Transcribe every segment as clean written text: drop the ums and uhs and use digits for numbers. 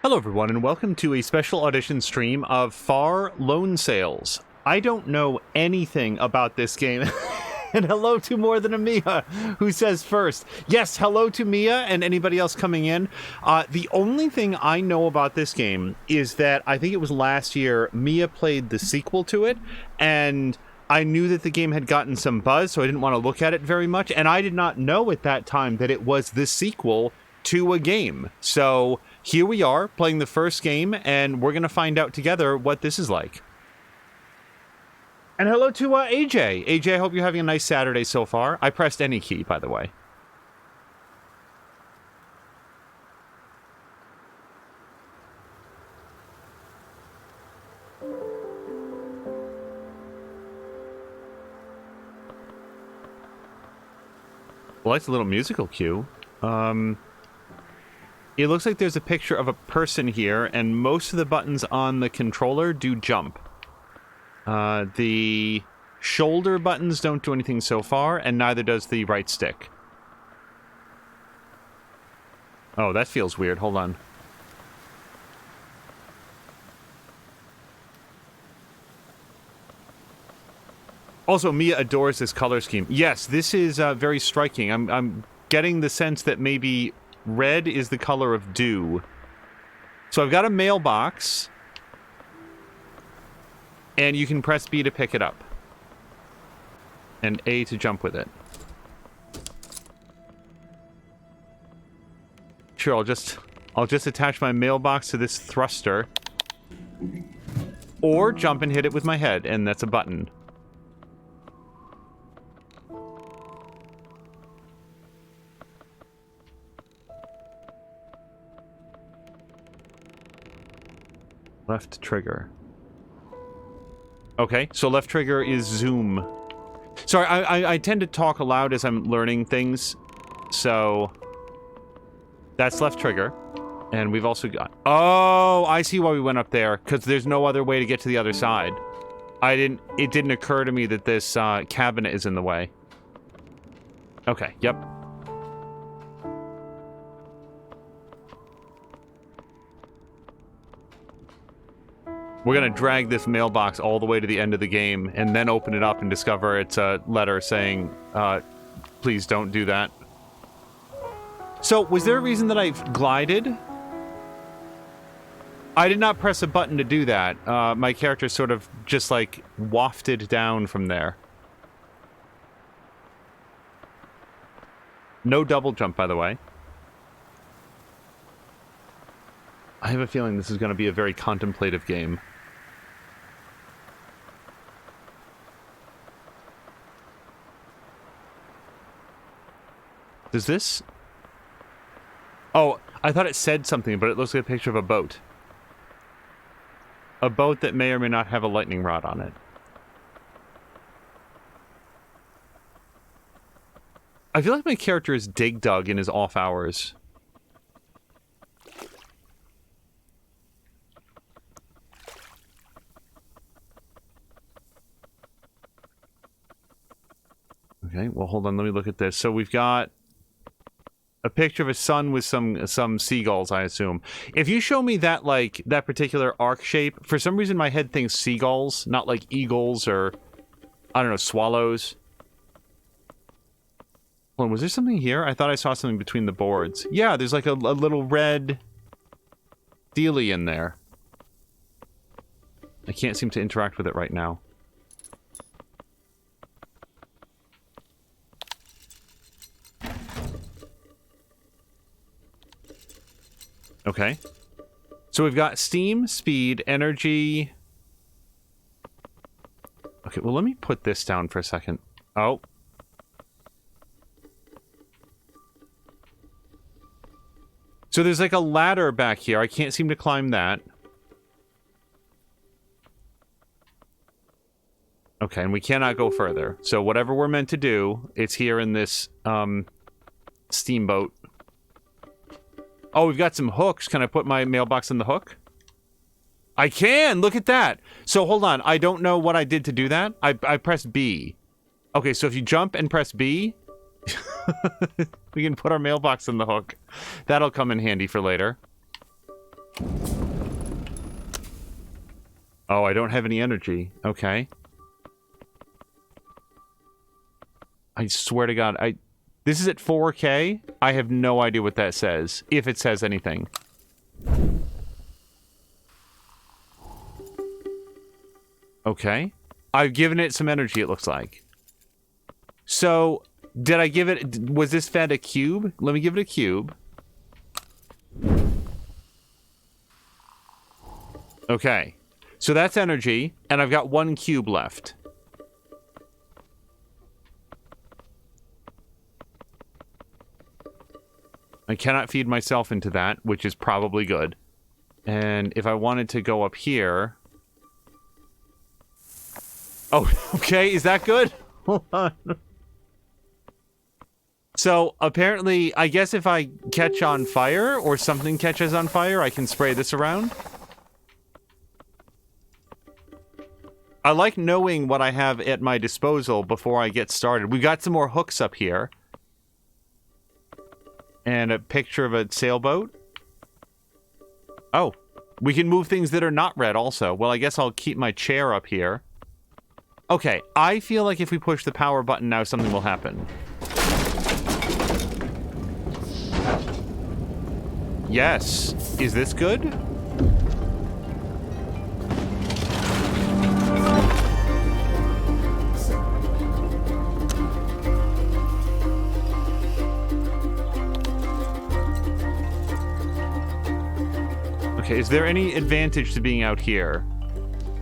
Hello everyone and welcome to a special audition stream of Far Loan Sales. I don't know anything about this game. And hello to More Than a Mia, who says first. Yes, hello to Mia and anybody else coming in. The only thing I know about this game is that I think it was last year, Mia played the sequel to it, and I knew that the game had gotten some buzz, so I didn't want to look at it very much, and I did not know at that time that it was the sequel to a game. So here we are playing the first game, and we're going to find out together what this is like. And hello to AJ. AJ, I hope you're having a nice Saturday so far. I pressed any key, by the way. Well, it's a little musical cue. It looks like there's a picture of a person here, and most of the buttons on the controller do jump. The shoulder buttons don't do anything so far, and neither does the right stick. Oh, that feels weird. Hold on. Also, Mia adores this color scheme. Yes, this is very striking. I'm getting the sense that maybe red is the color of dew. So I've got a mailbox, and you can press B to pick it up, and A to jump with it. Sure, I'll just attach my mailbox to this thruster, or jump and hit it with my head, and that's a button. Left trigger. Okay, so left trigger is zoom. Sorry, I tend to talk aloud as I'm learning things, so that's left trigger. And we've also got... Oh, I see why we went up there, because there's no other way to get to the other side. It didn't occur to me that this cabinet is in the way. Okay, yep. We're gonna drag this mailbox all the way to the end of the game, and then open it up and discover it's a letter saying, please don't do that. So, was there a reason that I glided? I did not press a button to do that. My character sort of just, like, wafted down from there. No double jump, by the way. I have a feeling this is going to be a very contemplative game. Does this... Oh, I thought it said something, but it looks like a picture of a boat. A boat that may or may not have a lightning rod on it. I feel like my character is Dig Dug in his off hours. Okay, well, hold on, let me look at this. So we've got a picture of a sun with some seagulls, I assume. If you show me that, like, that particular arc shape, for some reason my head thinks seagulls, not like eagles or, I don't know, swallows. Hold on, was there something here? I thought I saw something between the boards. Yeah, there's like a little red dealie in there. I can't seem to interact with it right now. Okay. So we've got steam, speed, energy. Okay, well, let me put this down for a second. Oh. So there's like a ladder back here. I can't seem to climb that. Okay, and we cannot go further. So whatever we're meant to do, it's here in this, steamboat. Oh, we've got some hooks. Can I put my mailbox in the hook? I can! Look at that! So, hold on. I don't know what I did to do that. I pressed B. Okay, so if you jump and press B, we can put our mailbox in the hook. That'll come in handy for later. Oh, I don't have any energy. Okay. I swear to God, this is at 4K? I have no idea what that says, if it says anything. Okay. I've given it some energy, it looks like. So, did I give it... Was this fed a cube? Let me give it a cube. Okay. So that's energy, and I've got 1 cube left. I cannot feed myself into that, which is probably good. And if I wanted to go up here... Oh, okay, is that good? Hold on. So, apparently, I guess if I catch on fire, or something catches on fire, I can spray this around. I like knowing what I have at my disposal before I get started. We've got some more hooks up here. And a picture of a sailboat. Oh, we can move things that are not red also. Well, I guess I'll keep my chair up here. Okay, I feel like if we push the power button now, something will happen. Yes. Is this good? Okay, is there any advantage to being out here?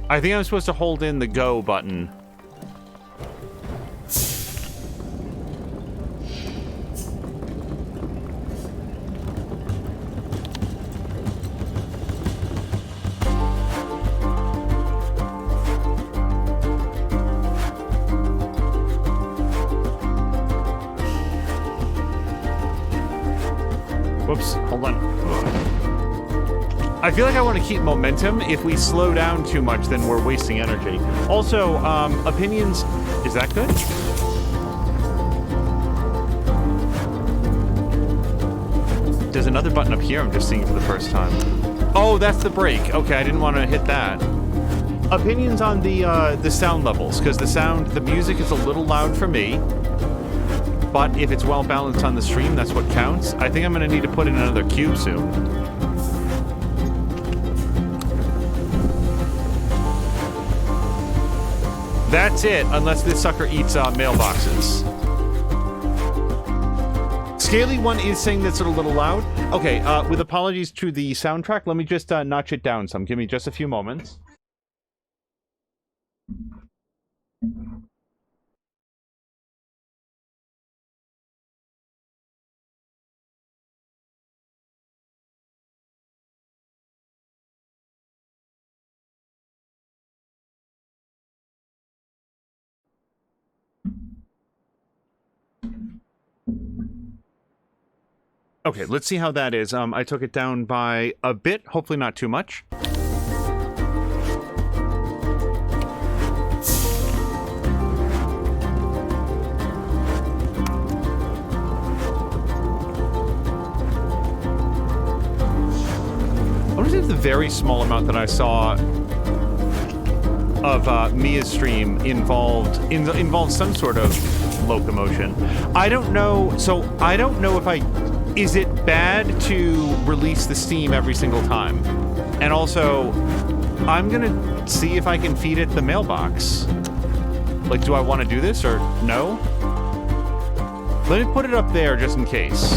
I think I'm supposed to hold in the go button. Whoops, hold on. I feel like I want to keep momentum. If we slow down too much, then we're wasting energy. Also, opinions... Is that good? There's another button up here I'm just seeing for the first time. Oh, that's the brake. Okay, I didn't want to hit that. Opinions on the sound levels, because the music is a little loud for me. But if it's well balanced on the stream, that's what counts. I think I'm going to need to put in another cube soon. That's it, unless this sucker eats mailboxes. Scaly One is saying that's a little loud. Okay, with apologies to the soundtrack, let me just notch it down some. Give me just a few moments. Okay, let's see how that is. I took it down by a bit, hopefully not too much. I wonder if the very small amount that I saw of Mia's stream involved some sort of locomotion. I don't know, so I don't know if is it bad to release the steam every single time? And also, I'm gonna see if I can feed it the mailbox. Like, do I want to do this or no? Let me put it up there just in case.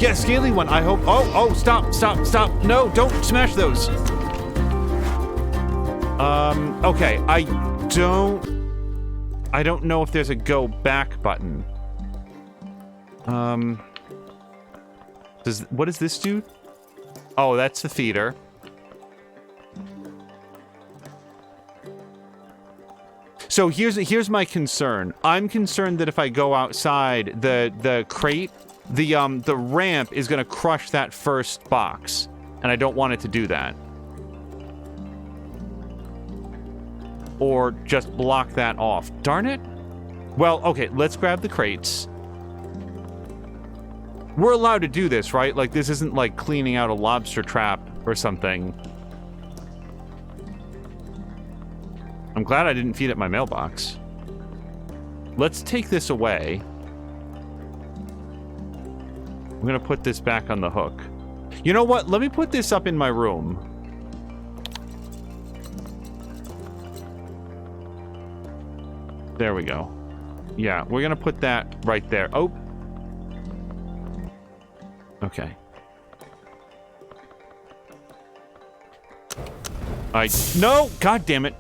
Yeah, Scaly One, I hope... Oh, stop. No, don't smash those. Okay, I don't know if there's a go back button. What does this do? Oh, that's the feeder. So here's my concern. I'm concerned that if I go outside, the crate, the ramp is gonna crush that first box, and I don't want it to do that. Or just block that off. Darn it. Well, okay, let's grab the crates. We're allowed to do this, right? Like, this isn't like cleaning out a lobster trap or something. I'm glad I didn't feed it my mailbox. Let's take this away. I'm gonna put this back on the hook. You know what? Let me put this up in my room. There we go. Yeah, we're gonna put that right there. Oh. Okay. No! God damn it.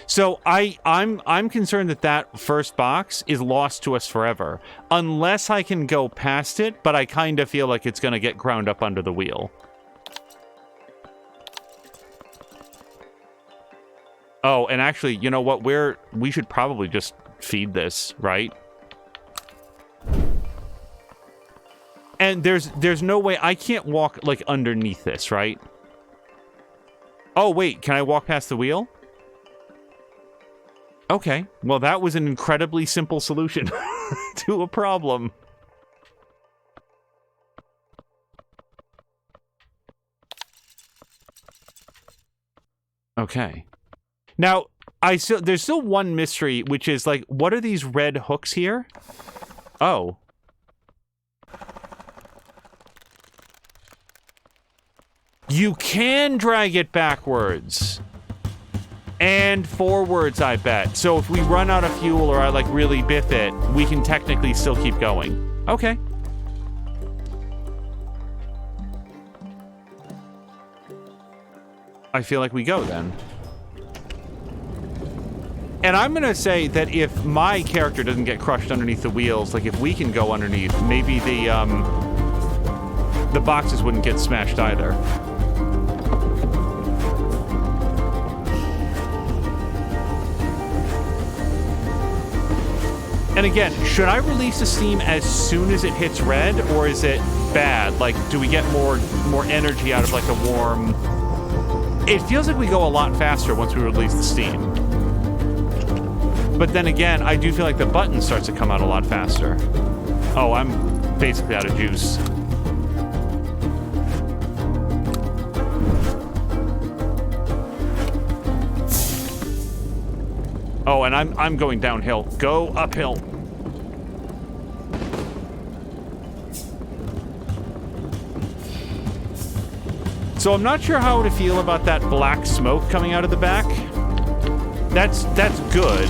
So I'm concerned that that first box is lost to us forever. Unless I can go past it, but I kind of feel like it's gonna get ground up under the wheel. Oh, and actually, you know what? We should probably just feed this, right? And there's no way I can't walk like underneath this, right? Oh, wait, can I walk past the wheel? Okay, well, that was an incredibly simple solution to a problem. Okay. Now, there's still one mystery, which is, like, what are these red hooks here? Oh. You can drag it backwards. And forwards, I bet. So if we run out of fuel or I, like, really biff it, we can technically still keep going. Okay. I feel like we go, then. And I'm gonna say that if my character doesn't get crushed underneath the wheels, like, if we can go underneath, maybe the boxes wouldn't get smashed either. And again, should I release the steam as soon as it hits red, or is it bad? Like, do we get more energy out of, like, a warm... It feels like we go a lot faster once we release the steam. But then again, I do feel like the button starts to come out a lot faster. Oh, I'm basically out of juice. Oh, and I'm going downhill. Go uphill. So I'm not sure how to feel about that black smoke coming out of the back. That's good.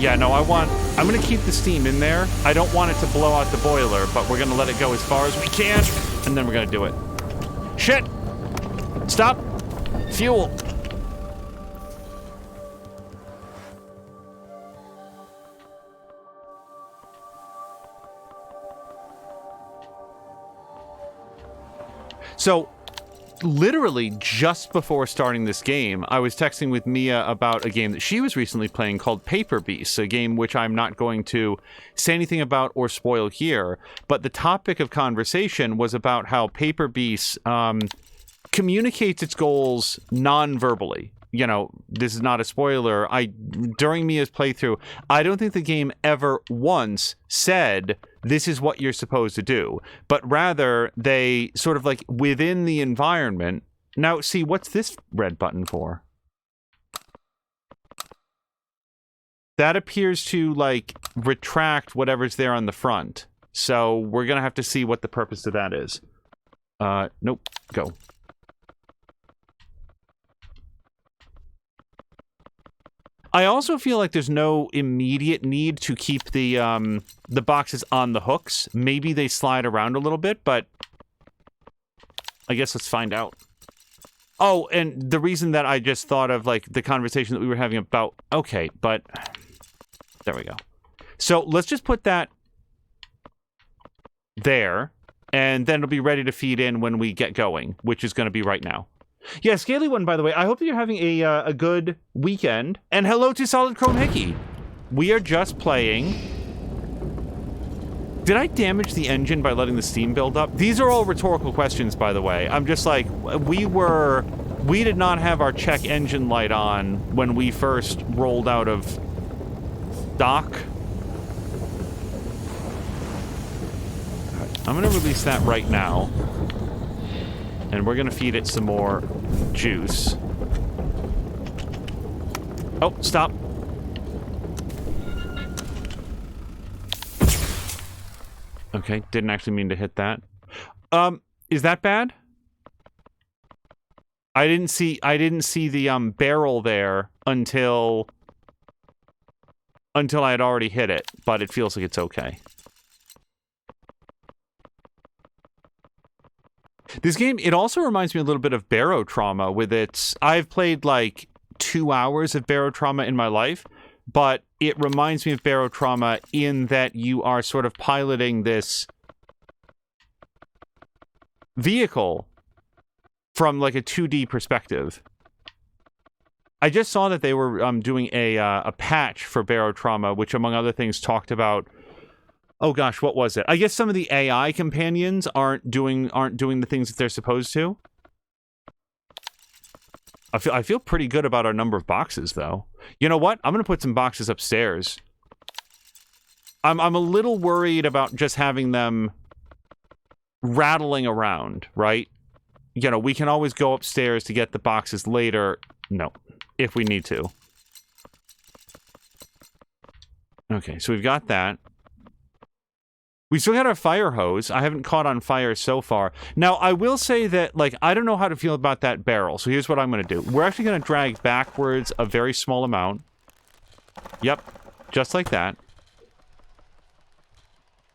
Yeah, no, I'm gonna keep the steam in there. I don't want it to blow out the boiler, but we're gonna let it go as far as we can, and then we're gonna do it. Shit! Stop! Fuel! So, literally just before starting this game, I was texting with Mia about a game that she was recently playing called Paper Beasts, a game which I'm not going to say anything about or spoil here, but the topic of conversation was about how Paper Beasts communicates its goals non-verbally. You know, this is not a spoiler. During Mia's playthrough, I don't think the game ever once said, this is what you're supposed to do. But rather, they sort of like within the environment. Now, see, what's this red button for? That appears to, like, retract whatever's there on the front. So we're going to have to see what the purpose of that is. Nope. Go. I also feel like there's no immediate need to keep the boxes on the hooks. Maybe they slide around a little bit, but I guess let's find out. Oh, and the reason that I just thought of, like, the conversation that we were having about... Okay, but... There we go. So let's just put that there, and then it'll be ready to feed in when we get going, which is going to be right now. Yeah, Scaly One, by the way, I hope that you're having a good weekend. And hello to Solid Chrome Hickey. We are just playing... Did I damage the engine by letting the steam build up? These are all rhetorical questions, by the way. I'm just like, we did not have our check engine light on when we first rolled out of stock. I'm going to release that right now. And we're going to feed it some more juice. Oh, stop. Okay, didn't actually mean to hit that. Is that bad? I didn't see the barrel there until I had already hit it, but it feels like it's okay. This game, it also reminds me a little bit of Barotrauma with its... I've played like 2 hours of Barotrauma in my life, but it reminds me of Barotrauma in that you are sort of piloting this vehicle from like a 2D perspective. I just saw that they were doing a patch for Barotrauma, which among other things talked about... Oh gosh, what was it? I guess some of the AI companions aren't doing the things that they're supposed to. I feel pretty good about our number of boxes, though. You know what? I'm gonna put some boxes upstairs. I'm a little worried about just having them rattling around, right? You know, we can always go upstairs to get the boxes later. No, if we need to. Okay, so we've got that. We still got our fire hose. I haven't caught on fire so far. Now, I will say that, like, I don't know how to feel about that barrel. So here's what I'm going to do. We're actually going to drag backwards a very small amount. Yep. Just like that.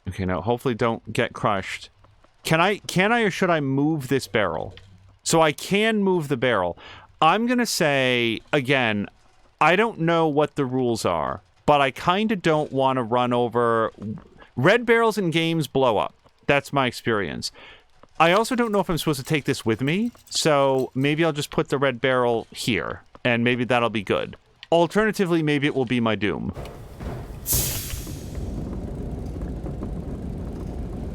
Okay, now, hopefully don't get crushed. Can I or should I move this barrel? So I can move the barrel. I'm going to say, again, I don't know what the rules are, but I kind of don't want to run over... Red barrels in games blow up. That's my experience. I also don't know if I'm supposed to take this with me, so maybe I'll just put the red barrel here, and maybe that'll be good. Alternatively, maybe it will be my doom.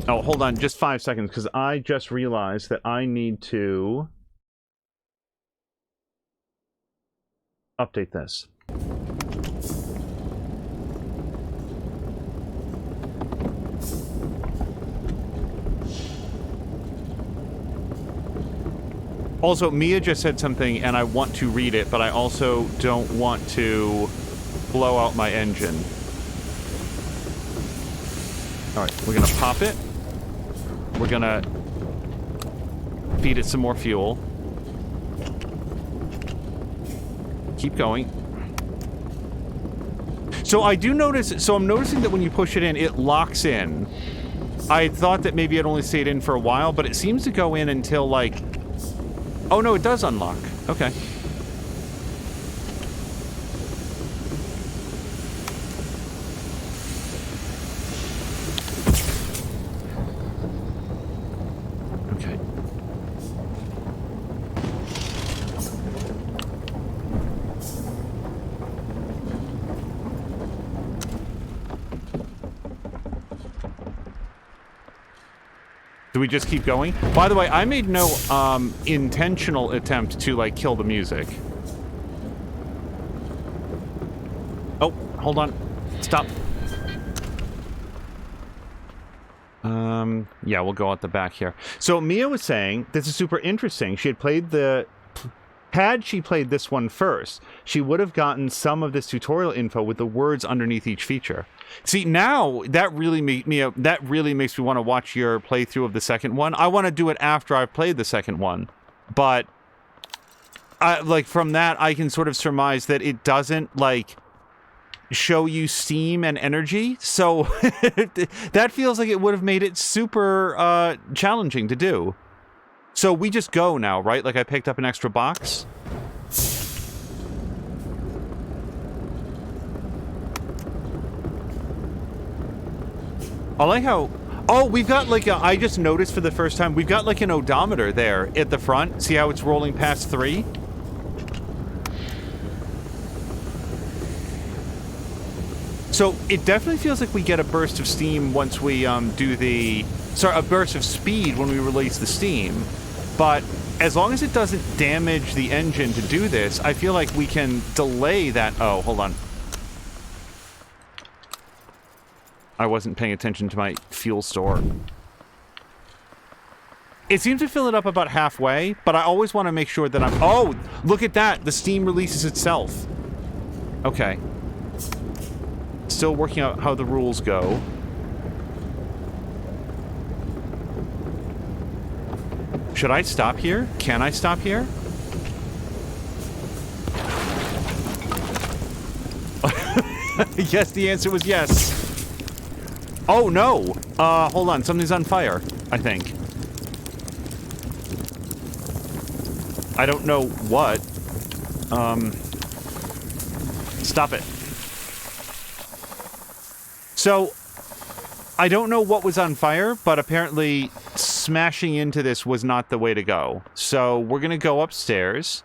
Oh, hold on, just 5 seconds, because I just realized that I need to update this. Also, Mia just said something, and I want to read it, but I also don't want to blow out my engine. Alright, we're gonna pop it. We're gonna feed it some more fuel. Keep going. So I do notice, so I'm noticing that when you push it in, it locks in. I thought that maybe it only stayed in for a while, but it seems to go in until, like... Oh, no, it does unlock. Okay. Okay. Do we just keep going? By the way, I made no intentional attempt to, like, kill the music. Oh, hold on. Stop. Yeah, we'll go out the back here. So Mia was saying, this is super interesting. She had played the... Had she played this one first, she would have gotten some of this tutorial info with the words underneath each feature. See, now, that really makes me want to watch your playthrough of the second one. I want to do it after I've played the second one. But, like, from that, I can sort of surmise that it doesn't, like, show you steam and energy. So, that feels like it would have made it super challenging to do. So we just go now, right? Like I picked up an extra box. I like how... Oh, we've got like a... I just noticed for the first time, we've got like an odometer there at the front. See how it's rolling past 3? So it definitely feels like we get a burst of steam once we do the... Sorry, a burst of speed when we release the steam. But as long as it doesn't damage the engine to do this, I feel like we can delay that... Oh, hold on. I wasn't paying attention to my fuel store. It seems to fill it up about halfway, but I always want to make sure that I'm... Oh, look at that! The steam releases itself. Okay. Still working out how the rules go. Should I stop here? Can I stop here? Yes, the answer was yes. Oh, no. Hold on. Something's on fire, I think. I don't know what. Stop it. So, I don't know what was on fire, but apparently smashing into this was not the way to go. So, we're gonna go upstairs.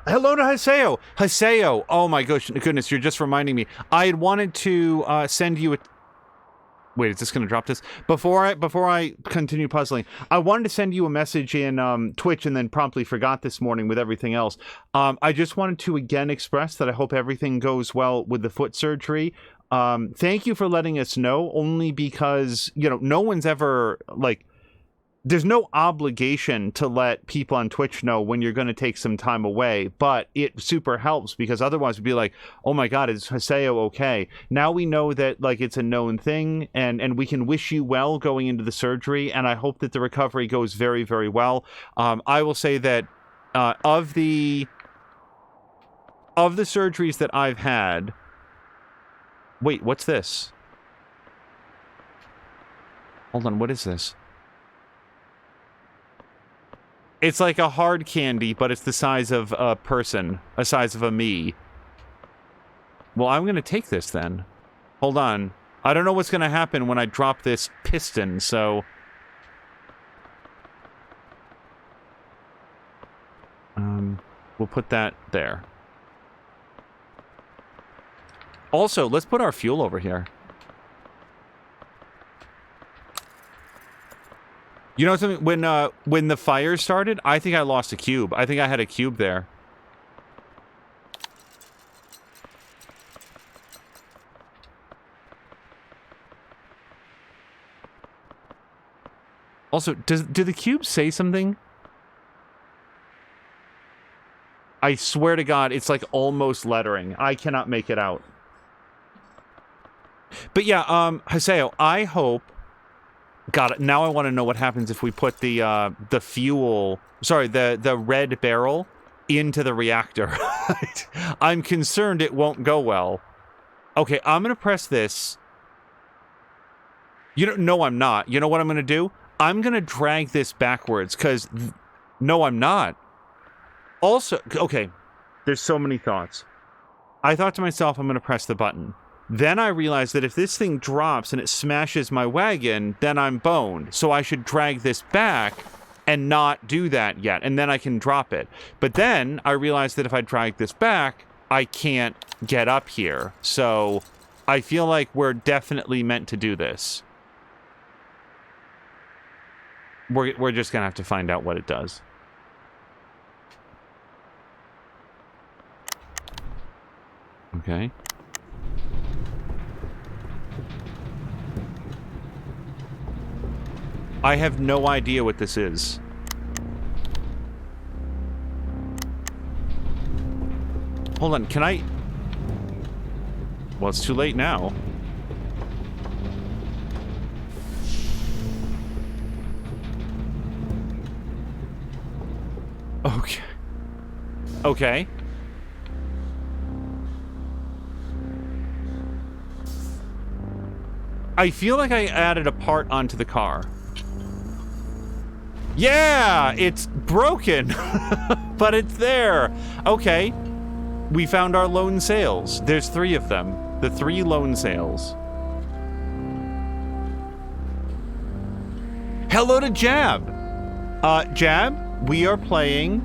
Hello to Haseo! Haseo! Oh my goodness, you're just reminding me. I had wanted to send you a... Wait, is this going to drop this? Before I continue puzzling, I wanted to send you a message in Twitch and then promptly forgot this morning with everything else. I just wanted to again express that I hope everything goes well with the foot surgery. Thank you for letting us know, only because, you know, no one's ever, like... There's no obligation to let people on Twitch know when you're going to take some time away, but it super helps because otherwise we'd be like, oh my god, is Haseo okay? Now we know that, like, it's a known thing, and we can wish you well going into the surgery, and I hope that the recovery goes very, very well. I will say that of the surgeries that I've had... Wait, what's this? Hold on, what is this? It's like a hard candy, but it's the size of a person. The size of a me. Well, I'm going to take this then. Hold on. I don't know what's going to happen when I drop this piston, so... we'll put that there. Also, let's put our fuel over here. You know something? When the fire started, I think I lost a cube. I think I had a cube there. Also, do the cubes say something? I swear to God, it's like almost lettering. I cannot make it out. But yeah, Haseo, I hope... God, now I want to know what happens if we put the fuel... Sorry, the red barrel into the reactor. I'm concerned it won't go well. Okay, I'm going to press this. You don't... No, I'm not. You know what I'm going to do? I'm going to drag this backwards, because... No, I'm not. Also... Okay, there's so many thoughts. I thought to myself, I'm going to press the button. Then I realized that if this thing drops and it smashes my wagon, then I'm boned. So I should drag this back and not do that yet, and then I can drop it. But then I realized that if I drag this back, I can't get up here. So I feel like we're definitely meant to do this. We're just gonna have to find out what it does. Okay. I have no idea what this is. Hold on, can I... Well, it's too late now. Okay. Okay. I feel like I added a part onto the car. Yeah, it's broken, but it's there. Okay, we found our lone sails. There's 3 of them. The 3 lone sails. Hello to Jab. Jab, we are playing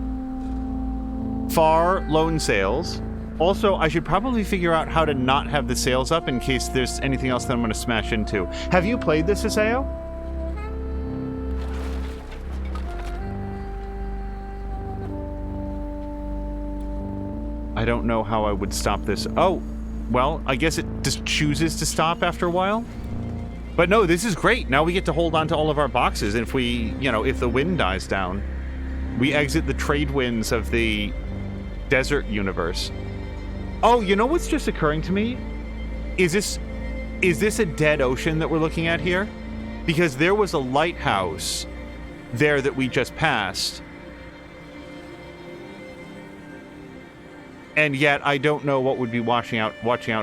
Far Lone Sails. Also, I should probably figure out how to not have the sails up in case there's anything else that I'm going to smash into. Have you played this, Haseo? don't know how I would stop this. Oh, well, I guess it just chooses to stop after a while. But no, this is great. Now we get to hold on to all of our boxes. And if we, you know, if the wind dies down, we exit the trade winds of the desert universe. Oh, you know what's just occurring to me? Is this a dead ocean that we're looking at here? Because there was a lighthouse there that we just passed. And yet I don't know what would be watching out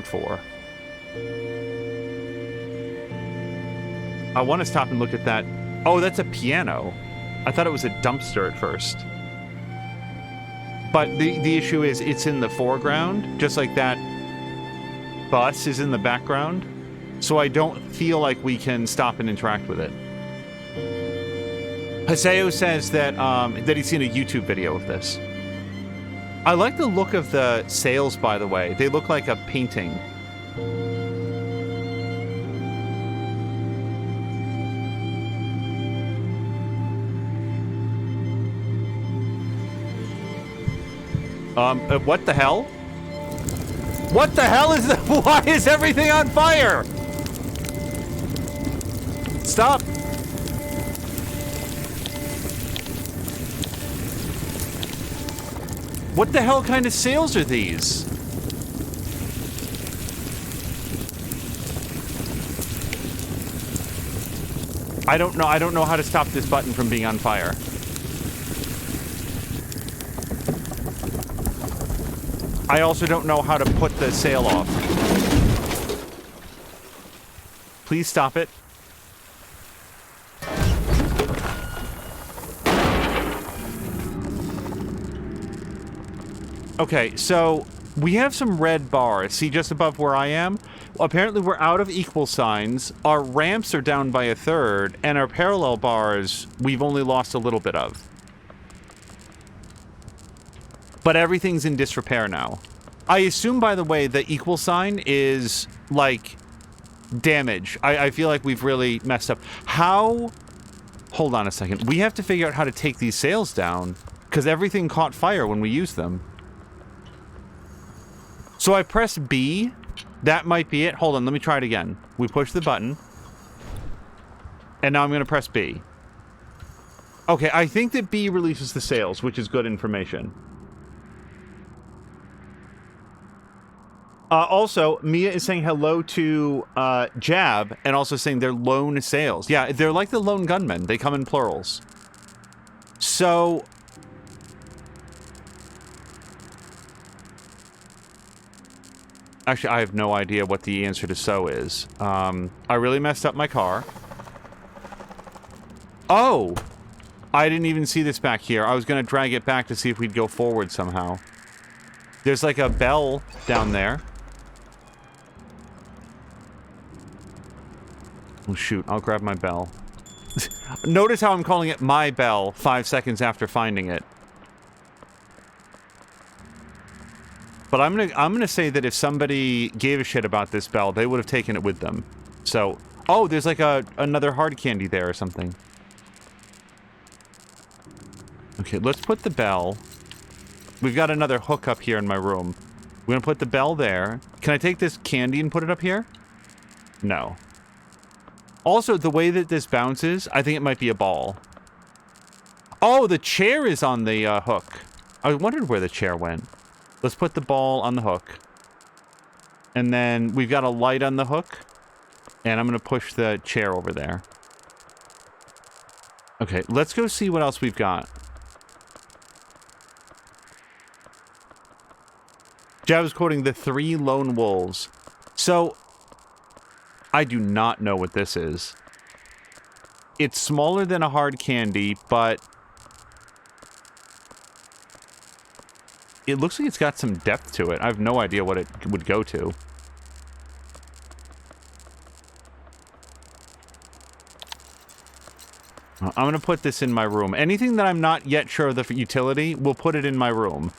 for. I want to stop and look at that. Oh, that's a piano. I thought it was a dumpster at first. But the issue is it's in the foreground, just like that bus is in the background. So I don't feel like we can stop and interact with it. Haseo says that that he's seen a YouTube video of this. I like the look of the sails, by the way. They look like a painting. What the hell? What the hell is that? Why is everything on fire? Stop. What the hell kind of sails are these? I don't know how to stop this button from being on fire. I also don't know how to put the sail off. Please stop it. Okay, so we have some red bars. See, just above where I am? Apparently we're out of equal signs. Our ramps are down by a third, and our parallel bars we've only lost a little bit of. But everything's in disrepair now. I assume, by the way, the equal sign is, like, damage. I feel like we've really messed up. How... Hold on a second. We have to figure out how to take these sails down, because everything caught fire when we used them. So I press B. That might be it. Hold on, let me try it again. We push the button. And now I'm going to press B. Okay, I think that B releases the sails, which is good information. Also, Mia is saying hello to Jab, and also saying they're lone sails. Yeah, they're like the lone gunmen. They come in plurals. So... Actually, I have no idea what the answer to so is. I really messed up my car. Oh! I didn't even see this back here. I was going to drag it back to see if we'd go forward somehow. There's like a bell down there. Oh, shoot. I'll grab my bell. Notice how I'm calling it my bell 5 seconds after finding it. But I'm gonna say that if somebody gave a shit about this bell, they would have taken it with them. So, oh, there's like another hard candy there or something. Okay, let's put the bell. We've got another hook up here in my room. We're gonna put the bell there. Can I take this candy and put it up here? No. Also, the way that this bounces, I think it might be a ball. Oh, the chair is on the hook. I wondered where the chair went. Let's put the ball on the hook. And then we've got a light on the hook. And I'm going to push the chair over there. Okay, let's go see what else we've got. Jab is quoting the 3 lone wolves. So, I do not know what this is. It's smaller than a hard candy, but... it looks like it's got some depth to it. I have no idea what it would go to. I'm going to put this in my room. Anything that I'm not yet sure of the utility, we'll put it in my room.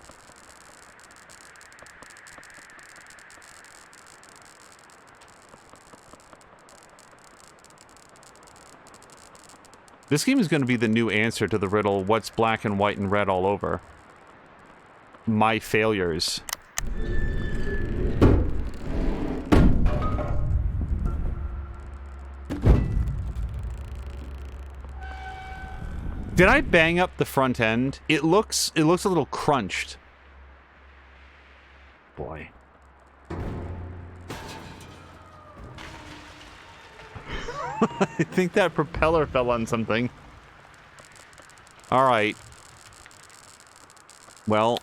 This game is going to be the new answer to the riddle, what's black and white and red all over? My failures. Did I bang up the front end? It looks a little crunched. Boy. I think that propeller fell on something. All right. Well,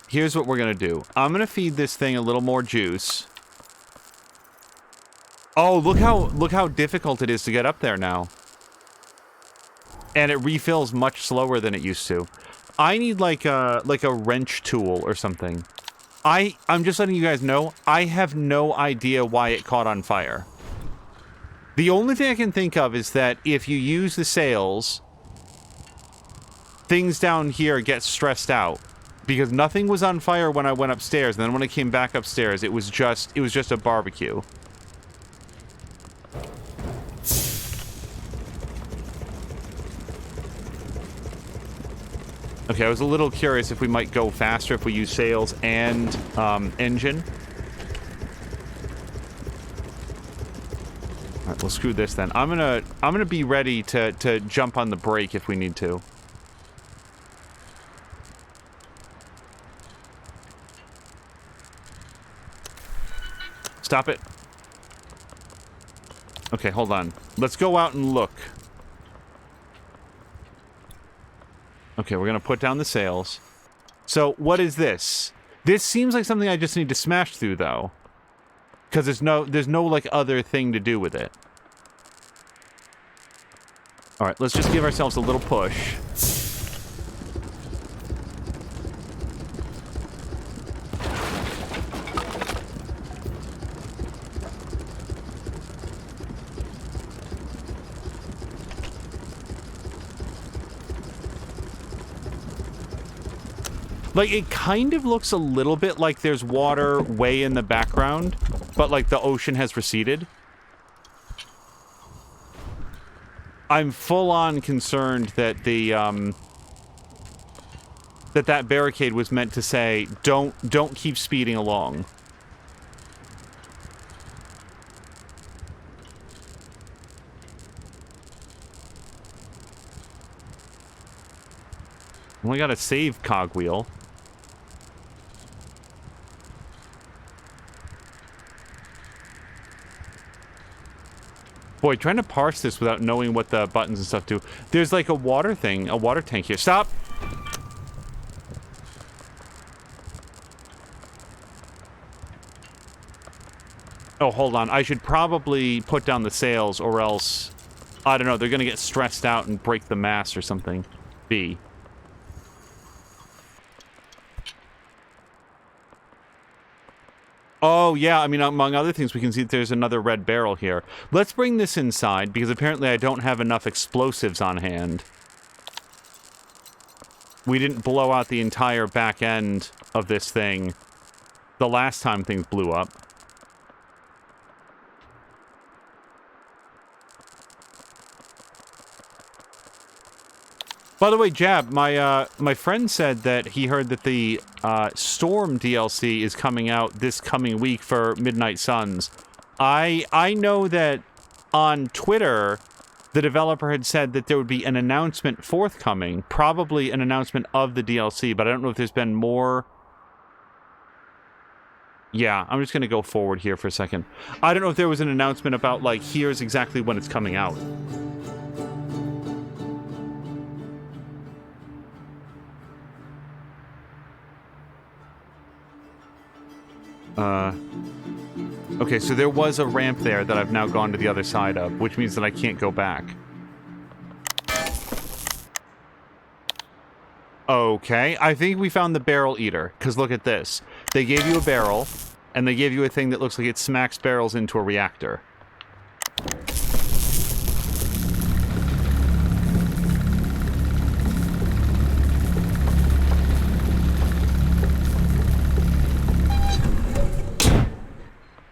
here's what we're going to do. I'm going to feed this thing a little more juice. Oh, look how difficult it is to get up there now. And it refills much slower than it used to. I need like a wrench tool or something. I'm just letting you guys know, I have no idea why it caught on fire. The only thing I can think of is that if you use the sails, things down here get stressed out. Because nothing was on fire when I went upstairs, and then when I came back upstairs, it was just a barbecue. Okay, I was a little curious if we might go faster if we use sails and engine. All right, we'll screw this then. I'm gonna be ready to jump on the brake if we need to. Stop it. Okay, hold on. Let's go out and look. Okay, we're gonna put down the sails. So, what is this? This seems like something I just need to smash through, though. Because there's no, like, other thing to do with it. Alright, let's just give ourselves a little push. Like, it kind of looks a little bit like there's water way in the background, but, like, the ocean has receded. I'm full-on concerned that that barricade was meant to say, don't keep speeding along. Only got a save cogwheel. Boy, trying to parse this without knowing what the buttons and stuff do. There's like a water thing, a water tank here. Stop! Oh, hold on. I should probably put down the sails or else... I don't know, they're gonna get stressed out and break the mast or something. B. Oh, yeah, I mean, among other things, we can see that there's another red barrel here. Let's bring this inside, because apparently I don't have enough explosives on hand. We didn't blow out the entire back end of this thing the last time things blew up. By the way, Jab, my friend said that he heard that the Storm DLC is coming out this coming week for Midnight Suns. I know that on Twitter, the developer had said that there would be an announcement forthcoming, probably an announcement of the DLC, but I don't know if there's been more. Yeah, I'm just going to go forward here for a second. I don't know if there was an announcement about, like, here's exactly when it's coming out. Okay, so there was a ramp there that I've now gone to the other side of, which means that I can't go back. Okay, I think we found the barrel eater, because look at this. They gave you a barrel, and they gave you a thing that looks like it smacks barrels into a reactor.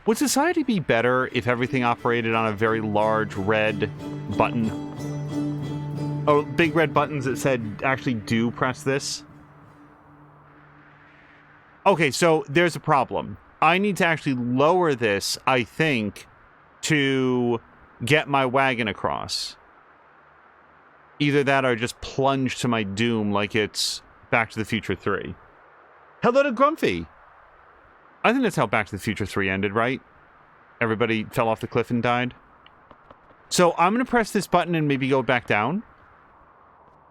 Would society be better if everything operated on a very large red button? Oh, big red buttons that said, actually do press this? Okay, so there's a problem. I need to actually lower this, I think, to get my wagon across. Either that or just plunge to my doom like it's Back to the Future 3. Hello to Grumpy! I think that's how Back to the Future 3 ended, right? Everybody fell off the cliff and died. So I'm going to press this button and maybe go back down.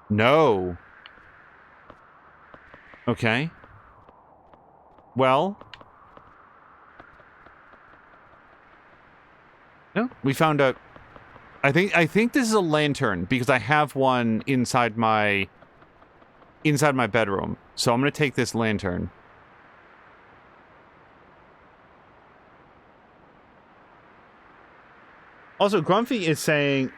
No. Okay. Well. No, we found a... I think this is a lantern because I have one inside my bedroom. So I'm going to take this lantern. Also, Grumpy is saying,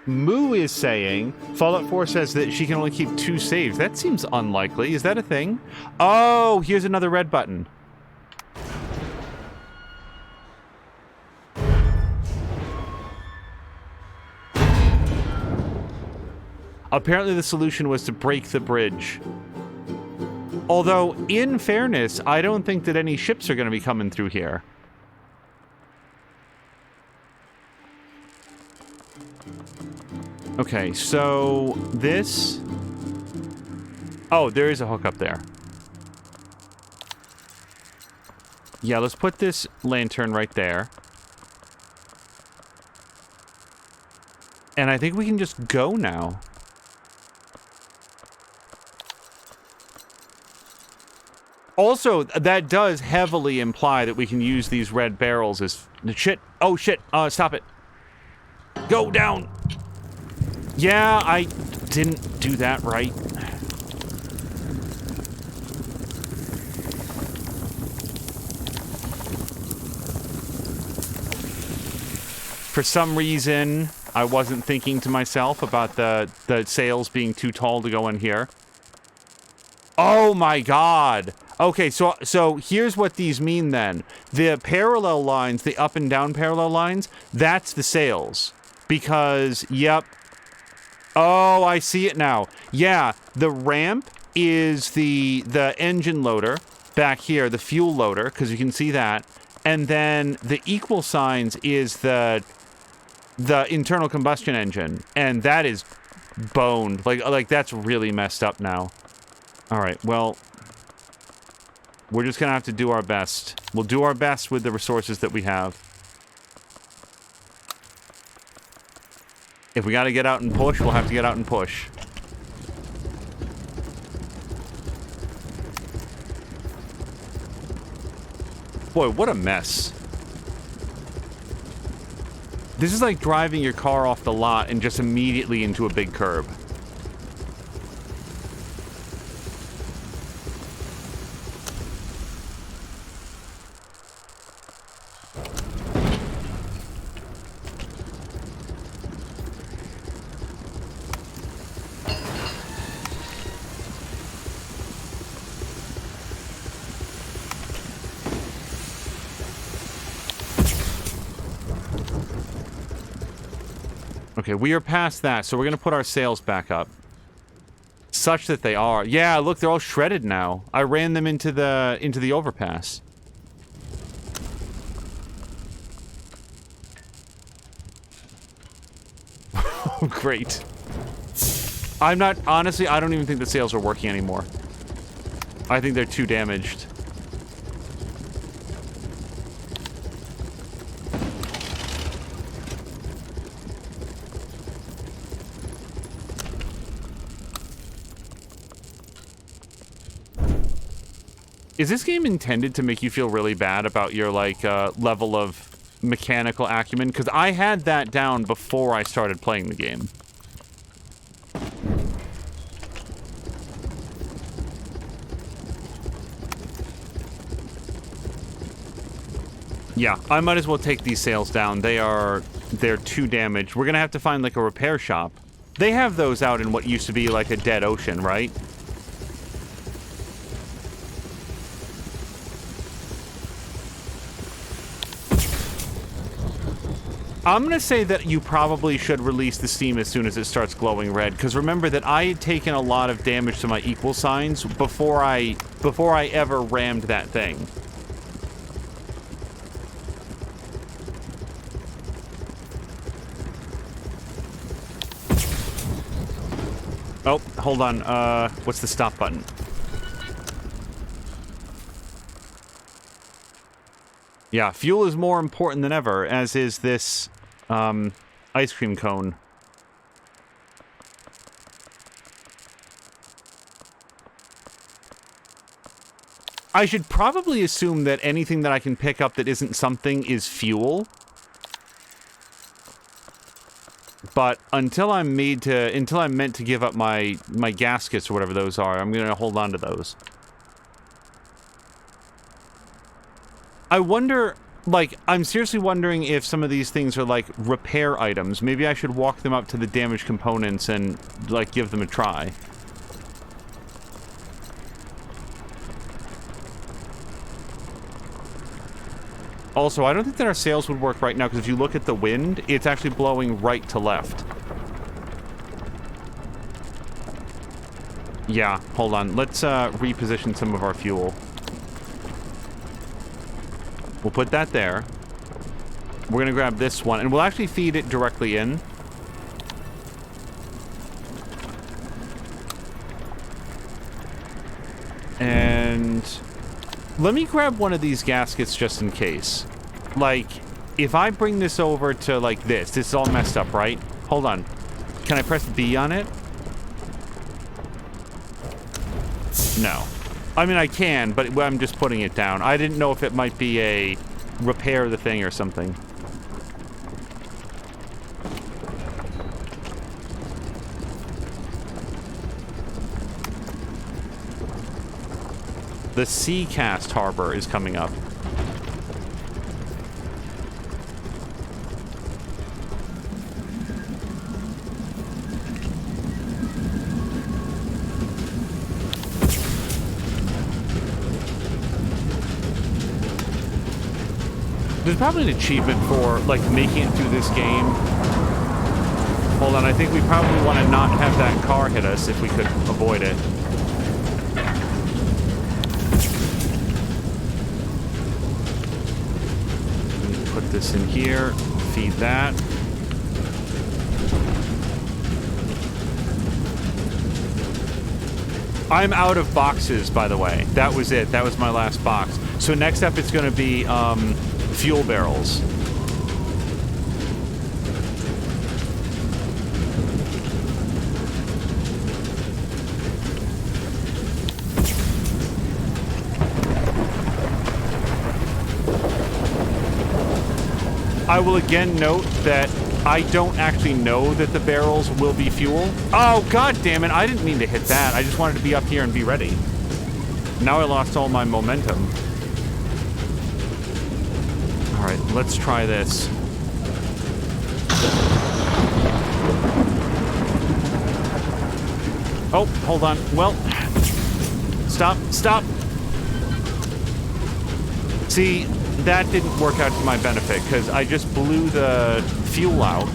Moo is saying, Fallout 4 says that she can only keep 2 saves. That seems unlikely. Is that a thing? Oh, here's another red button. Apparently the solution was to break the bridge. Although, in fairness, I don't think that any ships are going to be coming through here. Okay, so this... Oh, there is a hook up there. Yeah, let's put this lantern right there. And I think we can just go now. Also, that does heavily imply that we can use these red barrels as... Shit! Oh, shit! Stop it! Go down! Yeah, I didn't do that right. For some reason, I wasn't thinking to myself about the sails being too tall to go in here. Oh my god! Okay, so here's what these mean then. The parallel lines, the up and down parallel lines, that's the sails. Because, yep. Oh, I see it now. Yeah, the ramp is the engine loader back here, the fuel loader, because you can see that. And then the equal signs is the internal combustion engine. And that is boned. Like that's really messed up now. All right, well... We're just going to have to do our best. We'll do our best with the resources that we have. If we got to get out and push, we'll have to get out and push. Boy, what a mess. This is like driving your car off the lot and just immediately into a big curb. Okay, we are past that, so we're going to put our sails back up. Such that they are. Yeah, look, they're all shredded now. I ran them into the overpass. Great. I'm not... Honestly, I don't even think the sails are working anymore. I think they're too damaged. Is this game intended to make you feel really bad about your, like, level of mechanical acumen? Because I had that down before I started playing the game. Yeah, I might as well take these sails down. They're too damaged. We're gonna have to find, like, a repair shop. They have those out in what used to be, like, a dead ocean, right? I'm going to say that you probably should release the steam as soon as it starts glowing red, because remember that I had taken a lot of damage to my equal signs before I ever rammed that thing. Oh, hold on. What's the stop button? Yeah, fuel is more important than ever, as is this, ice cream cone. I should probably assume that anything that I can pick up that isn't something is fuel. But until I'm meant to give up my gaskets or whatever those are, I'm gonna hold on to those. I wonder, like, I'm seriously wondering if some of these things are, like, repair items. Maybe I should walk them up to the damaged components and, like, give them a try. Also, I don't think that our sails would work right now, because if you look at the wind, it's actually blowing right to left. Yeah, hold on. Let's reposition some of our fuel. We'll put that there. We're going to grab this one, and we'll actually feed it directly in. And let me grab one of these gaskets just in case. Like, if I bring this over to, like, this is all messed up, right? Hold on. Can I press B on it? No. I mean, I can, but I'm just putting it down. I didn't know if it might be a repair the thing or something. The Seacast Harbor is coming up. There's probably an achievement for, like, making it through this game. Hold on, I think we probably want to not have that car hit us if we could avoid it. Put this in here, feed that. I'm out of boxes, by the way. That was it. That was my last box. So next up, it's going to be fuel barrels. I will again note that I don't actually know that the barrels will be fuel. Oh, god damn it. I didn't mean to hit that. I just wanted to be up here and be ready. Now I lost all my momentum. Alright, let's try this. Oh, hold on. Well, stop, stop. See, that didn't work out to my benefit, because I just blew the fuel out,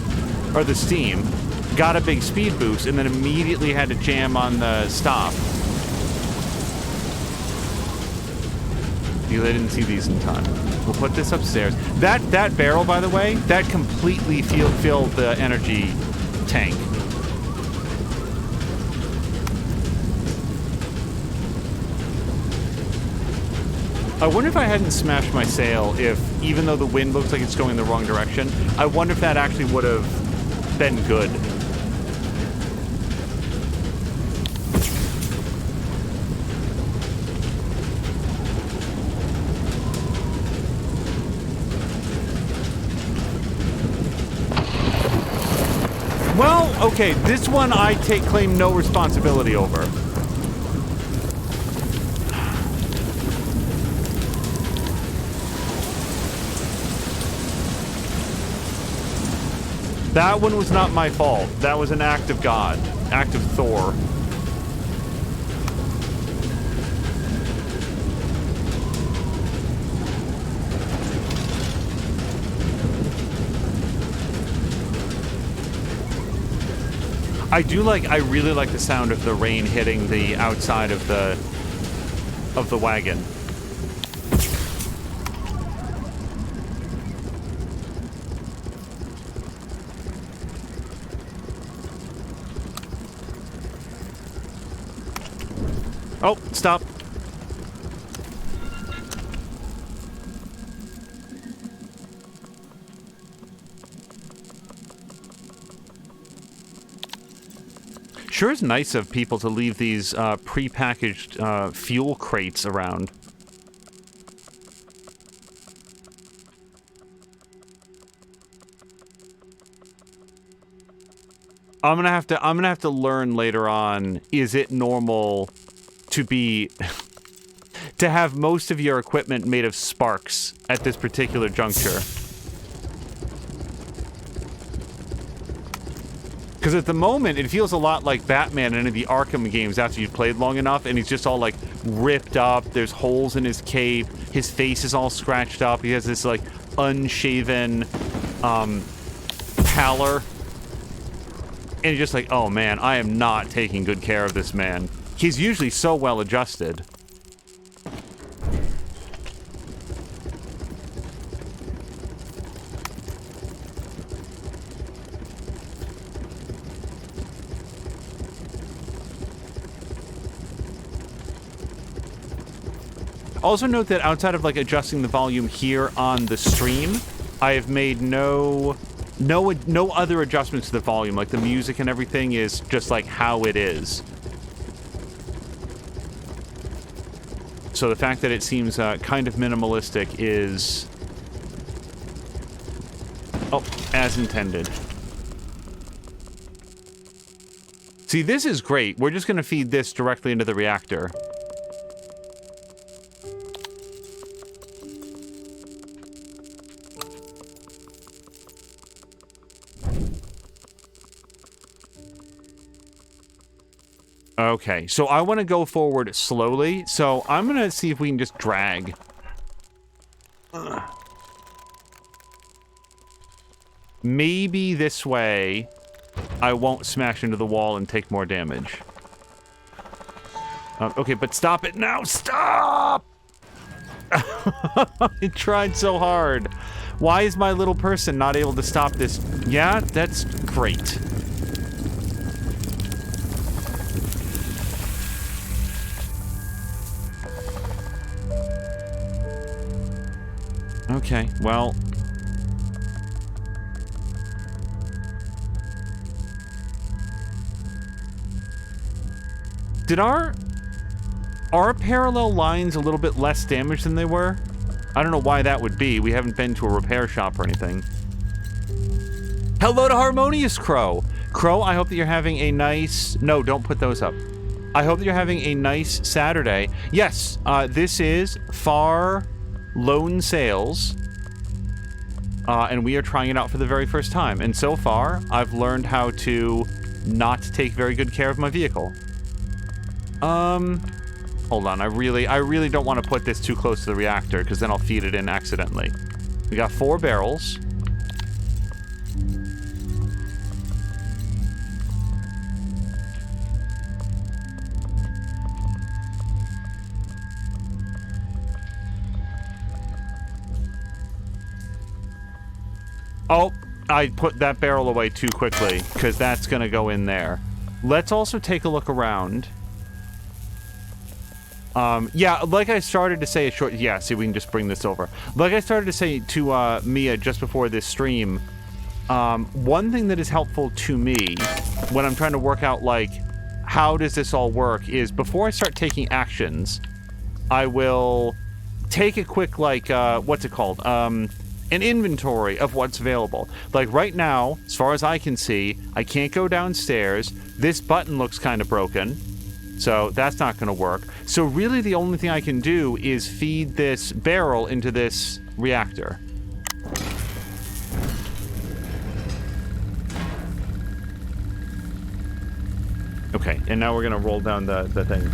or the steam, got a big speed boost, and then immediately had to jam on the stop. Because I didn't see these in time. We'll put this upstairs. That barrel, by the way, that completely filled the energy tank. I wonder if I hadn't smashed my sail, if, even though the wind looks like it's going in the wrong direction, I wonder if that actually would have been good. Well, okay, this one I claim no responsibility over. That one was not my fault. That was an act of God. Act of Thor. I really like the sound of the rain hitting the outside of the wagon. Oh, stop. Sure is nice of people to leave these pre-packaged fuel crates around. I'm gonna have to learn later on, is it normal to be to have most of your equipment made of sparks at this particular juncture? Because at the moment, it feels a lot like Batman in any of the Arkham games after you've played long enough, and he's just all, like, ripped up, there's holes in his cape, his face is all scratched up, he has this, like, unshaven, pallor. And you're just like, oh man, I am not taking good care of this man. He's usually so well adjusted. Also note that outside of like adjusting the volume here on the stream, I have made no other adjustments to the volume. Like the music and everything is just like how it is. So the fact that it seems kind of minimalistic is, oh, as intended. See, this is great. We're just going to feed this directly into the reactor. Okay, so I want to go forward slowly, so I'm going to see if we can just drag. Maybe this way I won't smash into the wall and take more damage. Okay, but stop it now! Stop! I tried so hard. Why is my little person not able to stop this? Yeah, that's great. Okay, well... Did our parallel lines a little bit less damaged than they were? I don't know why that would be. We haven't been to a repair shop or anything. Hello to Harmonious Crow! Crow, I hope that you're having a nice... No, don't put those up. I hope that you're having a nice Saturday. Yes, this is Far Lone Sales. And we are trying it out for the very first time. And so far, I've learned how to not take very good care of my vehicle. Hold on. I really don't want to put this too close to the reactor, because then I'll feed it in accidentally. We got 4 barrels. Oh, I put that barrel away too quickly, because that's going to go in there. Let's also take a look around. Yeah, like I started to say a short... Yeah, see, we can just bring this over. Like I started to say to Mia just before this stream, one thing that is helpful to me when I'm trying to work out, like, how does this all work is before I start taking actions, I will take a quick, like, what's it called? An inventory of what's available. Like right now, as far as I can see, I can't go downstairs. This button looks kind of broken, so that's not going to work. So really the only thing I can do is feed this barrel into this reactor. Okay, and now we're going to roll down the thing.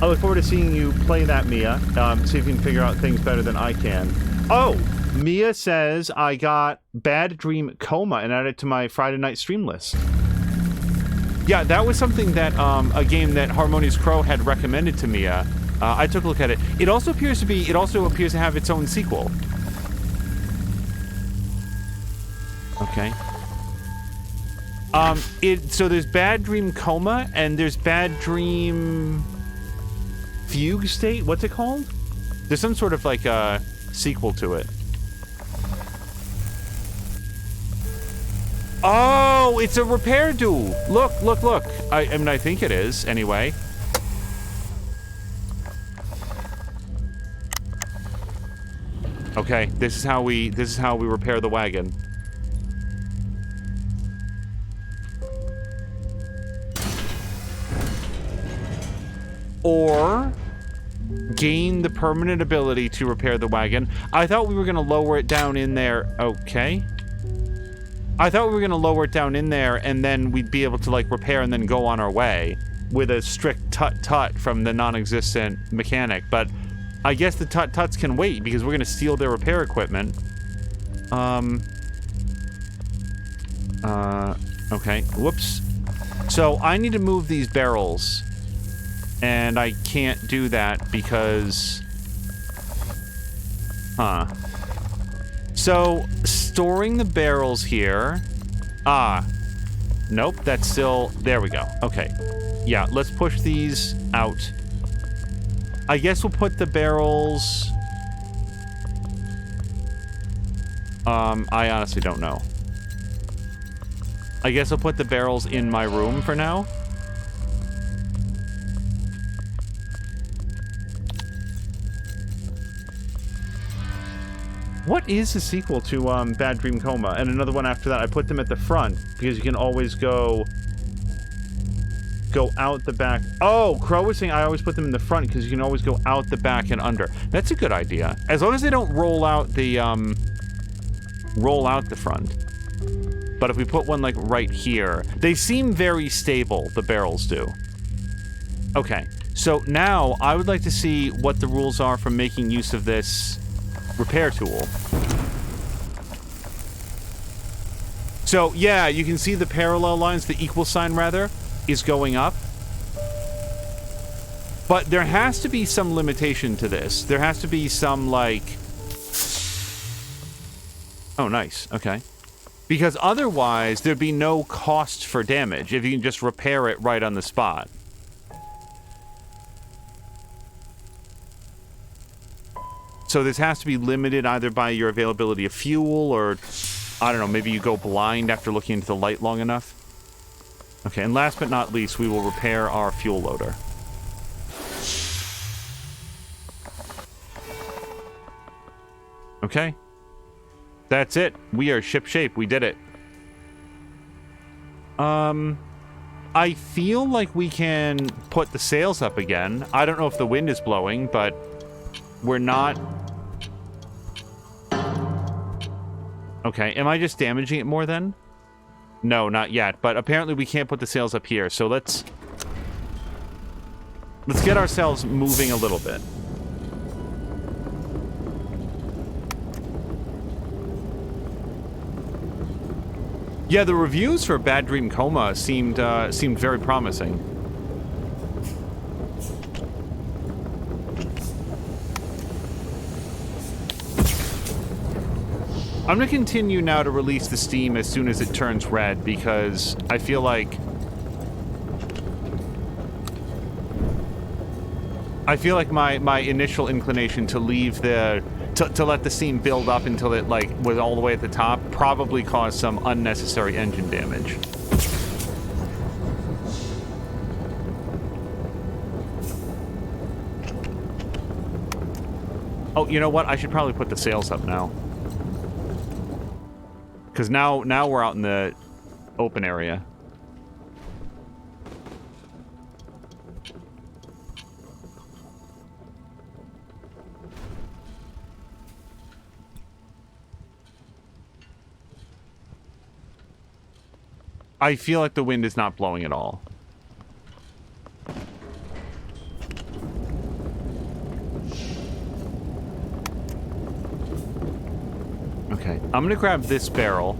I look forward to seeing you play that, Mia. See if you can figure out things better than I can. Oh! Mia says I got Bad Dream Coma and added it to my Friday night stream list. Yeah, that was something that, a game that Harmonious Crow had recommended to Mia. I took a look at it. It also appears to have its own sequel. Okay. So there's Bad Dream Coma and there's Bad Dream... Fugue State? What's it called? There's some sort of, like, sequel to it. Oh, it's a repair duel. Look, look, look. I mean, I think it is, anyway. Okay, this is how we repair the wagon. Or gain the permanent ability to repair the wagon. I thought we were going to lower it down in there. Okay. I thought we were going to lower it down in there and then we'd be able to, like, repair and then go on our way with a strict tut-tut from the non-existent mechanic. But I guess the tut-tuts can wait because we're going to steal their repair equipment. Okay. Whoops. So I need to move these barrels. And I can't do that because... Huh. So, storing the barrels here... Ah. Nope, that's still... There we go. Okay. Yeah, let's push these out. I guess we'll put the barrels... I honestly don't know. I guess I'll put the barrels in my room for now. What is the sequel to Bad Dream Coma? And another one after that. I put them at the front because you can always go out the back. Oh, Crow was saying I always put them in the front because you can always go out the back and under. That's a good idea. As long as they don't roll out the front. But if we put one like right here, they seem very stable, the barrels do. Okay. So now I would like to see what the rules are for making use of this repair tool. So, yeah, you can see the parallel lines, the equal sign, rather, is going up. But there has to be some limitation to this. There has to be some, like... Oh, nice. Okay. Because otherwise, there'd be no cost for damage if you can just repair it right on the spot. So this has to be limited either by your availability of fuel or, I don't know, maybe you go blind after looking into the light long enough. Okay, and last but not least, we will repair our fuel loader. Okay. That's it. We are shipshape. We did it. I feel like we can put the sails up again. I don't know if the wind is blowing, but we're not... Okay, am I just damaging it more then? No, not yet, but apparently we can't put the sails up here, so let's get ourselves moving a little bit. Yeah, the reviews for Bad Dream Coma seemed very promising. I'm going to continue now to release the steam as soon as it turns red, because I feel like... my initial inclination to leave the... To let the steam build up until it, like, was all the way at the top probably caused some unnecessary engine damage. Oh, you know what? I should probably put the sails up now. Because now we're out in the open area. I feel like the wind is not blowing at all. Okay, I'm gonna grab this barrel.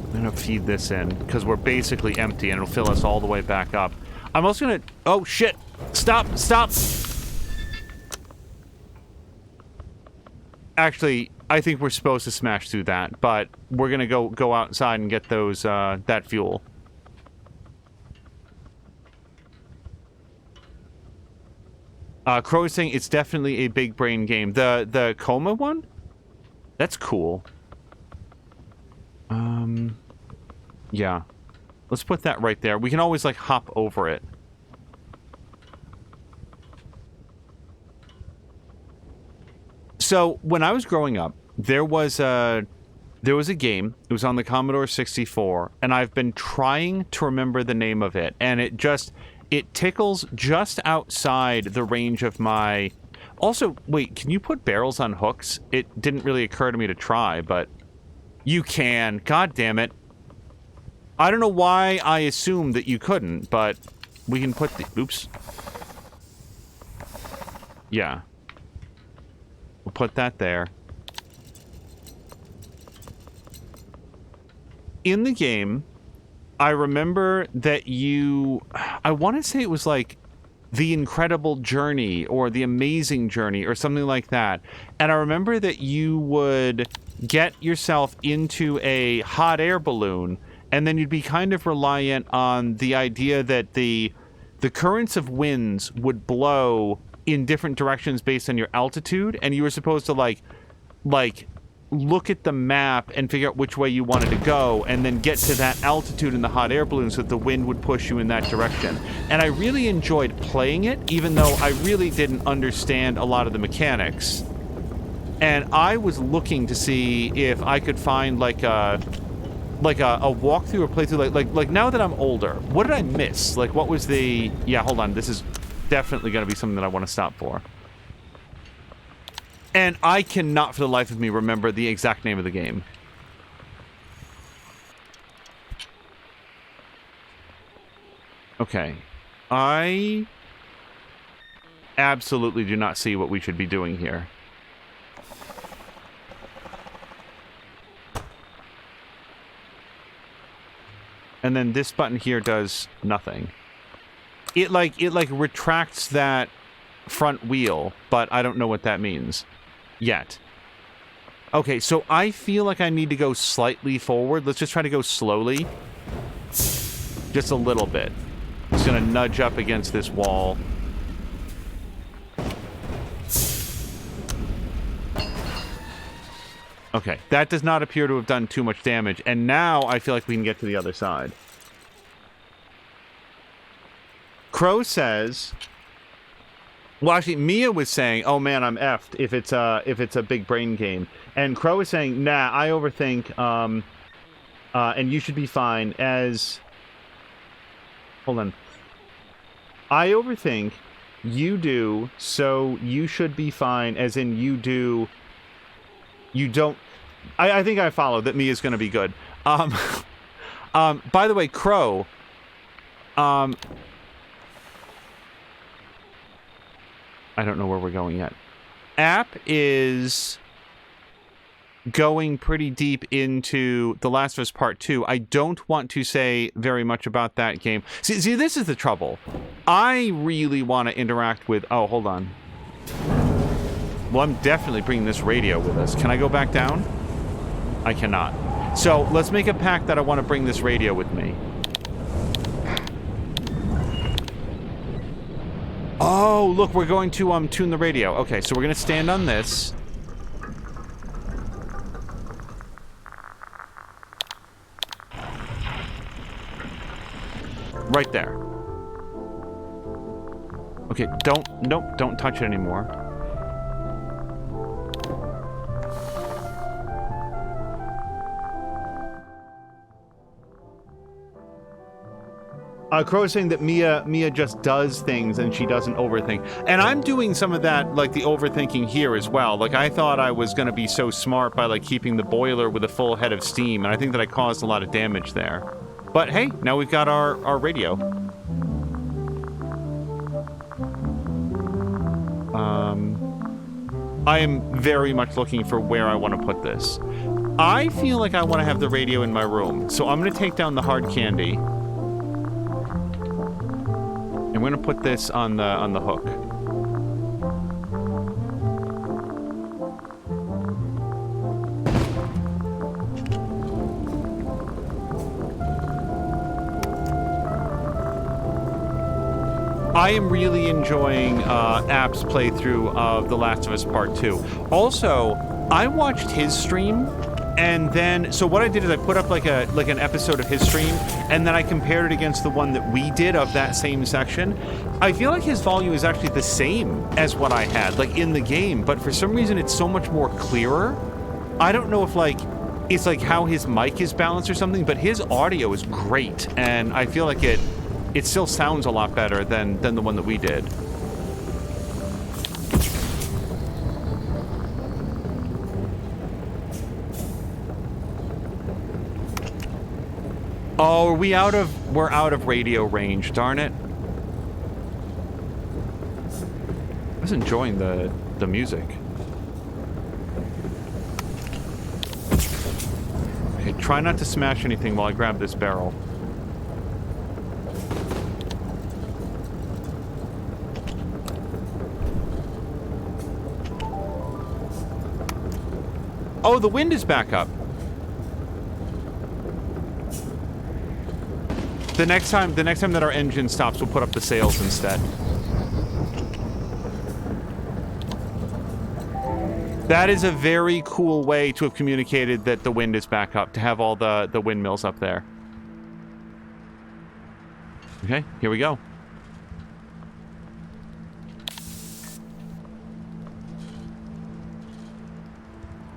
I'm gonna feed this in, because we're basically empty, and it'll fill us all the way back up. I'm also gonna... Oh, shit! Stop! Stop! Actually, I think we're supposed to smash through that, but we're gonna go outside and get those, that fuel. Crow is saying it's definitely a big brain game. The Coma one? That's cool. Yeah. Let's put that right there. We can always, like, hop over it. So, when I was growing up, there was a game. It was on the Commodore 64, and I've been trying to remember the name of it, and it tickles just outside the range of my... Also, wait, can you put barrels on hooks? It didn't really occur to me to try, but you can. God damn it. I don't know why I assumed that you couldn't, but we can put the... Oops. Yeah. We'll put that there. In the game, I remember that I want to say it was like The Incredible Journey or The Amazing Journey or something like that. And I remember that you would get yourself into a hot air balloon, and then you'd be kind of reliant on the idea that the currents of winds would blow in different directions based on your altitude, and you were supposed to like look at the map and figure out which way you wanted to go, and then get to that altitude in the hot air balloon so that the wind would push you in that direction. And I really enjoyed playing it, even though I really didn't understand a lot of the mechanics. And I was looking to see if I could find like a walkthrough or playthrough, like now that I'm older, what did I miss? Like, what was the... Yeah, hold on. This is definitely going to be something that I want to stop for. And I cannot for the life of me remember the exact name of the game. Okay. I absolutely do not see what we should be doing here. And then this button here does nothing. It retracts that front wheel, but I don't know what that means yet. Okay, so I feel like I need to go slightly forward. Let's just try to go slowly. Just a little bit. Just gonna nudge up against this wall. Okay, that does not appear to have done too much damage, and now I feel like we can get to the other side. Crow says... Well, actually, Mia was saying, oh man, I'm effed if it's a big brain game. And Crow was saying, nah, I overthink, and you should be fine as... Hold on. I overthink, you do, so you should be fine, as in you do... You don't... I think I follow that Mia's gonna be good. By the way, Crow... I don't know where we're going yet. App is going pretty deep into The Last of Us Part 2. I don't want to say very much about that game. See, this is the trouble. I really want to interact with... Oh, hold on. Well, I'm definitely bringing this radio with us. Can I go back down? I cannot. So, let's make a pact that I want to bring this radio with me. Oh, look, we're going to tune the radio. Okay, so we're going to stand on this. Right there. Okay, don't touch it anymore. Crow is saying that Mia just does things and she doesn't overthink. And I'm doing some of that, like, the overthinking here as well. Like, I thought I was going to be so smart by, like, keeping the boiler with a full head of steam, and I think that I caused a lot of damage there. But, hey, now we've got our radio. I am very much looking for where I want to put this. I feel like I want to have the radio in my room, so I'm going to take down the hard candy. I'm going to put this on the hook. I am really enjoying App's playthrough of The Last of Us Part 2. Also, I watched his stream, and then so what I did is I put up like an episode of his stream, and then I compared it against the one that we did of that same section. I feel like his volume is actually the same as what I had, like in the game, but for some reason it's so much more clearer. I don't know if like it's like how his mic is balanced or something, but his audio is great, and I feel like it still sounds a lot better than the one that we did. Oh, we're out of radio range, darn it. I was enjoying the music. Okay, try not to smash anything while I grab this barrel. Oh, the wind is back up. The next time that our engine stops, we'll put up the sails instead. That is a very cool way to have communicated that the wind is back up, to have all the windmills up there. Okay, here we go.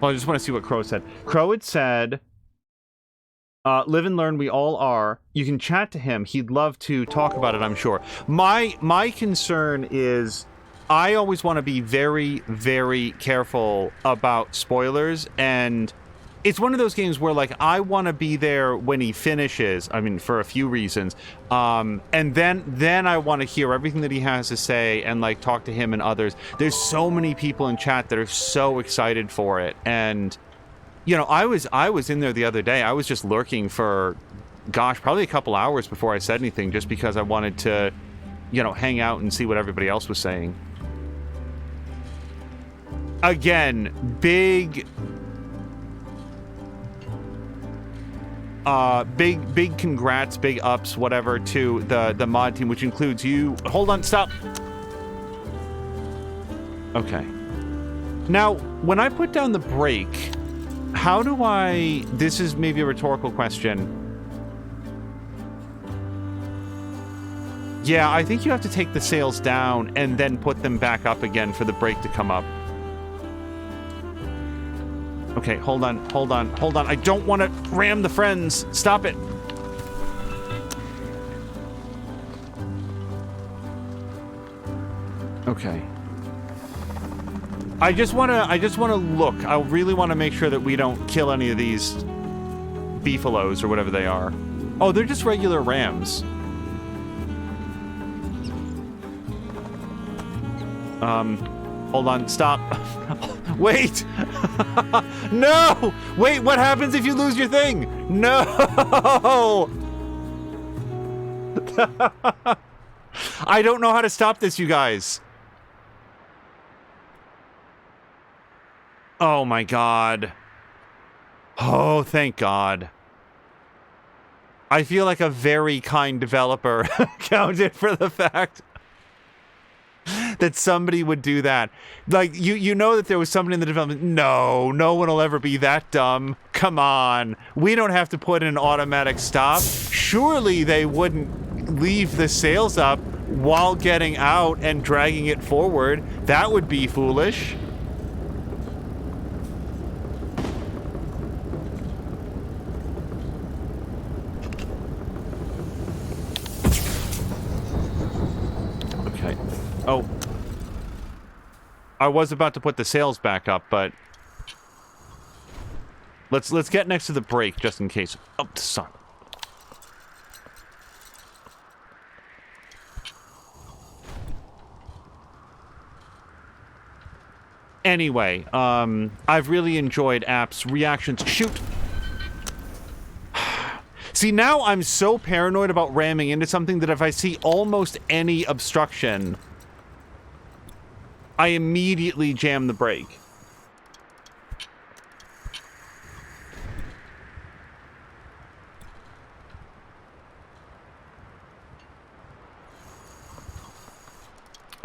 Well, I just want to see what Crow said. Crow had said, live and learn, we all are. You can chat to him. He'd love to talk about it, I'm sure. My concern is I always want to be very, very careful about spoilers, and it's one of those games where, like, I want to be there when he finishes, I mean, for a few reasons, and then I want to hear everything that he has to say and, like, talk to him and others. There's so many people in chat that are so excited for it, and, you know, I was in there the other day. I was just lurking for, gosh, probably a couple hours before I said anything, just because I wanted to, you know, hang out and see what everybody else was saying. Again, big congrats, big ups, whatever, to the mod team, which includes you. Hold on, stop. Okay. Now, when I put down the brake, how do I... This is maybe a rhetorical question. Yeah, I think you have to take the sails down and then put them back up again for the brake to come up. Okay, hold on. I don't want to ram the friends. Stop it. Okay. I just want to look. I really want to make sure that we don't kill any of these beefaloes or whatever they are. Oh, they're just regular rams. Hold on, stop. Wait! No! Wait, what happens if you lose your thing? No! I don't know how to stop this, you guys. Oh my god. Oh, thank God. I feel like a very kind developer accounted for the fact that somebody would do that. Like, you know that there was somebody in the development. No one will ever be that dumb. Come on. We don't have to put in an automatic stop. Surely they wouldn't leave the sails up while getting out and dragging it forward. That would be foolish. Okay. Oh. I was about to put the sails back up, but let's get next to the brake just in case. Oh, son. Anyway, I've really enjoyed App's reactions. Shoot. See, now I'm so paranoid about ramming into something that if I see almost any obstruction, I immediately jam the brake.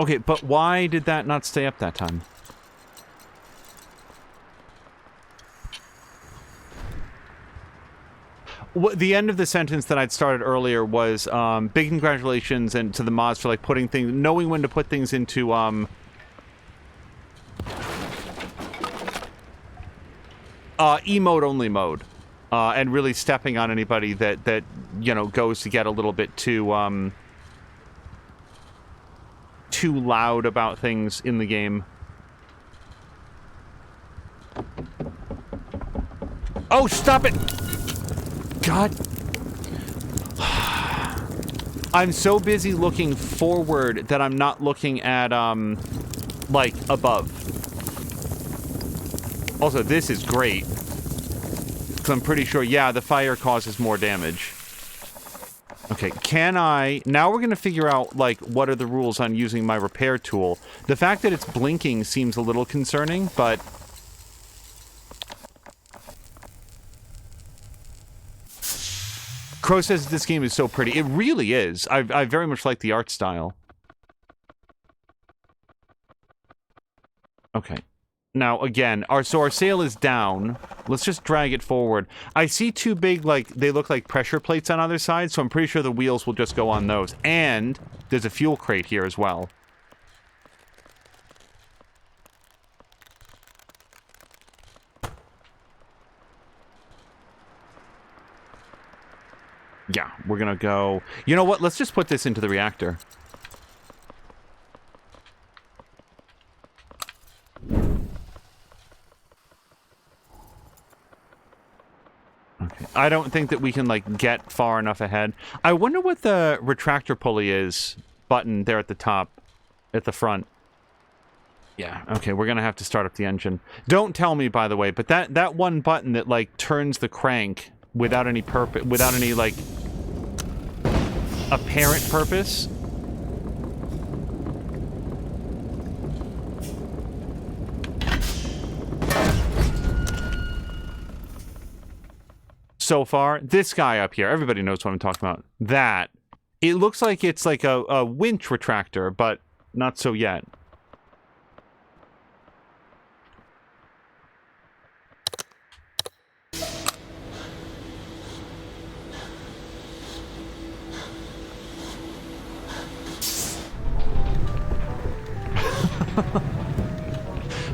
Okay, but why did that not stay up that time? The end of the sentence that I'd started earlier was big congratulations and to the mods for like putting things, knowing when to put things into emote only mode, and really stepping on anybody that you know goes to get a little bit too loud about things in the game. Oh, stop it! God. I'm so busy looking forward that I'm not looking at, like, above. Also, this is great. Because I'm pretty sure, yeah, the fire causes more damage. Okay, can I... Now we're going to figure out, like, what are the rules on using my repair tool. The fact that it's blinking seems a little concerning, but... Crow says this game is so pretty. It really is. I very much like the art style. Okay. Now, again, our sail is down. Let's just drag it forward. I see two big, like, they look like pressure plates on either side, so I'm pretty sure the wheels will just go on those. And there's a fuel crate here as well. Yeah, we're gonna go... You know what? Let's just put this into the reactor. Okay. I don't think that we can, like, get far enough ahead. I wonder what the retractor pulley is button there at the top, at the front. Yeah, okay, we're gonna have to start up the engine. Don't tell me, by the way, but that one button that, like, turns the crank without any purpose, without any, like... apparent purpose. So far, this guy up here, everybody knows what I'm talking about. That. It looks like it's like a winch retractor, but not so yet.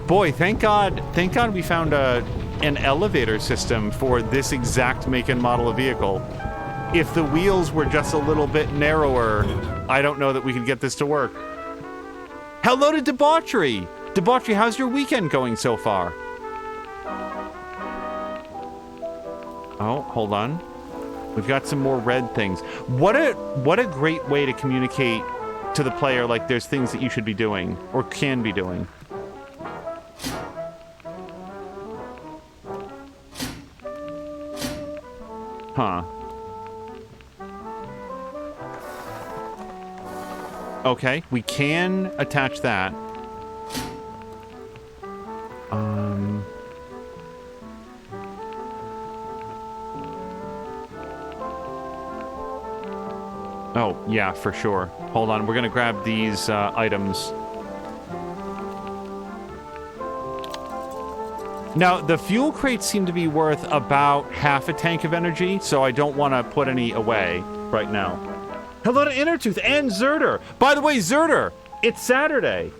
Boy, thank God we found an elevator system for this exact make and model of vehicle. If the wheels were just a little bit narrower, I don't know that we could get this to work. Hello to Debauchery! Debauchery, how's your weekend going so far? Oh, hold on. We've got some more red things. What a great way to communicate to the player, like there's things that you should be doing, or can be doing. Huh. Okay, we can attach that. Oh, yeah, for sure. Hold on, we're gonna grab these items. Now, the fuel crates seem to be worth about half a tank of energy, so I don't want to put any away right now. Hello to Innertooth and Zerder! By the way, Zerder, it's Saturday!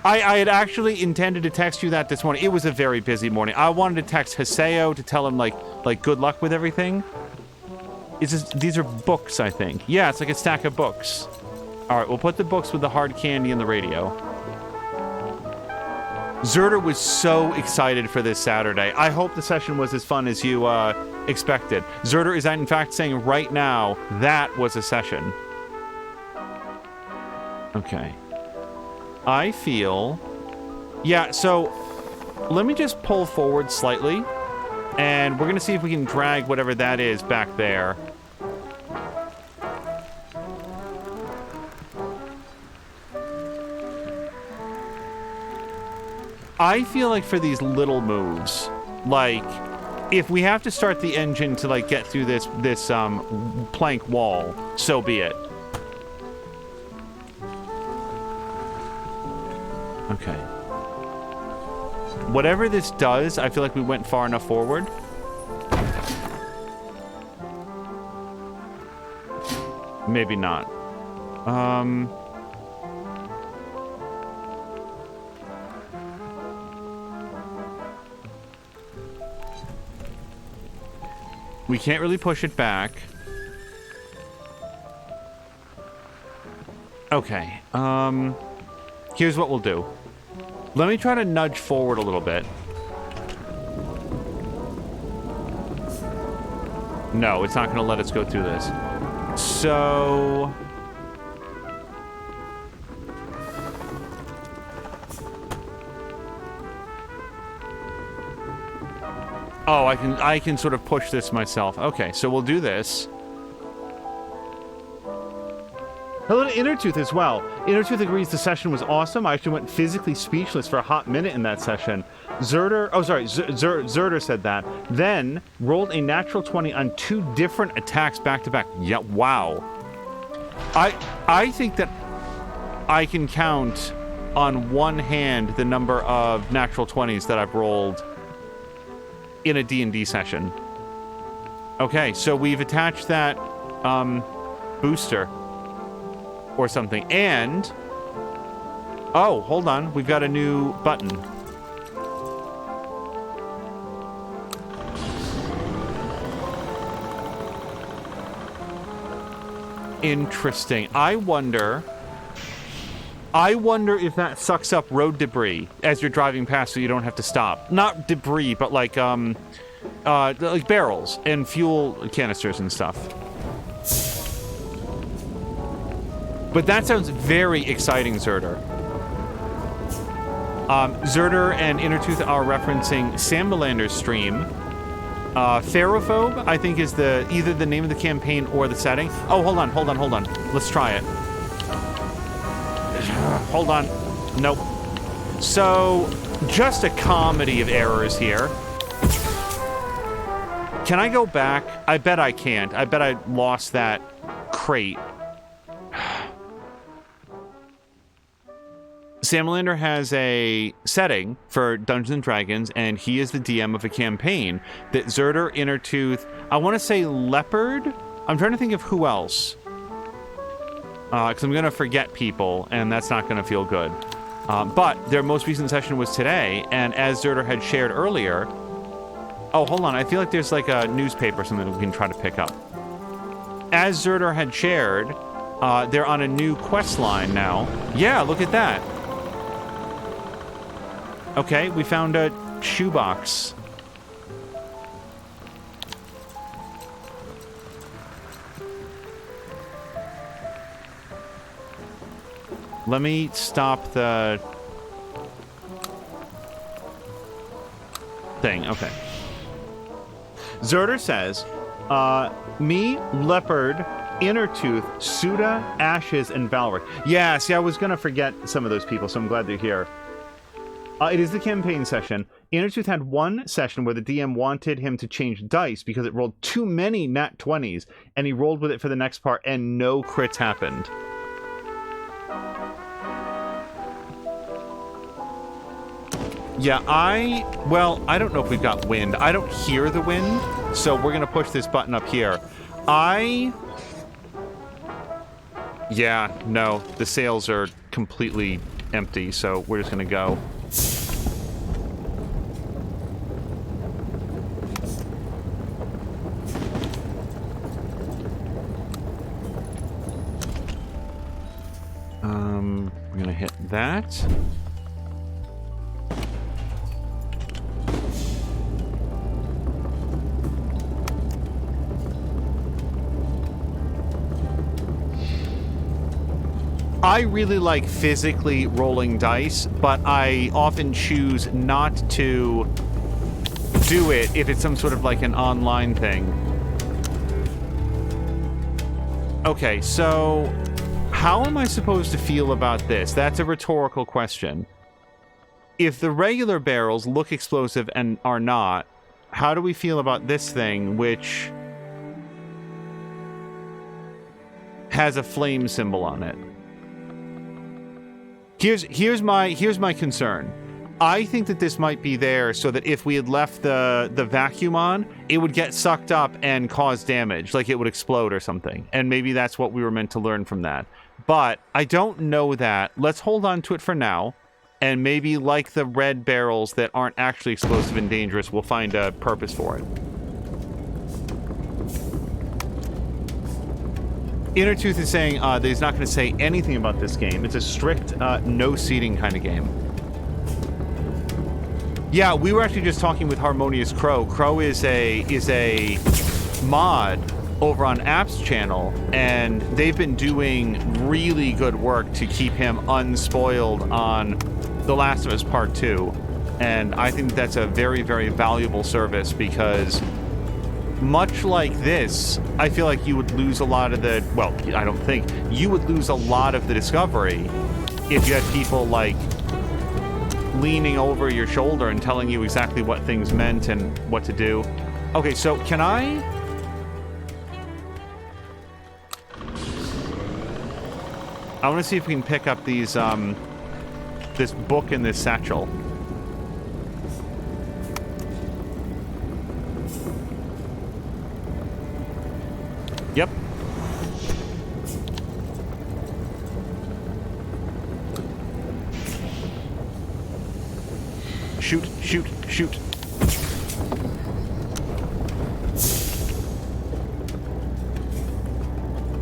I had actually intended to text you that this morning. It was a very busy morning. I wanted to text Haseo to tell him, like good luck with everything. These are books, I think. Yeah, it's like a stack of books. Alright, we'll put the books with the hard candy and the radio. Zerder was so excited for this Saturday. I hope the session was as fun as you expected. Zerder is in fact saying right now that was a session. Okay. I feel... Yeah, so let me just pull forward slightly, and we're going to see if we can drag whatever that is back there. I feel like for these little moves, like, if we have to start the engine to, like, get through this plank wall, so be it. Okay. Whatever this does, I feel like we went far enough forward. Maybe not. We can't really push it back. Okay. Here's what we'll do. Let me try to nudge forward a little bit. No, it's not going to let us go through this. So... oh, I can sort of push this myself. Okay, so we'll do this. Hello to Innertooth as well. Innertooth agrees the session was awesome. I actually went physically speechless for a hot minute in that session. Zerder said that. Then rolled a natural 20 on 2 different attacks back to back. Yeah, wow. I think that I can count on one hand the number of natural 20s that I've rolled in a D&D session. Okay, so we've attached that booster or something, and oh, hold on, we've got a new button. Interesting. I wonder if that sucks up road debris as you're driving past so you don't have to stop. Not debris, but like barrels and fuel canisters and stuff. But that sounds very exciting, Zerder. Zerder and Innertooth are referencing Sambalander's stream. Ferrophobe, I think, is either the name of the campaign or the setting. Oh, hold on. Let's try it. Hold on. Nope. So, just a comedy of errors here. Can I go back? I bet I can't. I bet I lost that crate. Samalander has a setting for Dungeons & Dragons, and he is the DM of a campaign that Zerder, Innertooth, I want to say Leopard? I'm trying to think of who else. Because I'm going to forget people, and that's not going to feel good. But their most recent session was today, and as Zerder had shared earlier... oh, hold on. I feel like there's like a newspaper or something that we can try to pick up. As Zerder had shared, they're on a new quest line now. Yeah, look at that. Okay, we found a shoebox. Let me stop the thing. Okay. Zerder says, me, Leopard, Innertooth, Suda, Ashes, and Valric. Yeah, see, I was going to forget some of those people, so I'm glad they're here. It is the campaign session. Innertooth had one session where the DM wanted him to change dice because it rolled too many nat 20s, and he rolled with it for the next part, and no crits happened. Yeah, I don't know if we've got wind. I don't hear the wind, so we're going to push this button up here. Yeah, no, the sails are completely empty, so we're just going to go. We're going to hit that. I really like physically rolling dice, but I often choose not to do it if it's some sort of like an online thing. Okay, so how am I supposed to feel about this? That's a rhetorical question. If the regular barrels look explosive and are not, how do we feel about this thing, which has a flame symbol on it? Here's my concern. I think that this might be there so that if we had left the vacuum on, it would get sucked up and cause damage, like it would explode or something. And maybe that's what we were meant to learn from that. But I don't know that. Let's hold on to it for now. And maybe like the red barrels that aren't actually explosive and dangerous, we'll find a purpose for it. Inner Tooth is saying that he's not going to say anything about this game. It's a strict no seating kind of game. Yeah, we were actually just talking with Harmonious Crow. Crow is a mod over on App's channel, and they've been doing really good work to keep him unspoiled on The Last of Us Part 2. And I think that's a very, very valuable service because much like this, I feel like you would lose a lot of the... Well, I don't think. You would lose a lot of the discovery if you had people like leaning over your shoulder and telling you exactly what things meant and what to do. Okay, so can I... I want to see if we can pick up these, this book and this satchel. Yep. Shoot, shoot, shoot.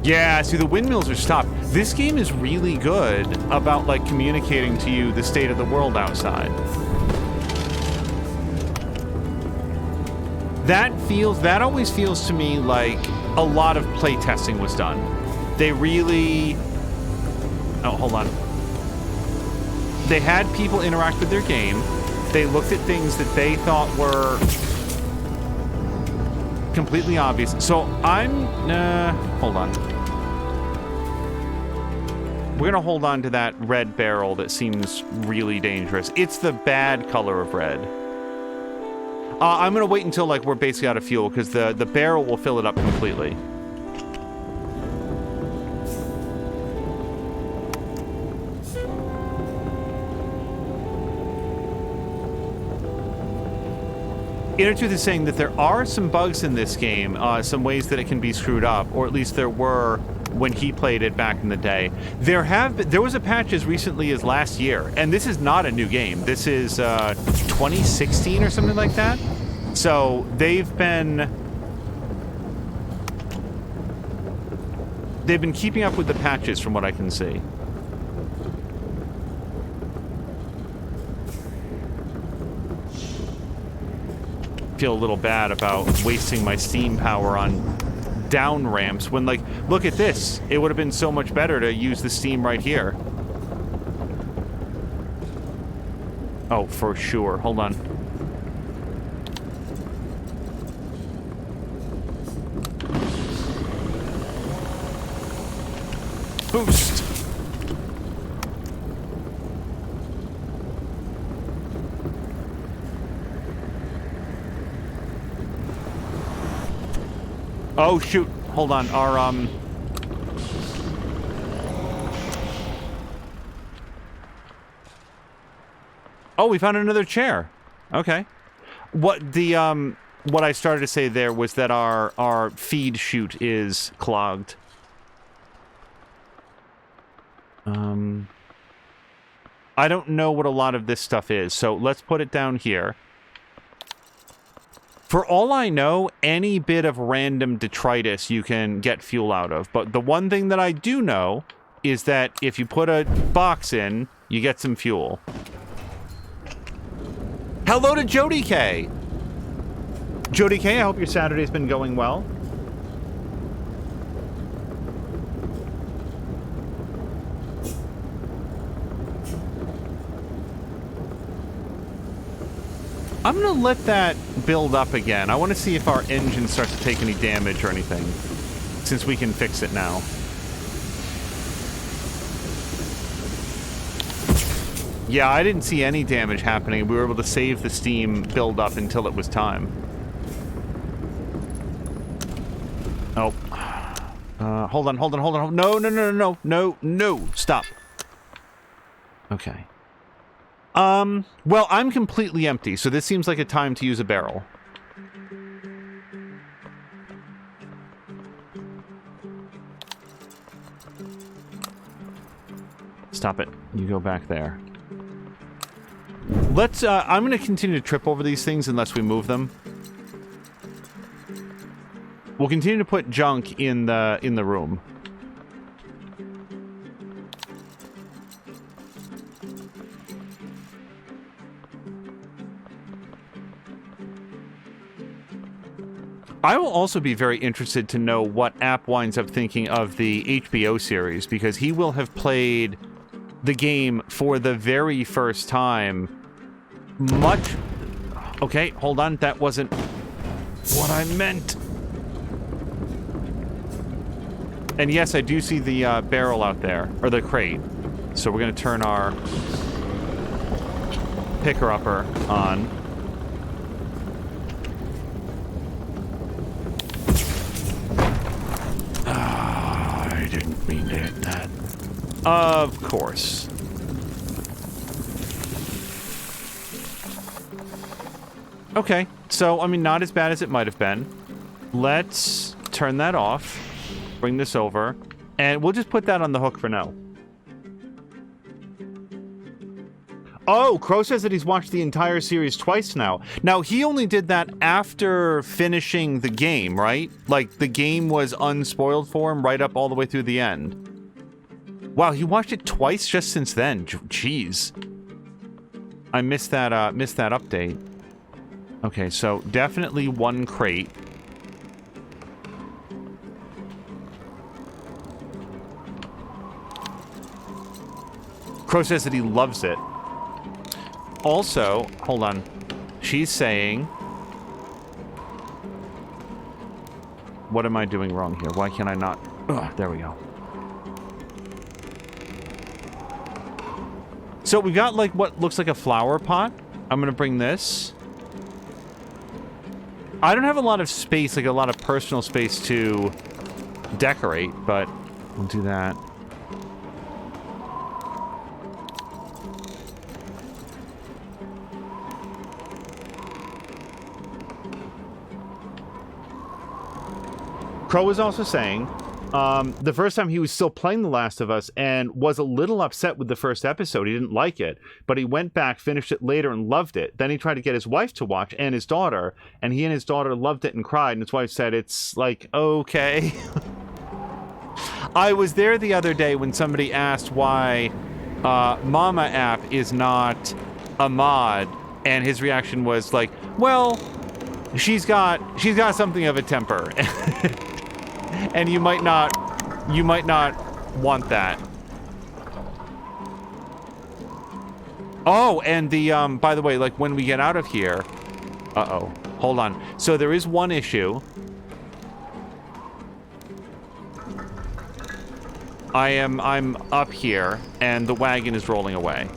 Yeah, see, the windmills are stopped. This game is really good about, like, communicating to you the state of the world outside. That always feels to me like a lot of playtesting was done. They really... Oh, hold on. They had people interact with their game. They looked at things that they thought were completely obvious. So I'm... hold on. We're going to hold on to that red barrel that seems really dangerous. It's the bad color of red. I'm going to wait until, like, we're basically out of fuel, because the barrel will fill it up completely. Inner Tooth is saying that there are some bugs in this game, some ways that it can be screwed up, or at least there were when he played it back in the day. There was a patch as recently as last year, and this is not a new game. This is 2016 or something like that. So they've been keeping up with the patches from what I can see. Feel a little bad about wasting my steam power on down ramps when, like, look at this. It would have been so much better to use the steam right here. Oh, for sure. Hold on. Boost. Oh, shoot. Hold on. Our, Oh, we found another chair. Okay. What I started to say there was that our feed chute is clogged. I don't know what a lot of this stuff is, so let's put it down here. For all I know, any bit of random detritus you can get fuel out of. But the one thing that I do know is that if you put a box in, you get some fuel. Hello to Jody K. Jody K, I hope your Saturday's been going well. I'm going to let that build up again. I want to see if our engine starts to take any damage or anything, since we can fix it now. Yeah, I didn't see any damage happening. We were able to save the steam build up until it was time. Oh. Hold on. No. Stop. Okay. Well, I'm completely empty, so this seems like a time to use a barrel. Stop it. You go back there. Let's, I'm gonna continue to trip over these things unless we move them. We'll continue to put junk in the room. I will also be very interested to know what App winds up thinking of the HBO series, because he will have played the game for the very first time much... Okay, hold on, that wasn't what I meant. And yes, I do see the barrel out there, or the crate. So we're going to turn our picker-upper on. I didn't mean to hit that. Of course. Okay, so, I mean, not as bad as it might have been. Let's turn that off. Bring this over. And we'll just put that on the hook for now. Oh, Crow says that he's watched the entire series twice now. Now, he only did that after finishing the game, right? Like, the game was unspoiled for him right up all the way through the end. Wow, he watched it twice just since then. Jeez. I missed that update. Okay, so definitely one crate. Crow says that he loves it. Also, hold on. She's saying... What am I doing wrong here? Why can't I not... Ugh, there we go. So we got, like, what looks like a flower pot. I'm gonna bring this. I don't have a lot of space, like a lot of personal space to decorate, but we'll do that. Crow was also saying the first time he was still playing The Last of Us and was a little upset with the first episode. He didn't like it, but he went back, finished it later, and loved it. Then he tried to get his wife to watch, and his daughter, and he and his daughter loved it and cried, and his wife said, it's like, okay. I was there the other day when somebody asked why Mama app is not a mod, and his reaction was like, well, she's got something of a temper. And you might not want that. Oh, and the, by the way, like, when we get out of here... Uh-oh. Hold on. So there is one issue. I'm up here, and the wagon is rolling away.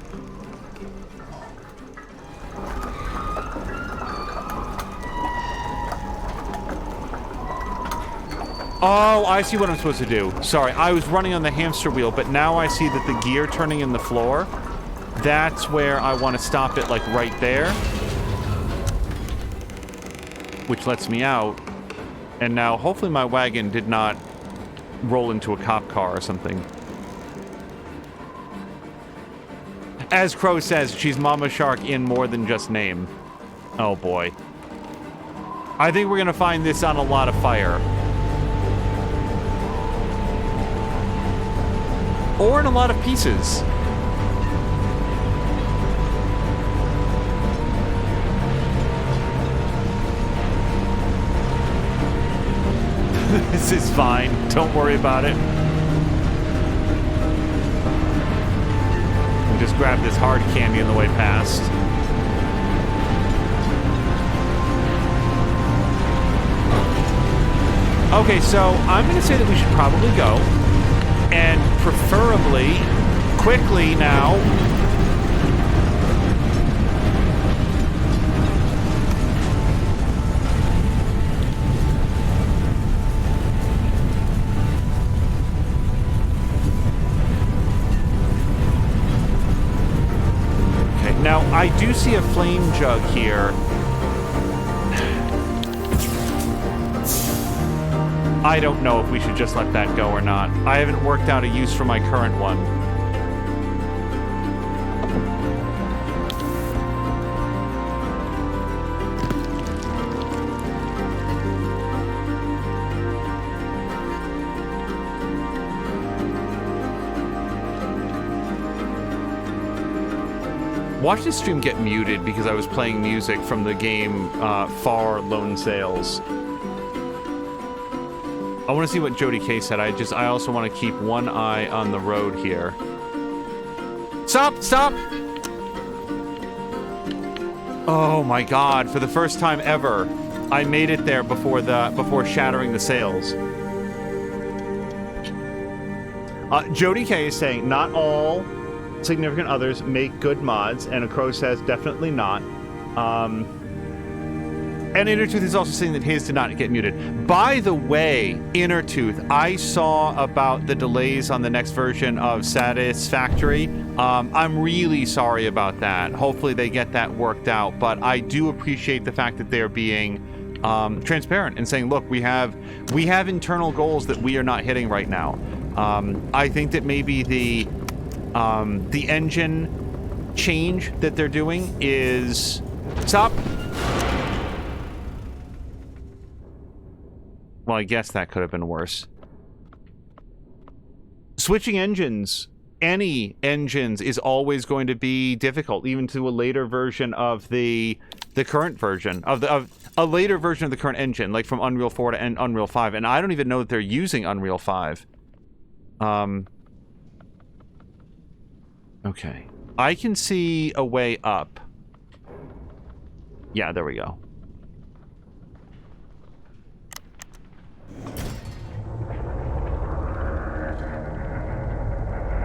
Oh, I see what I'm supposed to do. Sorry, I was running on the hamster wheel, but now I see that the gear turning in the floor, that's where I want to stop it, like, right there. Which lets me out. And now, hopefully my wagon did not roll into a cop car or something. As Crow says, she's Mama Shark in more than just name. Oh, boy. I think we're gonna find this on a lot of fire. Or in a lot of pieces. This is fine. Don't worry about it. We'll just grab this hard candy on the way past. Okay, so I'm going to say that we should probably go. And preferably, quickly now. I do see a flame jug here. I don't know if we should just let that go or not. I haven't worked out a use for my current one. Watch this stream get muted because I was playing music from the game Far Lone Sails. I want to see what Jody K said. I also want to keep one eye on the road here. Stop! Stop! Oh my god, for the first time ever, I made it there before shattering the sails. Jody K is saying, not all significant others make good mods, and a crow says definitely not. And Innertooth is also saying that his did not get muted. By the way, Innertooth, I saw about the delays on the next version of Satisfactory. I'm really sorry about that. Hopefully they get that worked out, but I do appreciate the fact that they're being transparent and saying, look, we have internal goals that we are not hitting right now. I think that maybe the engine change that they're doing is... Stop! Well, I guess that could have been worse. Switching engines, any engines, is always going to be difficult, even to a later version of the current version of a later version of the current engine, like from Unreal 4 to Unreal 5. And I don't even know that they're using Unreal 5. Okay, I can see a way up. Yeah, there we go.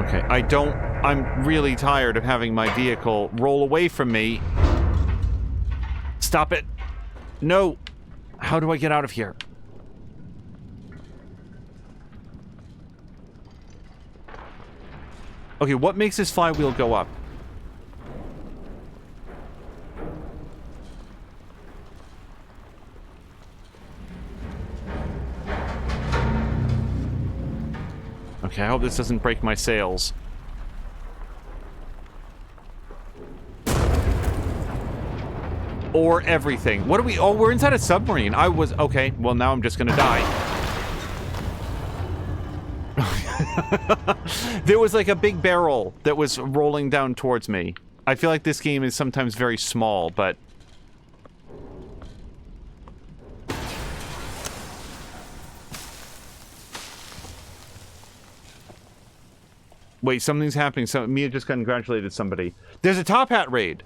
Okay, I'm really tired of having my vehicle roll away from me. Stop it. No. How do I get out of here? Okay, what makes this flywheel go up? Okay, I hope this doesn't break my sails. Or everything. What are we... Oh, we're inside a submarine. Okay, well, now I'm just gonna die. There was like a big barrel that was rolling down towards me. I feel like this game is sometimes very small, but... Wait, something's happening. So Mia just congratulated somebody. There's a Top Hat raid.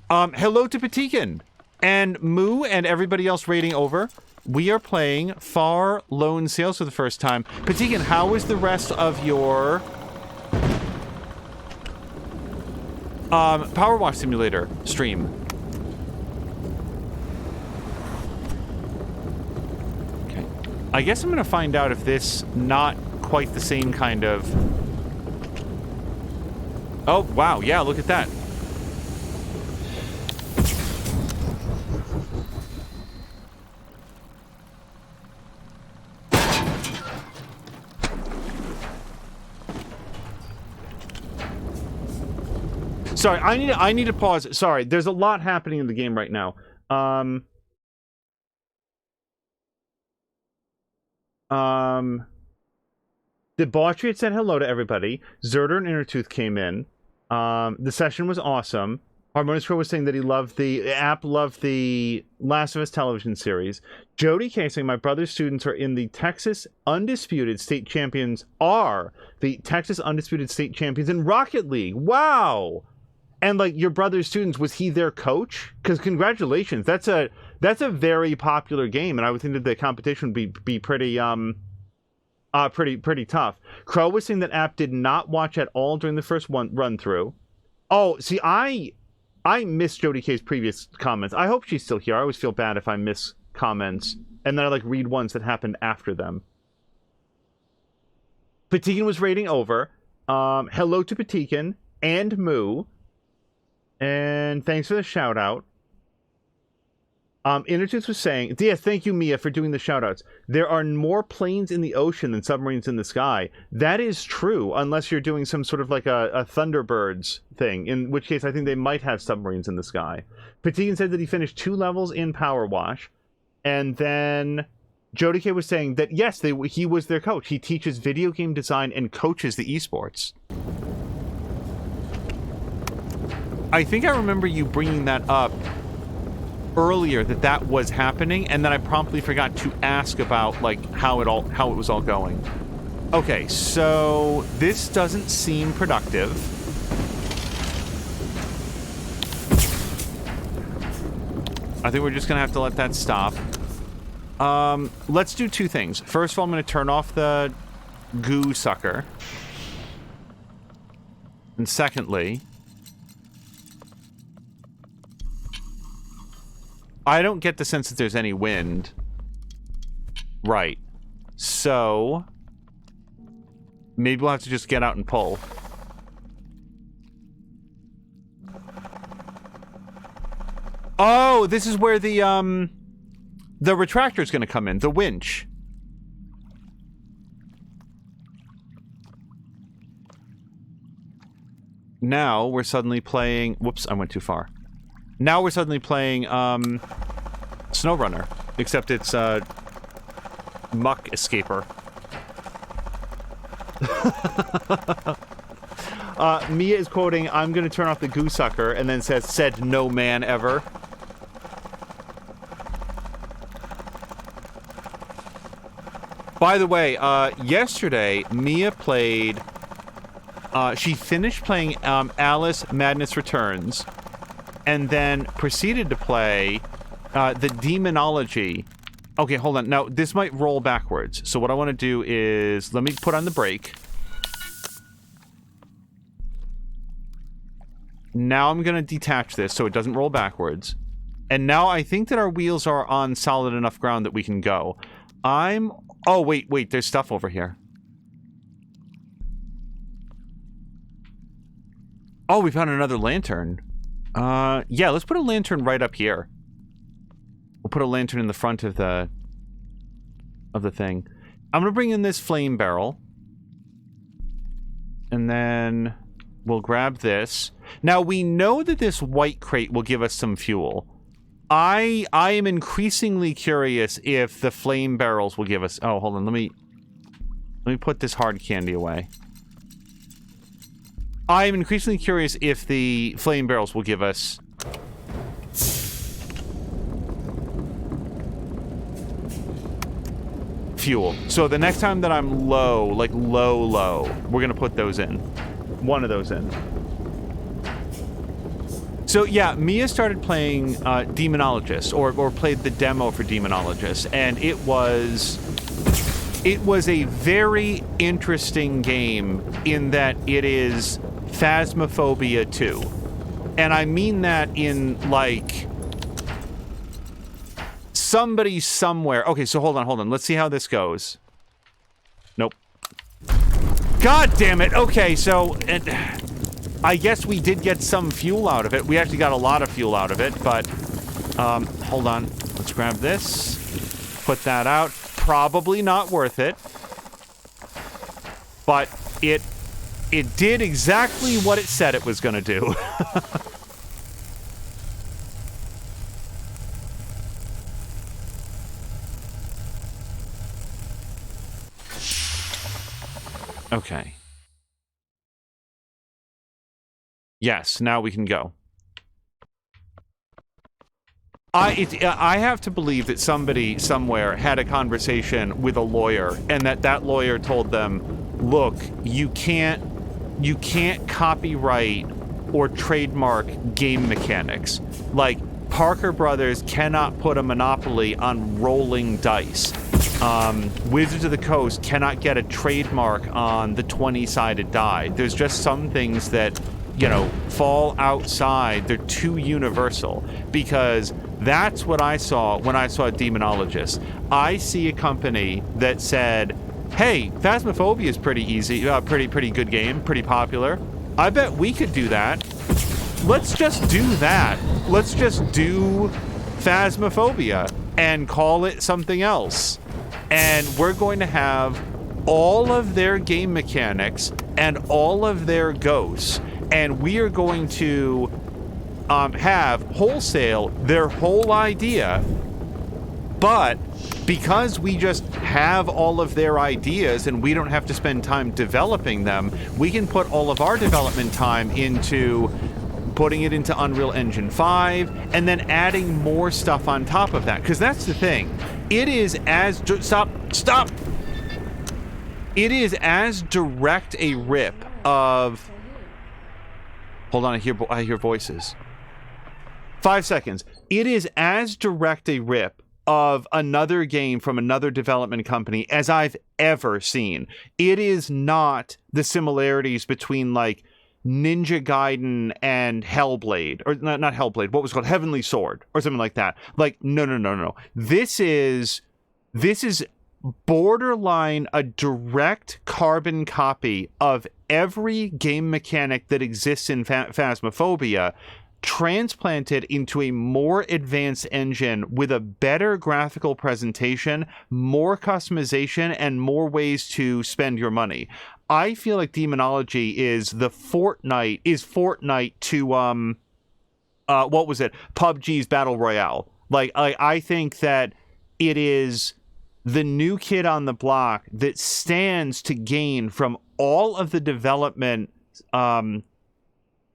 Hello to Patikin and Moo and everybody else raiding over. We are playing Far Lone Sails for the first time. Patikin, how is the rest of your Power Wash Simulator stream? Okay. I guess I'm gonna find out if this not quite the same kind of... Oh, wow, yeah, look at that. Sorry, I need to pause. Sorry, there's a lot happening in the game right now. Debauchery had said hello to everybody. Zerder and Innertooth came in. The session was awesome. Harmonious Crow was saying that he loved the app, loved the Last of Us television series. Jody K saying my brother's students are in the Texas Undisputed State Champions, are the Texas Undisputed State Champions in Rocket League. Wow! And like your brother's students, was he their coach? Because congratulations, that's a very popular game, and I would think that the competition would be pretty pretty tough. Crow was saying that app did not watch at all during the first run through. Oh, see, I missed Jody K's previous comments. I hope she's still here. I always feel bad if I miss comments and then I like read ones that happened after them. Patikin was raiding over. Hello to Patikin and Moo. And thanks for the shout out. Innertooth was saying, yeah, thank you, Mia, for doing the shout outs. There are more planes in the ocean than submarines in the sky. That is true, unless you're doing some sort of like a Thunderbirds thing, in which case I think they might have submarines in the sky. Patigan said that he finished 2 levels in Power Wash, and then Jody K was saying that, yes, he was their coach. He teaches video game design and coaches the esports. I think I remember you bringing that up earlier, that was happening, and then I promptly forgot to ask about like how it was all going. Okay, so this doesn't seem productive. I think we're just gonna have to let that stop. Let's do 2 things. First of all, I'm gonna turn off the goo sucker, and secondly, I don't get the sense that there's any wind. Right. So maybe we'll have to just get out and pull. Oh, this is where the retractor is going to come in, the winch. Now we're suddenly playing... Whoops, I went too far. Now we're suddenly playing, SnowRunner. Except it's, Muck Escaper. Mia is quoting, I'm gonna turn off the goo sucker, and then said no man ever. By the way, yesterday, Mia played, she finished playing, Alice Madness Returns, and then proceeded to play the Demonology. Okay, hold on. Now, this might roll backwards. So what I want to do is... Let me put on the brake. Now I'm going to detach this so it doesn't roll backwards. And now I think that our wheels are on solid enough ground that we can go. Oh, wait. There's stuff over here. Oh, we found another lantern. Yeah, let's put a lantern right up here. We'll put a lantern in the front of the thing. I'm gonna bring in this flame barrel. And then we'll grab this. Now, we know that this white crate will give us some fuel. I am increasingly curious if the flame barrels will give us... Oh, hold on, let me put this hard candy away. I am increasingly curious if the flame barrels will give us... fuel. So the next time that I'm low, like low, we're gonna put those in. One of those in. So yeah, Mia started playing Demonologist, or played the demo for Demonologist, and it was a very interesting game in that it is Phasmophobia 2. And I mean that in, like, somebody somewhere... Okay, so hold on. Let's see how this goes. Nope. God damn it! Okay, so... I guess we did get some fuel out of it. We actually got a lot of fuel out of it, but... hold on. Let's grab this. Put that out. Probably not worth it. But it did exactly what it said it was gonna do. Okay. Yes, now we can go. I have to believe that somebody somewhere had a conversation with a lawyer, and that lawyer told them, look, you can't copyright or trademark game mechanics. Like, Parker Brothers cannot put a monopoly on rolling dice. Wizards of the Coast cannot get a trademark on the 20-sided die. There's just some things that, you know, fall outside. They're too universal, because that's what I saw when I saw Demonologist. I see a company that said, hey, Phasmophobia is pretty easy, pretty good game, pretty popular. I bet we could do that. let's just do that. Let's just do Phasmophobia and call it something else. And we're going to have all of their game mechanics and all of their ghosts, and we are going to have wholesale their whole idea. But because we just have all of their ideas and we don't have to spend time developing them, we can put all of our development time into putting it into Unreal Engine 5 and then adding more stuff on top of that. Because that's the thing. It is as... Stop! It is as direct a rip of... Hold on, I hear voices. 5 seconds. It is as direct a rip of another game from another development company as I've ever seen. It is not the similarities between like Ninja Gaiden and Hellblade, or not Hellblade, what was it called? Heavenly Sword, or something like that. Like, no. This is borderline a direct carbon copy of every game mechanic that exists in Phasmophobia, transplanted into a more advanced engine with a better graphical presentation, more customization, and more ways to spend your money. I feel like Demonology is Fortnite to what was it? PUBG's Battle Royale. Like I think that it is the new kid on the block that stands to gain from all of the development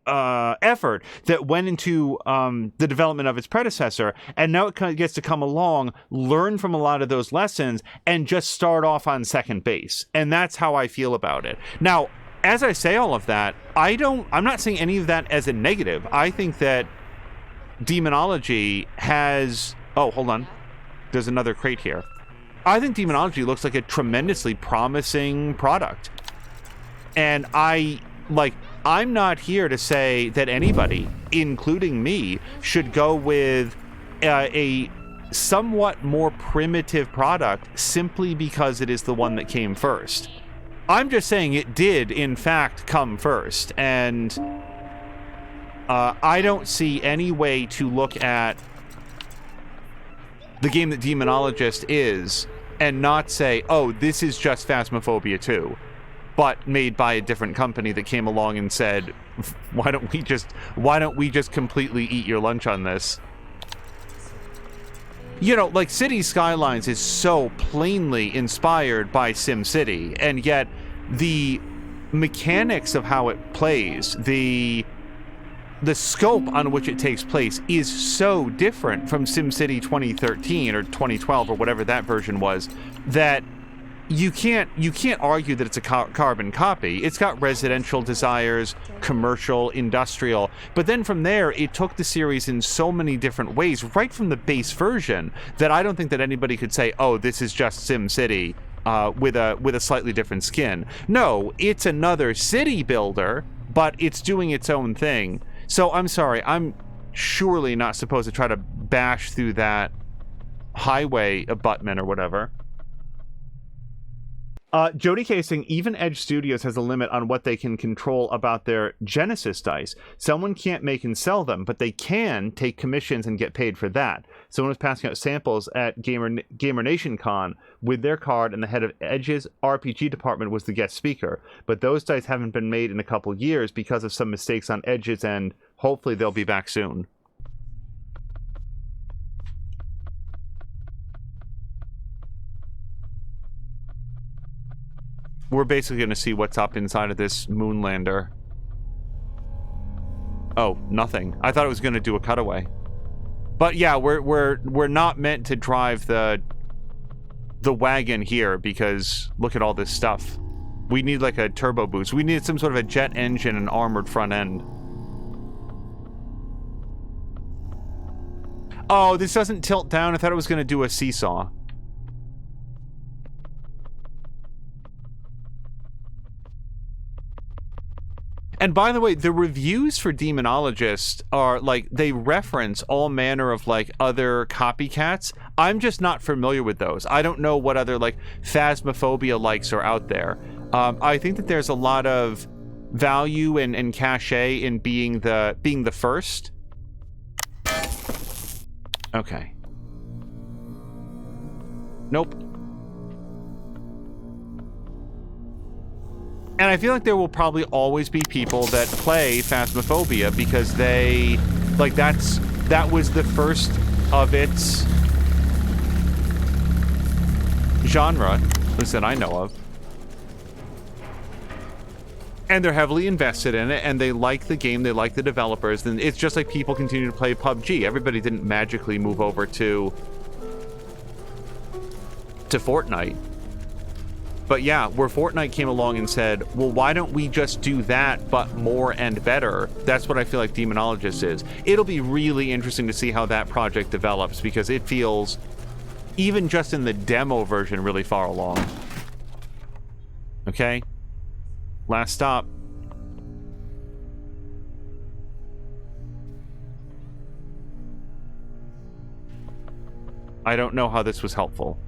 effort that went into the development of its predecessor, and now it kind of gets to come along, learn from a lot of those lessons, and just start off on second base. And that's how I feel about it. Now, as I say all of that, I'm not saying any of that as a negative. I think that Demonology has... Oh, hold on. There's another crate here. I think Demonology looks like a tremendously promising product. And I'm not here to say that anybody, including me, should go with a somewhat more primitive product simply because it is the one that came first. I'm just saying it did, in fact, come first. And I don't see any way to look at the game that Demonologist is and not say, oh, this is just Phasmophobia 2. But made by a different company that came along and said, why don't we just completely eat your lunch on this? You know, like Cities Skylines is so plainly inspired by SimCity, and yet the mechanics of how it plays, the scope on which it takes place is so different from SimCity 2013 or 2012 or whatever that version was, that you can't argue that it's a carbon copy. It's got residential desires, commercial, industrial, but then from there it took the series in so many different ways right from the base version that I don't think that anybody could say, oh, this is just SimCity with a slightly different skin. No, it's another city builder, but it's doing its own thing. So I'm sorry, I'm surely not supposed to try to bash through that highway abutment or whatever. Jody Casing, even Edge Studios has a limit on what they can control about their Genesis dice. Someone can't make and sell them, but they can take commissions and get paid for that. Someone was passing out samples at Gamer Nation Con with their card, and the head of Edge's RPG department was the guest speaker. But those dice haven't been made in a couple years because of some mistakes on Edge's end. Hopefully they'll be back soon. We're basically going to see what's up inside of this Moonlander. Oh, nothing. I thought it was going to do a cutaway. But yeah, we're not meant to drive the wagon here because look at all this stuff. We need like a turbo boost. We need some sort of a jet engine and armored front end. Oh, this doesn't tilt down. I thought it was going to do a seesaw. And by the way, the reviews for Demonologist are like, they reference all manner of like other copycats. I'm just not familiar with those. I don't know what other like Phasmophobia likes are out there. I think that there's a lot of value and cachet in being the first. Okay. Nope. And I feel like there will probably always be people that play Phasmophobia because they, like, that was the first of its genre, at least that I know of. And they're heavily invested in it, and they like the game, they like the developers, and it's just like people continue to play PUBG. Everybody didn't magically move over to Fortnite. But yeah, where Fortnite came along and said, well, why don't we just do that, but more and better? That's what I feel like Demonologist is. It'll be really interesting to see how that project develops, because it feels, even just in the demo version, really far along. Okay? Last stop. I don't know how this was helpful.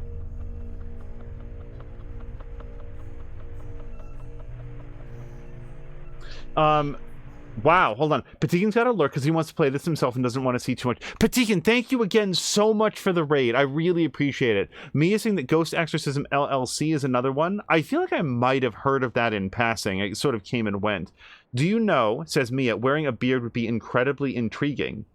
Wow, hold on. Patikin's got to lurk because he wants to play this himself and doesn't want to see too much. Patikin, thank you again so much for the raid. I really appreciate it. Mia saying that Ghost Exorcism LLC is another one. I feel like I might have heard of that in passing. It sort of came and went. Do you know, says Mia, wearing a beard would be incredibly intriguing.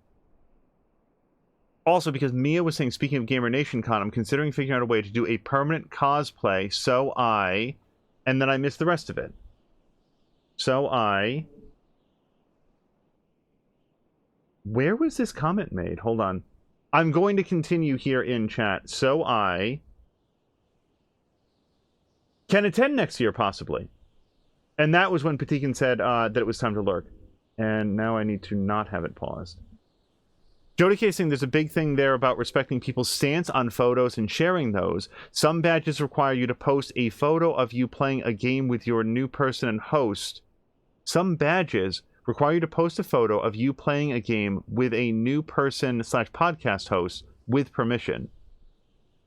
Also, because Mia was saying, speaking of Gamer Nation Con, I'm considering figuring out a way to do a permanent cosplay, so I... And then I missed the rest of it. So I... Where was this comment made? Hold on. I'm going to continue here in chat. So I... can attend next year, possibly. And that was when Patikin said that it was time to lurk. And now I need to not have it paused. Jody K saying there's a big thing there about respecting people's stance on photos and sharing those. Some badges require you to post a photo of you playing a game with your new person and host. Some badges require you to post a photo of you playing a game with a new person / podcast host with permission.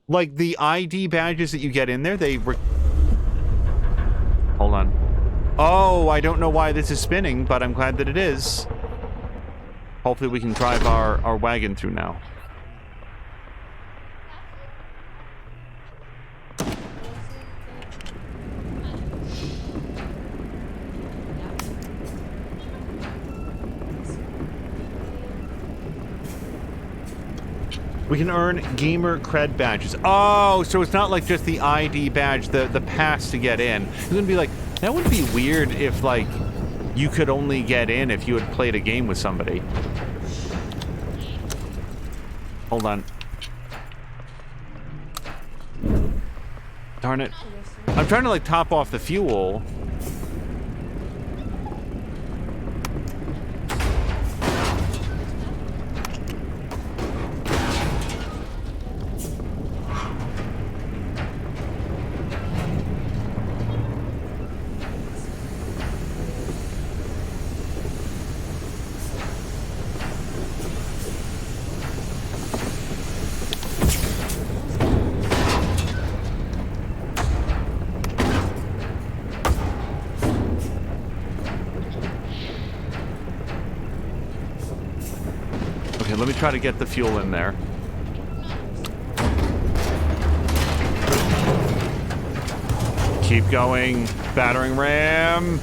Like the ID badges that you get in there, hold on. Oh, I don't know why this is spinning, but I'm glad that it is. Hopefully we can drive our wagon through now. We can earn gamer cred badges. Oh, so it's not like just the ID badge, the pass to get in. It's gonna be like, that would be weird if, like, you could only get in if you had played a game with somebody. Hold on. Darn it. I'm trying to, like, top off the fuel. Let me try to get the fuel in there. Keep going. Battering ram.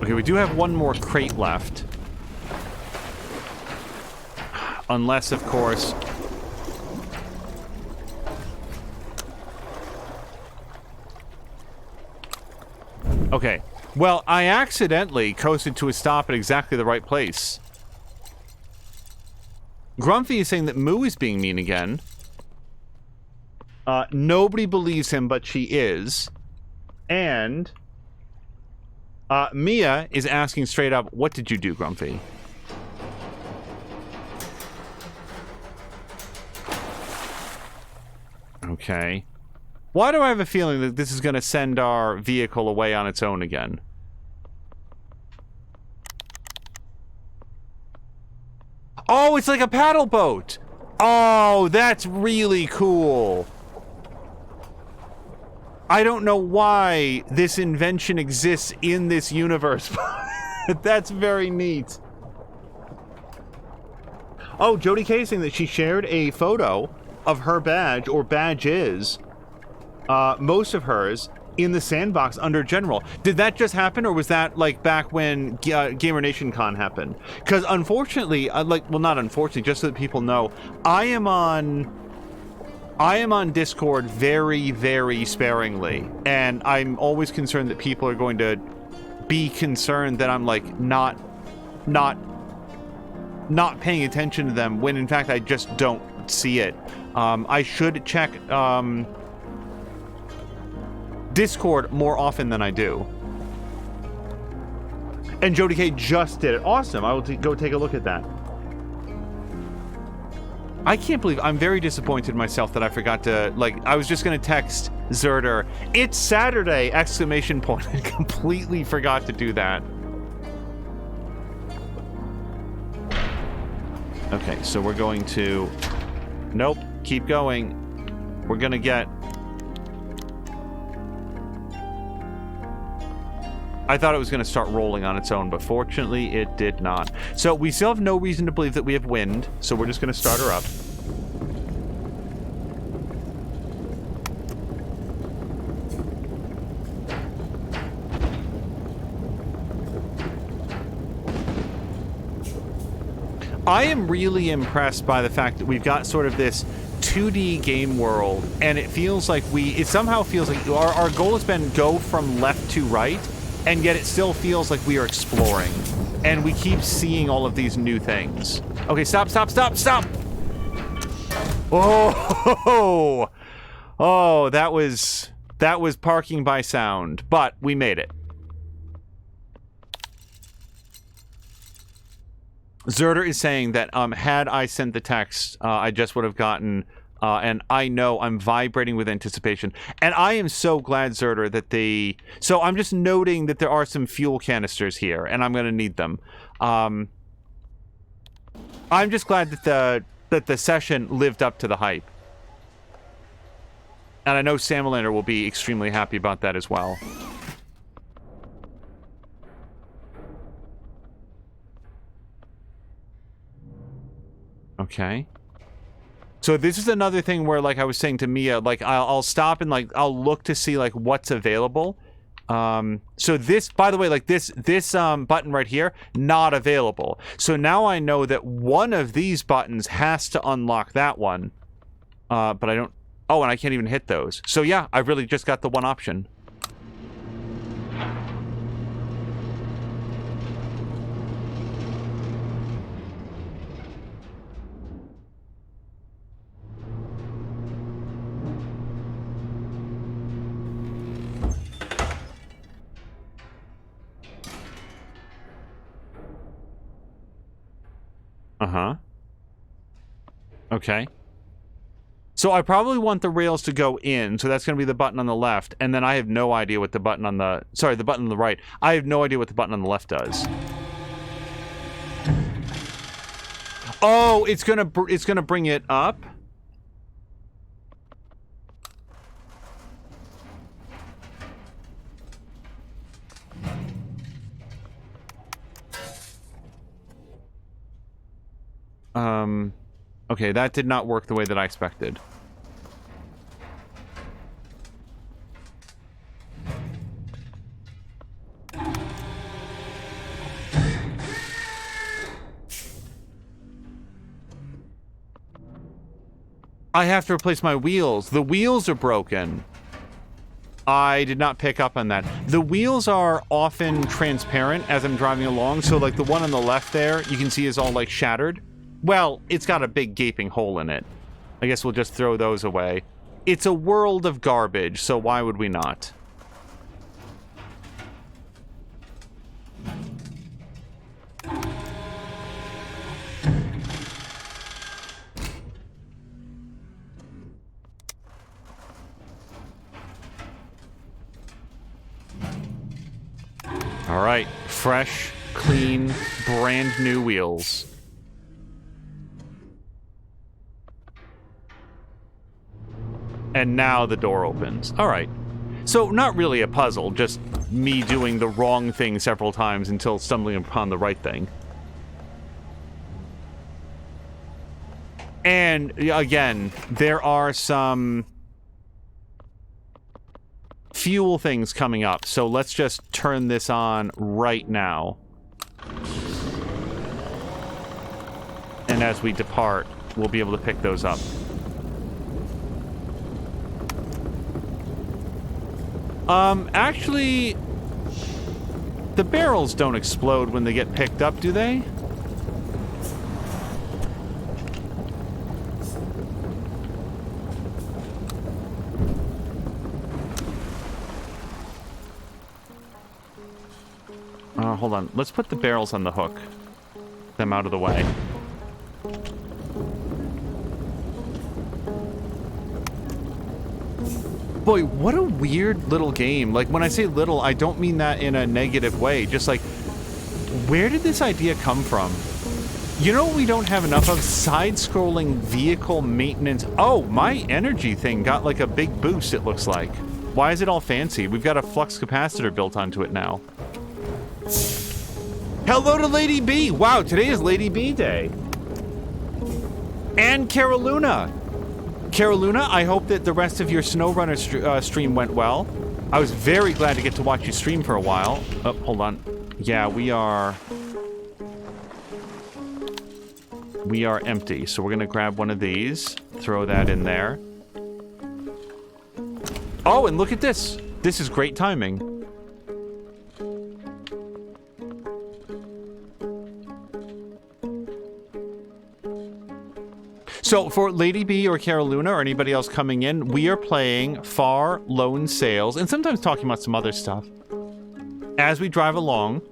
Okay, we do have one more crate left. Unless, of course... Okay, well, I accidentally coasted to a stop at exactly the right place. Grumpy is saying that Moo is being mean again. Nobody believes him, but she is. And Mia is asking straight up, what did you do, Grumpy? Okay. Why do I have a feeling that this is going to send our vehicle away on its own again? Oh, it's like a paddle boat. Oh, that's really cool. I don't know why this invention exists in this universe, but that's very neat. Oh, Jody K is saying that she shared a photo of her badge, or badges, most of hers, in the sandbox under General. Did that just happen, or was that like back when Gamer Nation Con happened? Because unfortunately, well, not unfortunately, just so that people know, I am on Discord very, very sparingly, and I'm always concerned that people are going to be concerned that I'm like not paying attention to them when in fact I just don't see it. I should check Discord more often than I do. And Jody K just did it. Awesome. I will go take a look at that. I can't believe I'm very disappointed in myself that I forgot to, like, I was just going to text Zerder, "It's Saturday!" exclamation point, and completely forgot to do that. Okay, so we're going to... Nope, keep going. We're going to get... I thought it was going to start rolling on its own, but fortunately it did not. So we still have no reason to believe that we have wind, so we're just going to start her up. I am really impressed by the fact that we've got sort of this 2D game world, and it feels like it somehow feels like our goal has been go from left to right, and yet it still feels like we are exploring, and we keep seeing all of these new things. Okay, stop. Oh, that was parking by sound, but we made it. Zerder is saying that had I sent the text, I just would have gotten, and I know I'm vibrating with anticipation. And I am so glad, Zerder, that so I'm just noting that there are some fuel canisters here, and I'm going to need them. I'm just glad that the session lived up to the hype. And I know Samalander will be extremely happy about that as well. Okay. So this is another thing where, like I was saying to Mia, like I'll stop and like I'll look to see like what's available. So this, by the way, like this button right here, not available. So now I know that one of these buttons has to unlock that one. But I don't. Oh, and I can't even hit those. So yeah, I really just got the one option. Uh-huh. Okay. So I probably want the rails to go in, so that's going to be the button on the left, and then I have no idea what the button on the... Sorry, the button on the right. I have no idea what the button on the left does. Oh, it's gonna bring it up? Okay, that did not work the way that I expected. I have to replace my wheels. The wheels are broken. I did not pick up on that. The wheels are often transparent as I'm driving along, so like the one on the left there, you can see is all like shattered. Well, it's got a big gaping hole in it. I guess we'll just throw those away. It's a world of garbage, so why would we not? All right, fresh, clean, brand new wheels. And now the door opens. All right. So not really a puzzle, just me doing the wrong thing several times until stumbling upon the right thing. And again, there are some fuel things coming up. So let's just turn this on right now. And as we depart, we'll be able to pick those up. Actually, the barrels don't explode when they get picked up, do they? Hold on. Let's put the barrels on the hook. Them out of the way. Boy, what a weird little game. Like, when I say little, I don't mean that in a negative way. Just like, where did this idea come from? You know what we don't have enough of? Side-scrolling vehicle maintenance. Oh, my energy thing got like a big boost, it looks like. Why is it all fancy? We've got a flux capacitor built onto it now. Hello to Lady B! Wow, today is Lady B Day. And Caroluna. Caroluna, I hope that the rest of your SnowRunner stream went well. I was very glad to get to watch you stream for a while. Oh, hold on. Yeah, we are empty, so we're gonna grab one of these, throw that in there. Oh, and look at this. This is great timing. So for Lady B or Caroluna or anybody else coming in, we are playing Far Lone Sails and sometimes talking about some other stuff. As we drive along,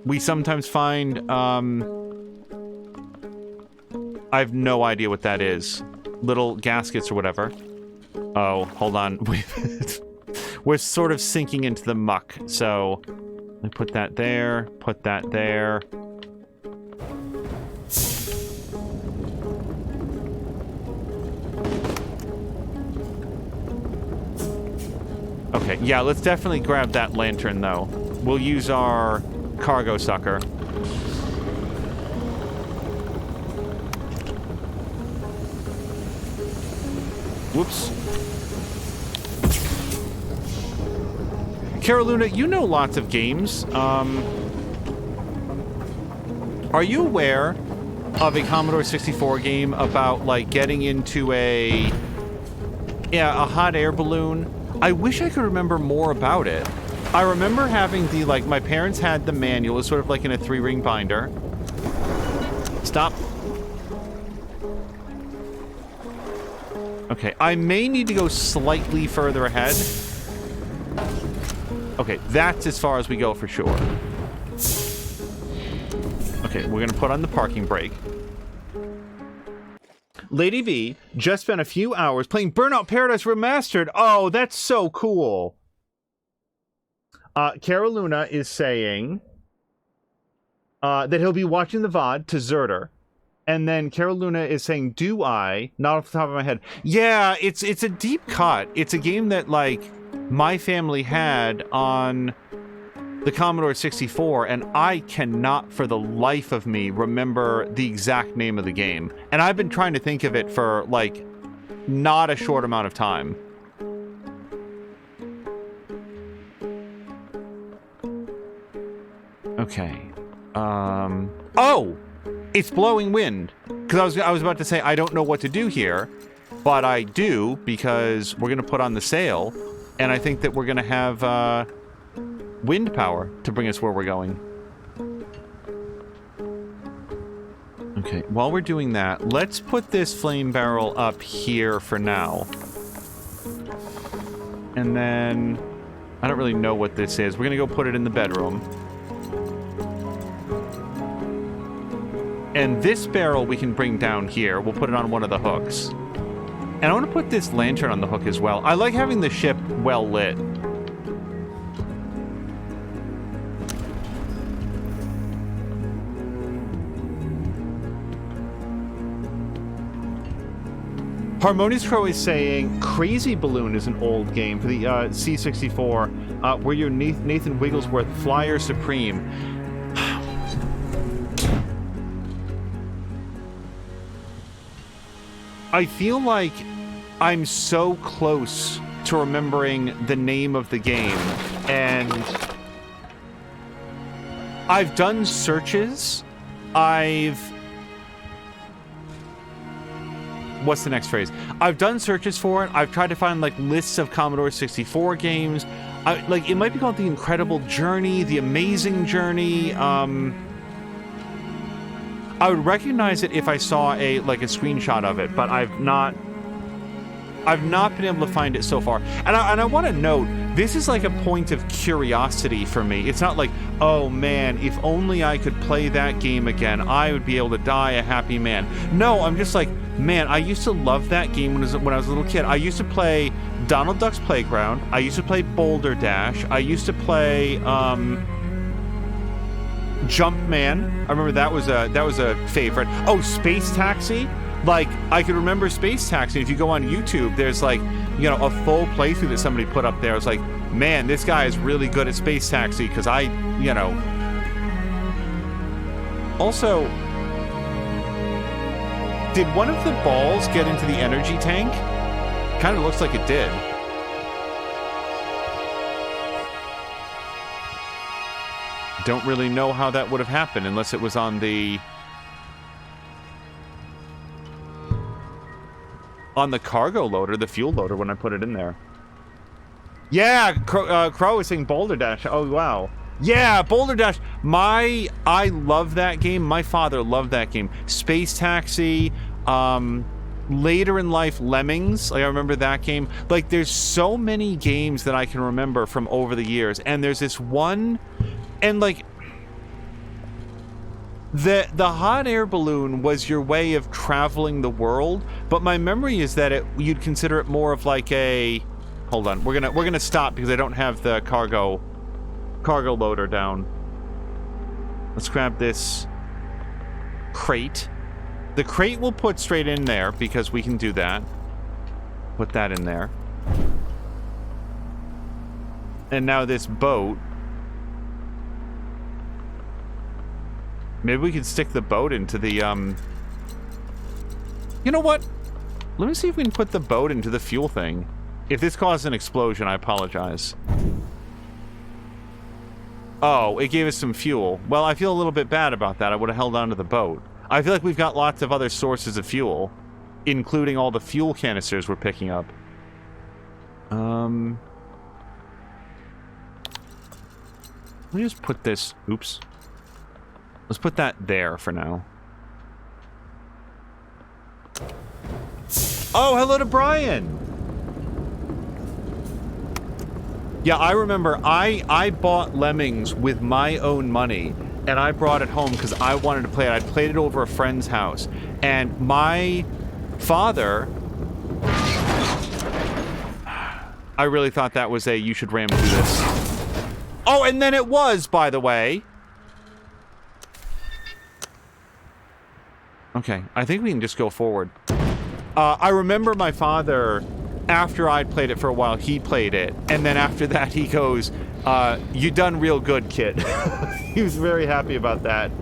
we sometimes find, I have no idea what that is. Little gaskets or whatever. Oh, hold on. We're sort of sinking into the muck. So, I put that there, put that there. Okay, yeah, let's definitely grab that lantern, though. We'll use our cargo sucker. Whoops. Caroluna, you know lots of games. Are you aware of a Commodore 64 game about, like, getting into a hot air balloon? I wish I could remember more about it. I remember having the, like, my parents had the manual. It was sort of like in a 3-ring binder. Stop. Okay, I may need to go slightly further ahead. Okay, that's as far as we go for sure. Okay, we're gonna put on the parking brake. Lady V just spent a few hours playing Burnout Paradise Remastered. Oh, that's so cool. Caroluna is saying that he'll be watching the VOD to Zerter. And then Caroluna is saying, do I? Not off the top of my head. Yeah, it's a deep cut. It's a game that, like, my family had on the Commodore 64, and I cannot for the life of me remember the exact name of the game. And I've been trying to think of it for, like, not a short amount of time. Okay. Oh! It's blowing wind. Because I was about to say, I don't know what to do here, but I do, because we're going to put on the sail, and I think that we're going to have, wind power to bring us where we're going. Okay, while we're doing that, let's put this flame barrel up here for now. And then, I don't really know what this is. We're gonna go put it in the bedroom. And this barrel we can bring down here. We'll put it on one of the hooks. And I want to put this lantern on the hook as well. I like having the ship well lit. Harmonious Crow is saying Crazy Balloon is an old game for the C64, where you're Nathan Wigglesworth, Flyer Supreme. I feel like I'm so close to remembering the name of the game, and I've done searches. What's the next phrase? I've done searches for it. I've tried to find like lists of Commodore 64 games. Like it might be called The Incredible Journey, The Amazing Journey. I would recognize it if I saw a screenshot of it, but I've not been able to find it so far. And I want to note, this is like a point of curiosity for me. It's not like, oh man, if only I could play that game again, I would be able to die a happy man. No, I'm just like, man, I used to love that game when I was a little kid. I used to play Donald Duck's Playground. I used to play Boulder Dash. I used to play Jumpman. I remember that was a favorite. Oh, Space Taxi. Like, I could remember Space Taxi. If you go on YouTube, there's like, you know, a full playthrough that somebody put up there. I was like, man, this guy is really good at Space Taxi, because you know. Also, did one of the balls get into the energy tank? Kind of looks like it did. Don't really know how that would have happened unless it was on the cargo loader, the fuel loader, when I put it in there. Yeah, Crow is saying Boulder Dash. Oh, wow. Yeah, Boulder Dash. I love that game. My father loved that game. Space Taxi, later in life, Lemmings. Like, I remember that game. Like, there's so many games that I can remember from over the years. And there's this one, and like, the hot air balloon was your way of traveling the world, but my memory is that you'd consider it more of like a... Hold on, we're gonna stop because I don't have the cargo loader down. Let's grab this crate. The crate we'll put straight in there because we can do that. Put that in there. And now this boat. Maybe we could stick the boat into the, You know what? Let me see if we can put the boat into the fuel thing. If this caused an explosion, I apologize. Oh, it gave us some fuel. Well, I feel a little bit bad about that. I would have held on to the boat. I feel like we've got lots of other sources of fuel, including all the fuel canisters we're picking up. Let me just put this... Oops. Let's put that there for now. Oh, hello to Brian! Yeah, I remember I bought Lemmings with my own money, and I brought it home because I wanted to play it. I played it over a friend's house, and my father... I really thought that was a you should ram through this. Oh, and then it was, by the way. Okay, I think we can just go forward. I remember my father, after I'd played it for a while, he played it. And then after that, he goes, you done real good, kid. He was very happy about that.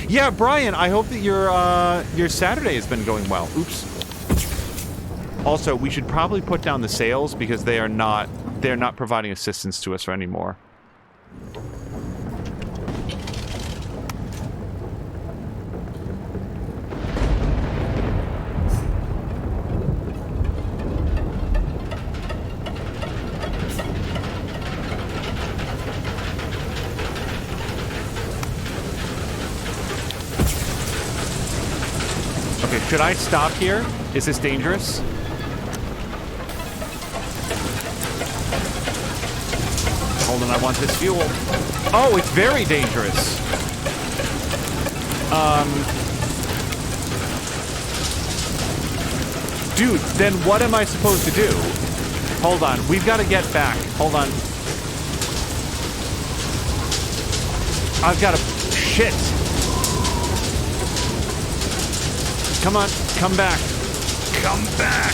Yeah, Brian, I hope that your Saturday has been going well. Oops. Also, we should probably put down the sails because they're not providing assistance to us anymore. Should I stop here? Is this dangerous? Hold on, I want this fuel. Oh, it's very dangerous. Dude, then what am I supposed to do? Hold on, we've got to get back. Hold on. I've got to... Shit. Come on, come back. Come back!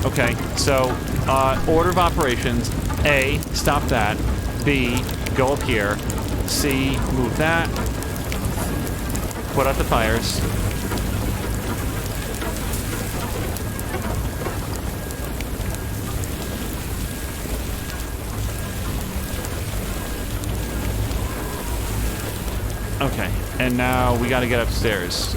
Okay, so order of operations: A, stop that; B, go up here; C, move that; put out the fires. Okay, and now we got to get upstairs.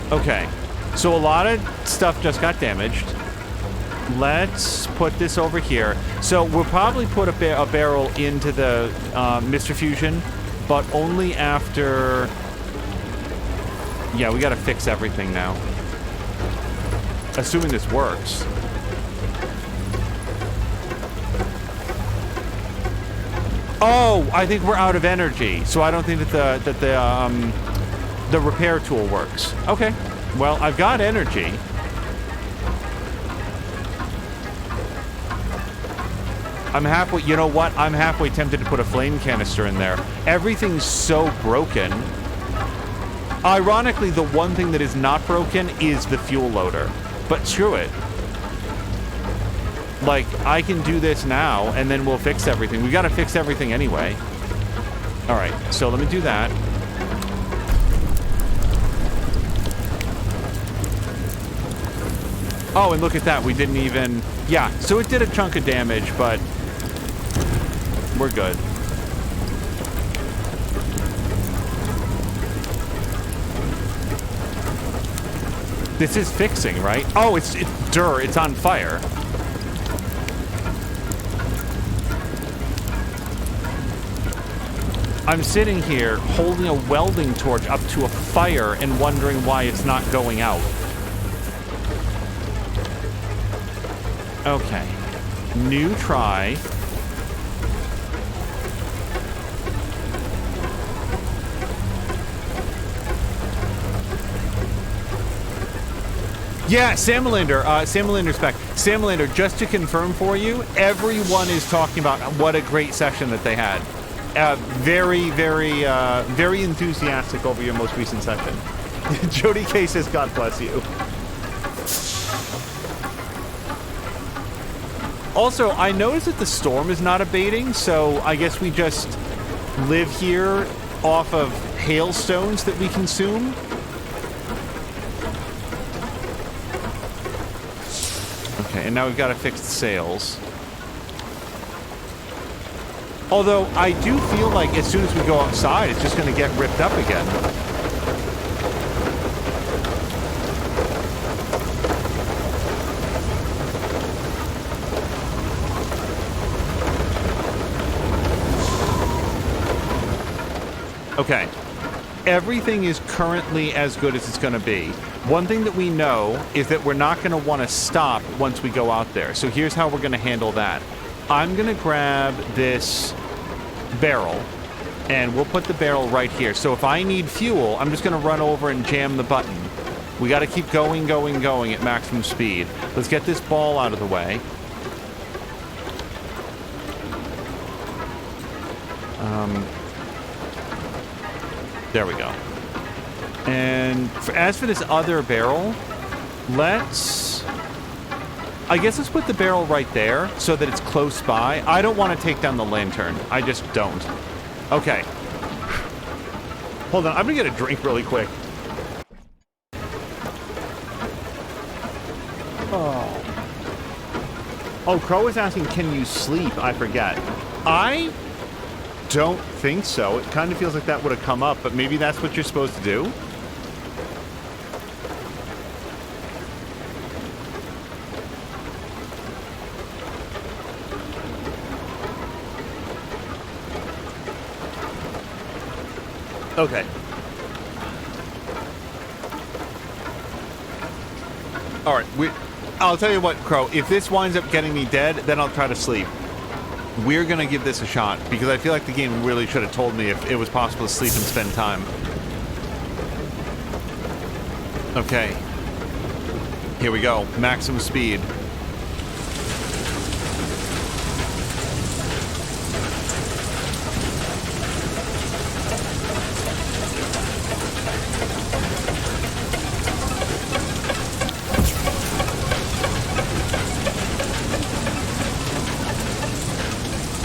Okay, so a lot of stuff just got damaged. Let's put this over here. So we'll probably put a barrel into the Mr. Fusion, but only after... Yeah, we gotta fix everything now. Assuming this works. Oh, I think we're out of energy, so I don't think that the repair tool works. Okay. Well, I've got energy. I'm halfway... You know what? I'm halfway tempted to put a flame canister in there. Everything's so broken. Ironically, the one thing that is not broken is the fuel loader. But screw it. Like, I can do this now, and then we'll fix everything. We gotta fix everything anyway. Alright, so let me do that. Oh, and look at that. We didn't even... Yeah, so it did a chunk of damage, but... We're good. This is fixing, right? Oh, it's on fire. I'm sitting here holding a welding torch up to a fire and wondering why it's not going out. Okay. New try. Yeah, Samalander. Salamander's back. Samalander, just to confirm for you, everyone is talking about what a great session that they had. Very, very, very enthusiastic over your most recent session. Jody K says, God bless you. Also, I noticed that the storm is not abating, so I guess we just live here off of hailstones that we consume. Okay, and now we've got to fix the sails. Although, I do feel like as soon as we go outside, it's just going to get ripped up again. Okay. Everything is currently as good as it's going to be. One thing that we know is that we're not going to want to stop once we go out there. So here's how we're going to handle that. I'm going to grab this barrel, and we'll put the barrel right here. So if I need fuel, I'm just going to run over and jam the button. We got to keep going at maximum speed. Let's get this ball out of the way. There we go. And as for this other barrel, I guess let's put the barrel right there so that it's close by. I don't want to take down the lantern. I just don't. Okay. Hold on. I'm going to get a drink really quick. Oh, Crow is asking, can you sleep? I forget. I don't think so. It kind of feels like that would have come up, but maybe that's what you're supposed to do. Okay. All right. I'll tell you what, Crow, if this winds up getting me dead, then I'll try to sleep. We're gonna give this a shot, because I feel like the game really should have told me if it was possible to sleep and spend time. Okay. Here we go. Maximum speed.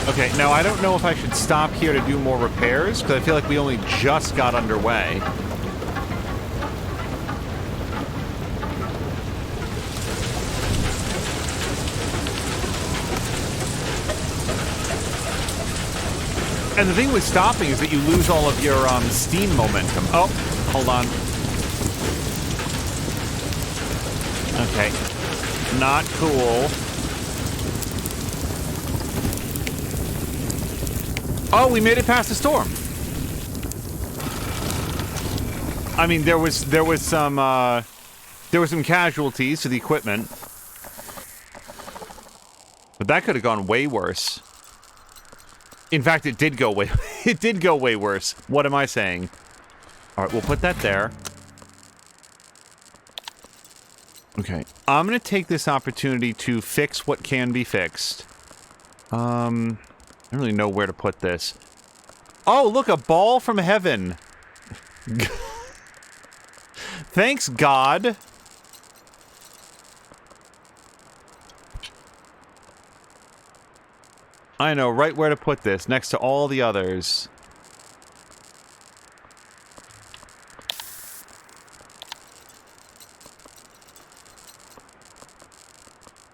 Okay, now I don't know if I should stop here to do more repairs, because I feel like we only just got underway. And the thing with stopping is that you lose all of your steam momentum. Oh, hold on. Okay. Not cool. Oh, we made it past the storm. I mean, there was some casualties to the equipment, but that could have gone way worse. In fact, it did go way worse. What am I saying? All right, we'll put that there. Okay, I'm gonna take this opportunity to fix what can be fixed. I don't really know where to put this. Oh, look, a ball from heaven. Thanks, God. I know right where to put this, next to all the others.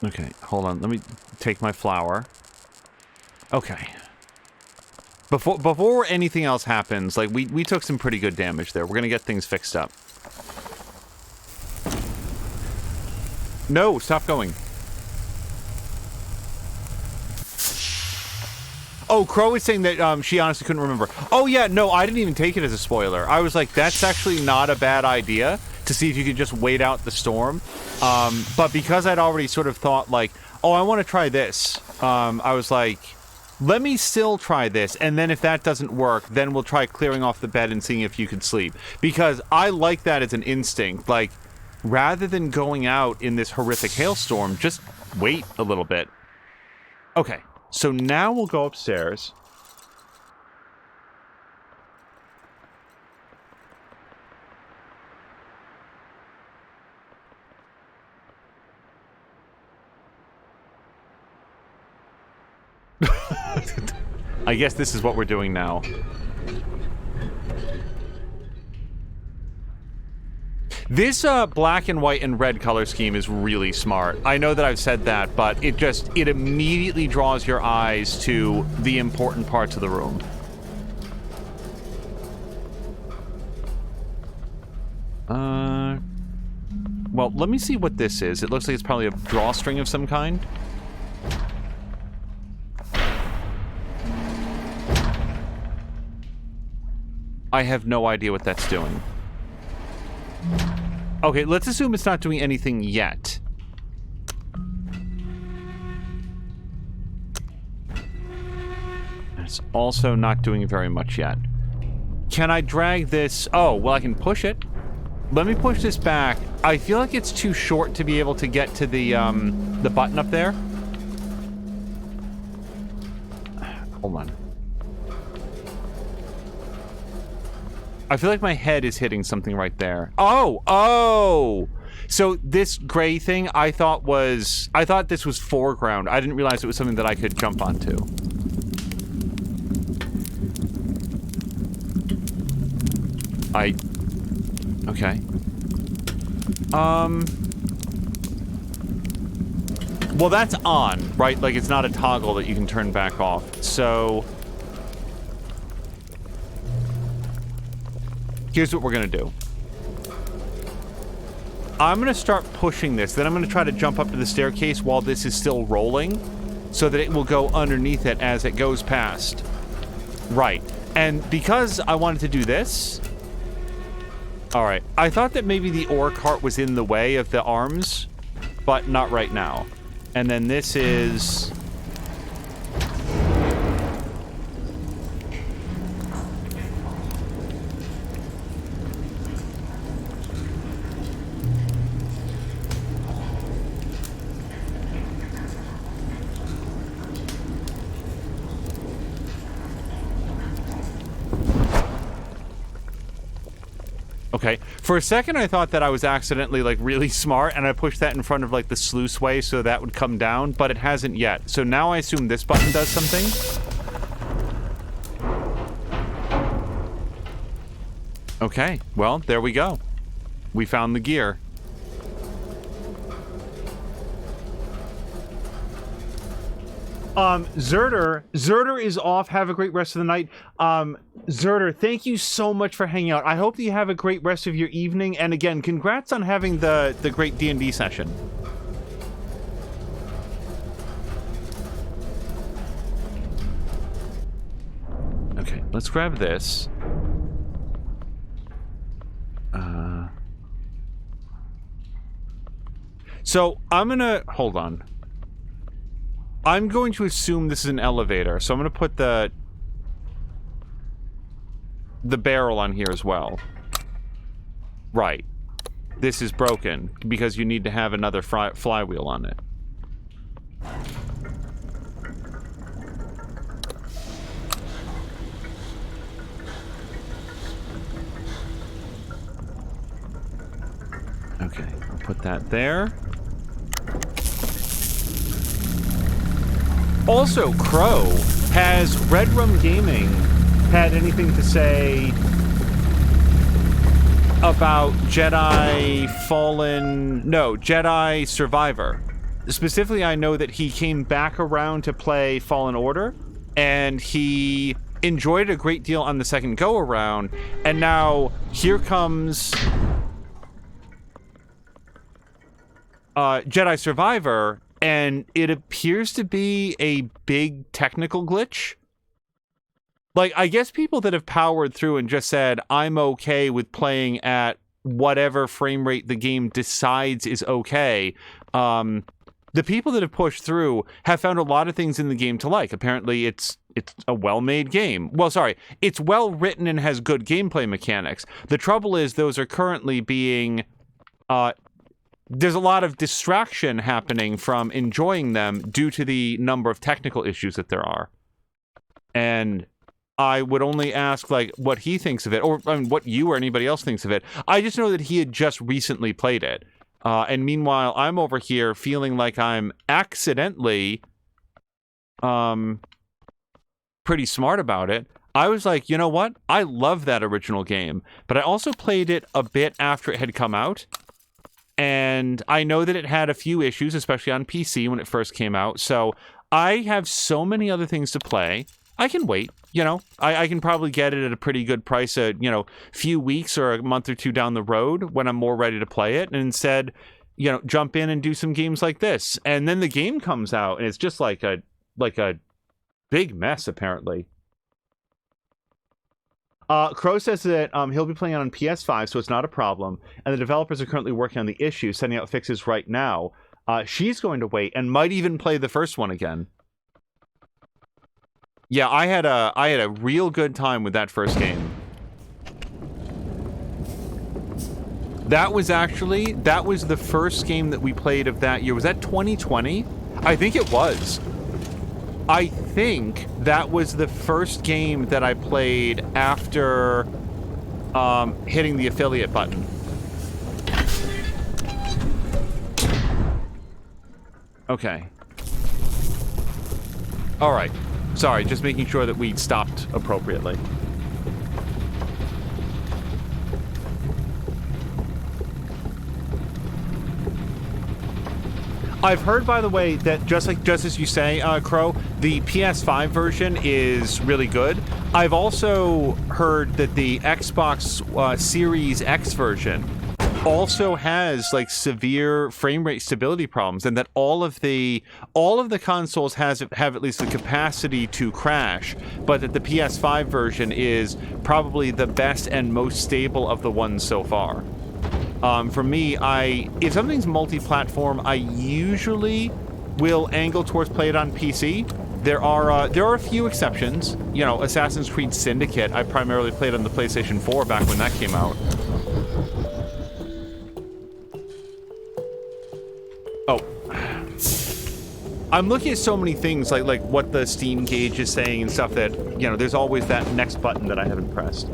Okay, hold on. Let me take my flower. Okay. Before anything else happens, like, we took some pretty good damage there. We're gonna get things fixed up. No, stop going. Oh, Crow is saying that she honestly couldn't remember. Oh yeah, no, I didn't even take it as a spoiler. I was like, that's actually not a bad idea to see if you could just wait out the storm. But because I'd already sort of thought like, oh, I want to try this. I was like, let me still try this, and then if that doesn't work, then we'll try clearing off the bed and seeing if you could sleep. Because I like that as an instinct. Like, rather than going out in this horrific hailstorm, just wait a little bit. Okay. So now we'll go upstairs. I guess this is what we're doing now. This black and white and red color scheme is really smart. I know that I've said that, but it immediately draws your eyes to the important parts of the room. Well, let me see what this is. It looks like it's probably a drawstring of some kind. I have no idea what that's doing. Okay, let's assume it's not doing anything yet. It's also not doing very much yet. Can I drag this? Oh, well, I can push it. Let me push this back. I feel like it's too short to be able to get to the button up there. Hold on. I feel like my head is hitting something right there. Oh! So this gray thing I thought this was foreground. I didn't realize it was something that I could jump onto. Okay. Well, that's on, right? Like, it's not a toggle that you can turn back off. So here's what we're gonna do. I'm gonna start pushing this, then I'm gonna try to jump up to the staircase while this is still rolling, so that it will go underneath it as it goes past. Right. And because I wanted to do this... Alright, I thought that maybe the ore cart was in the way of the arms, but not right now. And then this is... Okay, for a second I thought that I was accidentally, like, really smart, and I pushed that in front of, like, the sluice way so that would come down, but it hasn't yet. So now I assume this button does something. Okay, well, there we go. We found the gear. Zerder is off. Have a great rest of the night. Zerder, thank you so much for hanging out. I hope that you have a great rest of your evening. And again, congrats on having the great D&D session. Okay, let's grab this. So I'm gonna hold on. I'm going to assume this is an elevator, so I'm going to put the barrel on here as well. Right. This is broken, because you need to have another flywheel on it. Okay, I'll put that there. Also, Crow, has Red Rum Gaming had anything to say about Jedi Survivor? Specifically, I know that he came back around to play Fallen Order, and he enjoyed it a great deal on the second go-around, and now here comes Jedi Survivor, and it appears to be a big technical glitch. Like, I guess people that have powered through and just said, I'm okay with playing at whatever frame rate the game decides is okay, the people that have pushed through have found a lot of things in the game to like. Apparently, it's a well-made game. Well, sorry, it's well-written and has good gameplay mechanics. The trouble is, those are currently being... there's a lot of distraction happening from enjoying them due to the number of technical issues that there are. And I would only ask, like, what he thinks of it, or I mean, what you or anybody else thinks of it. I just know that he had just recently played it. And meanwhile, I'm over here feeling like I'm accidentally pretty smart about it. I was like, you know what? I love that original game, but I also played it a bit after it had come out. And I know that it had a few issues, especially on PC when it first came out. So I have so many other things to play. I can wait, you know. I can probably get it at a pretty good price a, you know, few weeks or a month or two down the road when I'm more ready to play it. And instead, you know, jump in and do some games like this. And then the game comes out and it's just like a big mess, apparently. Crow says that he'll be playing it on PS5, so it's not a problem. And the developers are currently working on the issue, sending out fixes right now. She's going to wait and might even play the first one again. Yeah, I had a real good time with that first game. That was the first game that we played of that year. Was that 2020? I think it was. I think that was the first game that I played after hitting the affiliate button. Okay. All right. Sorry, just making sure that we stopped appropriately. I've heard, by the way, that just as you say, Crow, the PS5 version is really good. I've also heard that the Xbox Series X version also has like severe frame rate stability problems, and that all of the consoles have at least the capacity to crash, but that the PS5 version is probably the best and most stable of the ones so far. For me, if something's multi-platform, I usually will angle towards play it on PC. There are a few exceptions. You know, Assassin's Creed Syndicate, I primarily played on the PlayStation 4 back when that came out. Oh. I'm looking at so many things, like what the Steam gauge is saying and stuff that, you know, there's always that next button that I haven't pressed.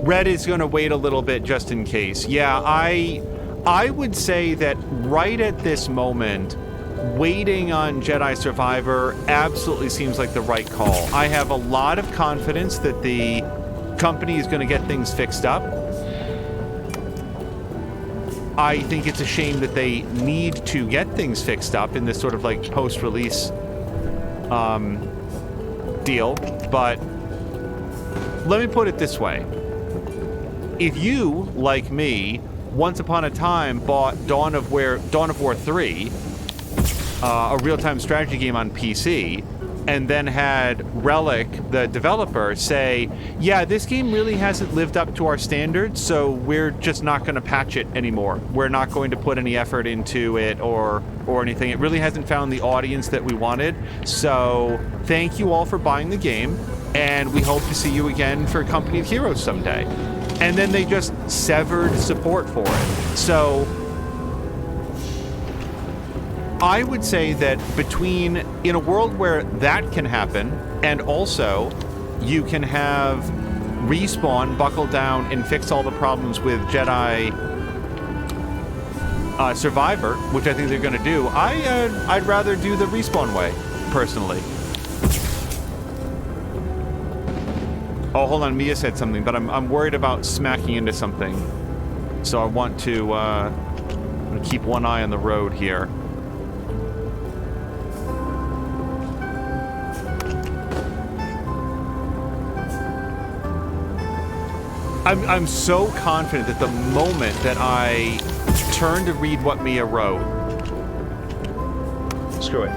Red is going to wait a little bit just in case. Yeah, I would say that right at this moment, waiting on Jedi Survivor absolutely seems like the right call. I have a lot of confidence that the company is going to get things fixed up. I think it's a shame that they need to get things fixed up in this sort of like post-release deal, but let me put it this way. If you, like me, once upon a time bought Dawn of War 3, a real-time strategy game on PC, and then had Relic, the developer, say, yeah, this game really hasn't lived up to our standards, so we're just not going to patch it anymore. We're not going to put any effort into it or anything. It really hasn't found the audience that we wanted, so thank you all for buying the game, and we hope to see you again for Company of Heroes someday. And then they just severed support for it. So I would say that in a world where that can happen, and also you can have Respawn buckle down and fix all the problems with Jedi Survivor, which I think they're going to do, I'd rather do the Respawn way, personally. Oh, hold on, Mia said something, but I'm worried about smacking into something. So I want to keep one eye on the road here. I'm so confident that the moment that I turn to read what Mia wrote... Screw it.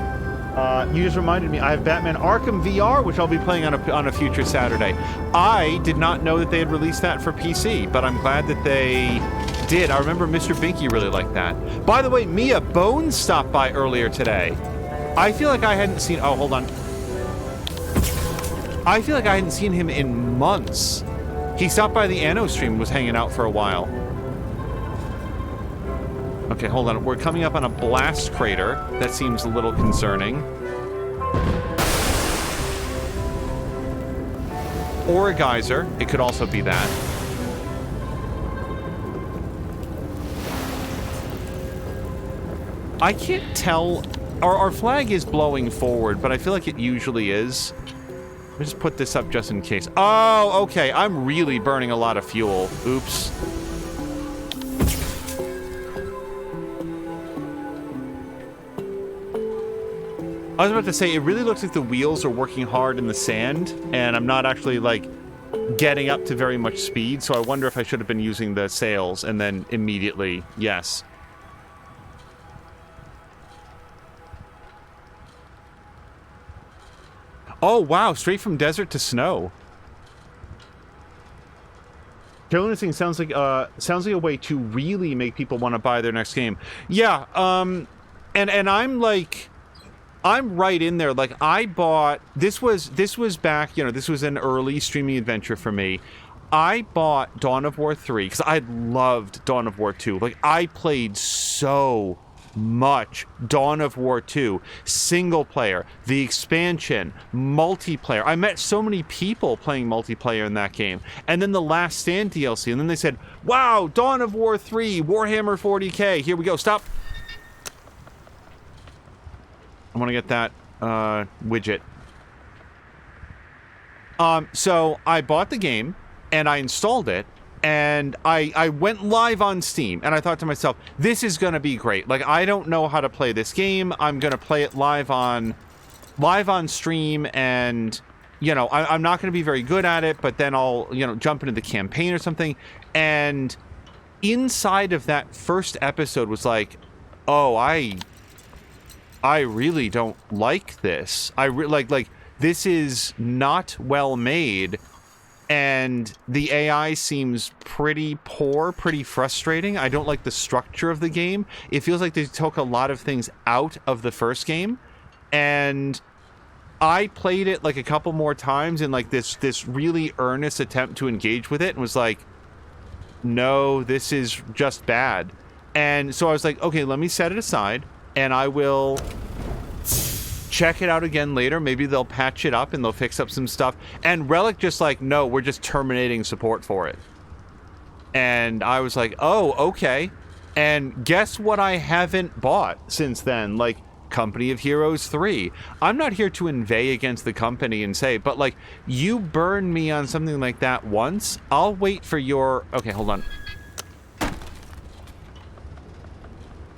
You just reminded me, I have Batman Arkham VR, which I'll be playing on a future Saturday. I did not know that they had released that for PC, but I'm glad that they did. I remember Mr. Binky really liked that. By the way, Mia, Bones stopped by earlier today. I feel like I hadn't seen... Oh, hold on. I feel like I hadn't seen him in months. He stopped by the Anno stream and was hanging out for a while. Okay, hold on. We're coming up on a blast crater. That seems a little concerning. Or a geyser. It could also be that. I can't tell. Our flag is blowing forward, but I feel like it usually is. Let me just put this up just in case. Oh, okay. I'm really burning a lot of fuel. Oops. I was about to say, it really looks like the wheels are working hard in the sand, and I'm not actually, like, getting up to very much speed, so I wonder if I should have been using the sails, and then immediately, yes. Oh, wow, straight from desert to snow. Killing this thing sounds like a way to really make people want to buy their next game. Yeah, and I'm like... I'm right in there. Like, I bought... This was back, you know, this was an early streaming adventure for me. I bought Dawn of War 3, because I loved Dawn of War 2. Like, I played so much Dawn of War 2. Single player, the expansion, multiplayer. I met so many people playing multiplayer in that game. And then the Last Stand DLC, and then they said, wow, Dawn of War 3, Warhammer 40k, here we go, stop. I want to get that widget. So I bought the game, and I installed it, and I went live on Steam, and I thought to myself, this is going to be great. Like, I don't know how to play this game. I'm going to play it live on stream, and, you know, I'm not going to be very good at it, but then I'll, you know, jump into the campaign or something. And inside of that first episode was like, oh, I really don't like this. Like this is not well made, and the AI seems pretty poor, pretty frustrating. I don't like the structure of the game. It feels like they took a lot of things out of the first game, and I played it like a couple more times in like this really earnest attempt to engage with it, and was like, no, this is just bad. And so I was like, okay, let me set it aside, and I will check it out again later. Maybe they'll patch it up and they'll fix up some stuff. And Relic just like, no, we're just terminating support for it. And I was like, oh, okay. And guess what I haven't bought since then? Like, Company of Heroes 3. I'm not here to inveigh against the company and say, but like, you burn me on something like that once, I'll wait for your... Okay, hold on.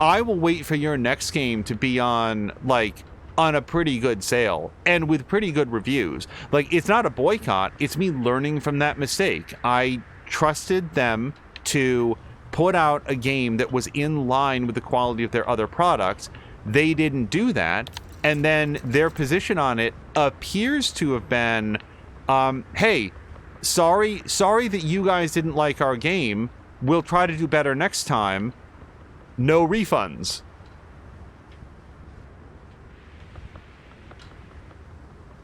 I will wait for your next game to be on, like, on a pretty good sale and with pretty good reviews. Like, it's not a boycott, it's me learning from that mistake. I trusted them to put out a game that was in line with the quality of their other products. They didn't do that, and then their position on it appears to have been, hey, sorry that you guys didn't like our game, we'll try to do better next time, no refunds.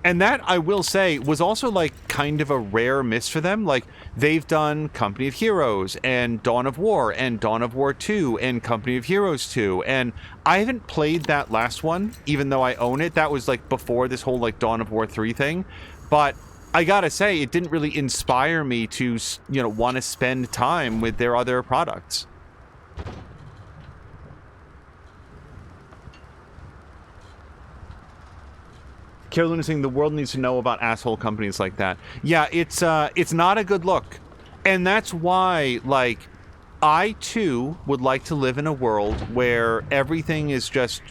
And that, I will say, was also, like, kind of a rare miss for them. Like, they've done Company of Heroes, and Dawn of War, and Dawn of War 2, and Company of Heroes 2, and I haven't played that last one, even though I own it. That was, like, before this whole, like, Dawn of War 3 thing. But I gotta say, it didn't really inspire me to, you know, want to spend time with their other products. Carolyn is saying the world needs to know about asshole companies like that. Yeah, it's not a good look. And that's why, like, I too would like to live in a world where everything is just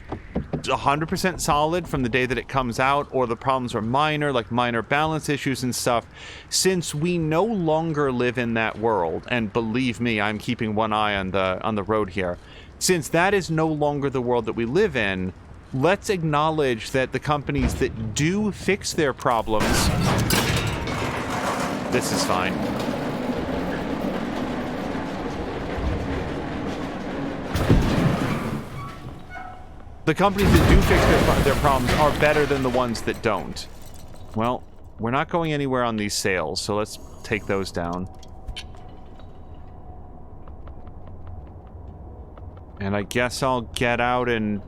100% solid from the day that it comes out, or the problems are minor, like minor balance issues and stuff. Since we no longer live in that world, and believe me, I'm keeping one eye on the road here. Since that is no longer the world that we live in, let's acknowledge that the companies that do fix their problems... This is fine. The companies that do fix their problems are better than the ones that don't. Well, we're not going anywhere on these sales, so let's take those down. And I guess I'll get out and...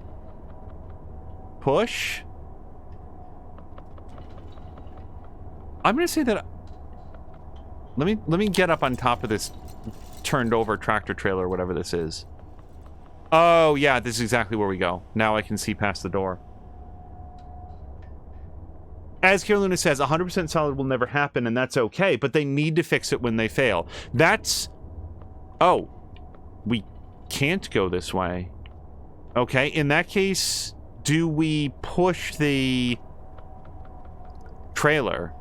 push? I'm gonna say that... Let me get up on top of this turned over tractor trailer, whatever this is. Oh, yeah, this is exactly where we go. Now I can see past the door. As Carolina says, 100% solid will never happen, and that's okay, but they need to fix it when they fail. That's... Oh. We can't go this way. Okay, in that case... Do we push the trailer?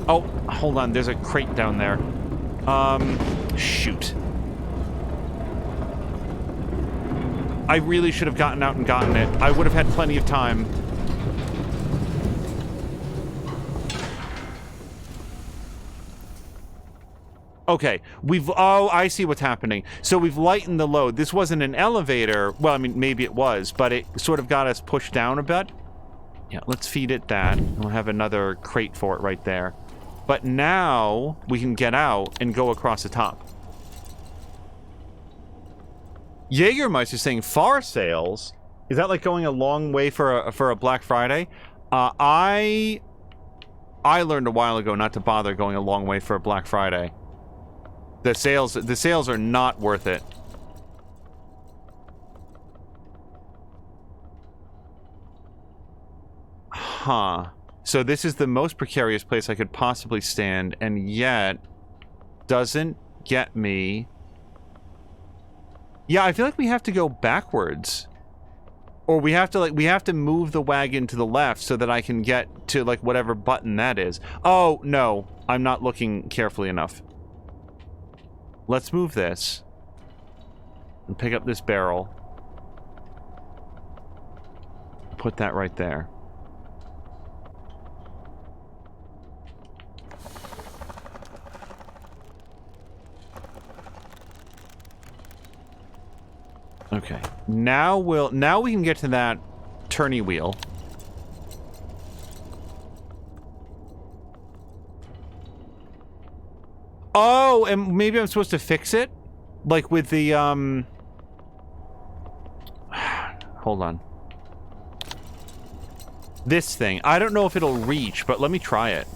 Oh, hold on. There's a crate down there. Shoot. I really should have gotten out and gotten it. I would have had plenty of time. Okay, oh, I see what's happening. So we've lightened the load. This wasn't an elevator. Well, I mean, maybe it was, but it sort of got us pushed down a bit. Yeah, let's feed it that. We'll have another crate for it right there. But now we can get out and go across the top. Jägermeister saying far sales. Is that like going a long way for a Black Friday? I learned a while ago not to bother going a long way for a Black Friday. The sales are not worth it. Huh. So this is the most precarious place I could possibly stand, and yet doesn't get me. Yeah, I feel like we have to go backwards. Or we have to move the wagon to the left so that I can get to like whatever button that is. Oh, no. I'm not looking carefully enough. Let's move this and pick up this barrel. put that right there. Okay. Now we can get to that turny wheel. Oh, and maybe I'm supposed to fix it? Like with the, hold on. This thing. I don't know if it'll reach, but let me try it.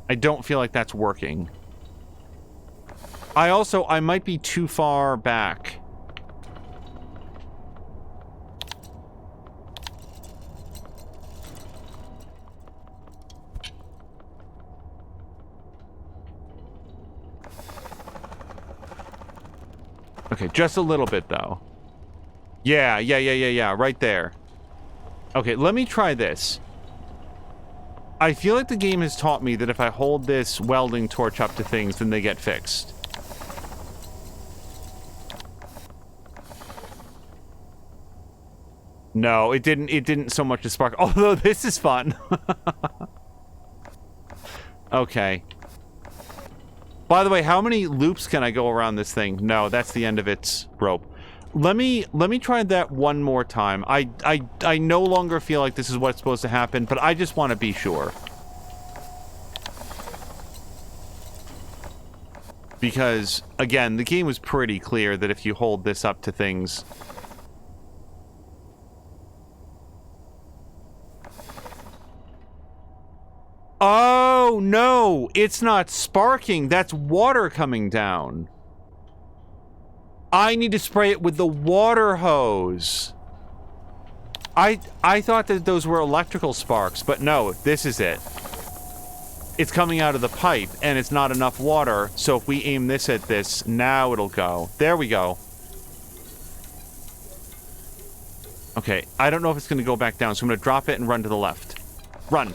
I don't feel like that's working. I might be too far back. Okay, just a little bit, though. Yeah, right there. Okay, let me try this. I feel like the game has taught me that if I hold this welding torch up to things, then they get fixed. No, it didn't so much as spark. Although this is fun. Okay. By the way, how many loops can I go around this thing? No, that's the end of its rope. Let me try that one more time. I no longer feel like this is what's supposed to happen, but I just want to be sure. Because, again, the game was pretty clear that if you hold this up to things... Oh, no! It's not sparking! That's water coming down! I need to spray it with the water hose! I thought that those were electrical sparks, but no, this is it. It's coming out of the pipe, and it's not enough water, so if we aim this at this, now it'll go. There we go. Okay, I don't know if it's going to go back down, so I'm going to drop it and run to the left. Run!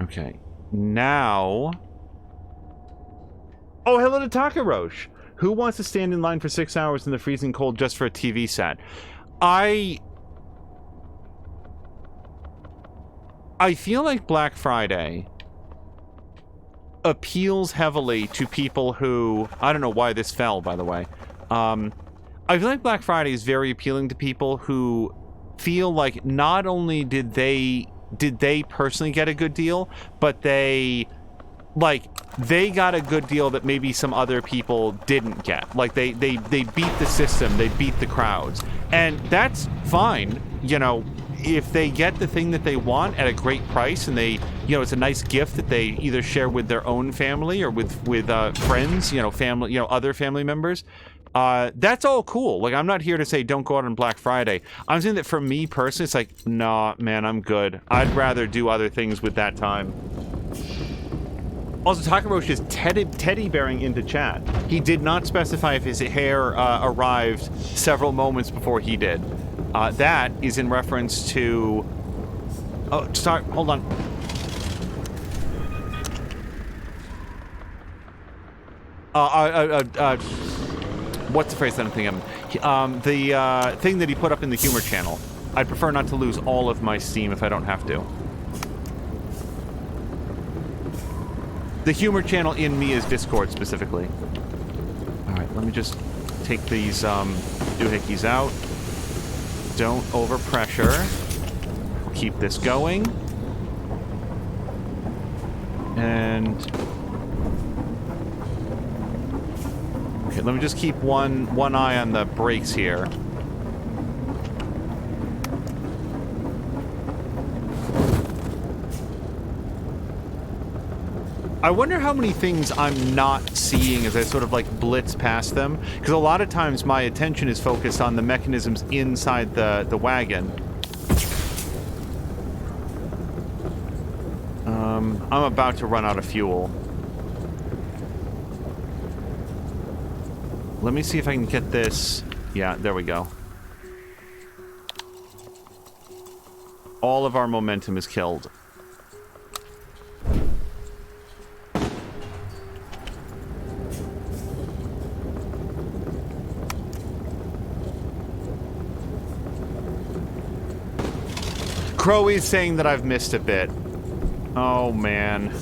Okay, now... Oh, hello to Takarosh! Who wants to stand in line for 6 hours in the freezing cold just for a TV set? I feel like Black Friday appeals heavily to people who... I don't know why this fell, by the way. I feel like Black Friday is very appealing to people who feel like not only did they personally get a good deal, but they got a good deal that maybe some other people didn't get. Like, they beat the system, they beat the crowds. And that's fine, you know, if they get the thing that they want at a great price and they, you know, it's a nice gift that they either share with their own family or with friends, you know, family, you know, other family members. That's all cool. Like, I'm not here to say don't go out on Black Friday. I'm saying that for me personally, it's like, nah, man, I'm good. I'd rather do other things with that time. Also, Takarosh is teddy bearing into chat. He did not specify if his hair arrived several moments before he did. That is in reference to... Oh, sorry, hold on. What's the phrase that I'm thinking of? The thing that he put up in the humor channel. I'd prefer not to lose all of my Steam if I don't have to. The humor channel in Mia's Discord, specifically. Alright, let me just take these doohickeys out. Don't overpressure. Keep this going. And... okay, let me just keep one eye on the brakes here. I wonder how many things I'm not seeing as I sort of like blitz past them, because a lot of times my attention is focused on the mechanisms inside the wagon. I'm about to run out of fuel. Let me see if I can get this. Yeah, there we go. All of our momentum is killed. Crow is saying that I've missed a bit. Oh, man.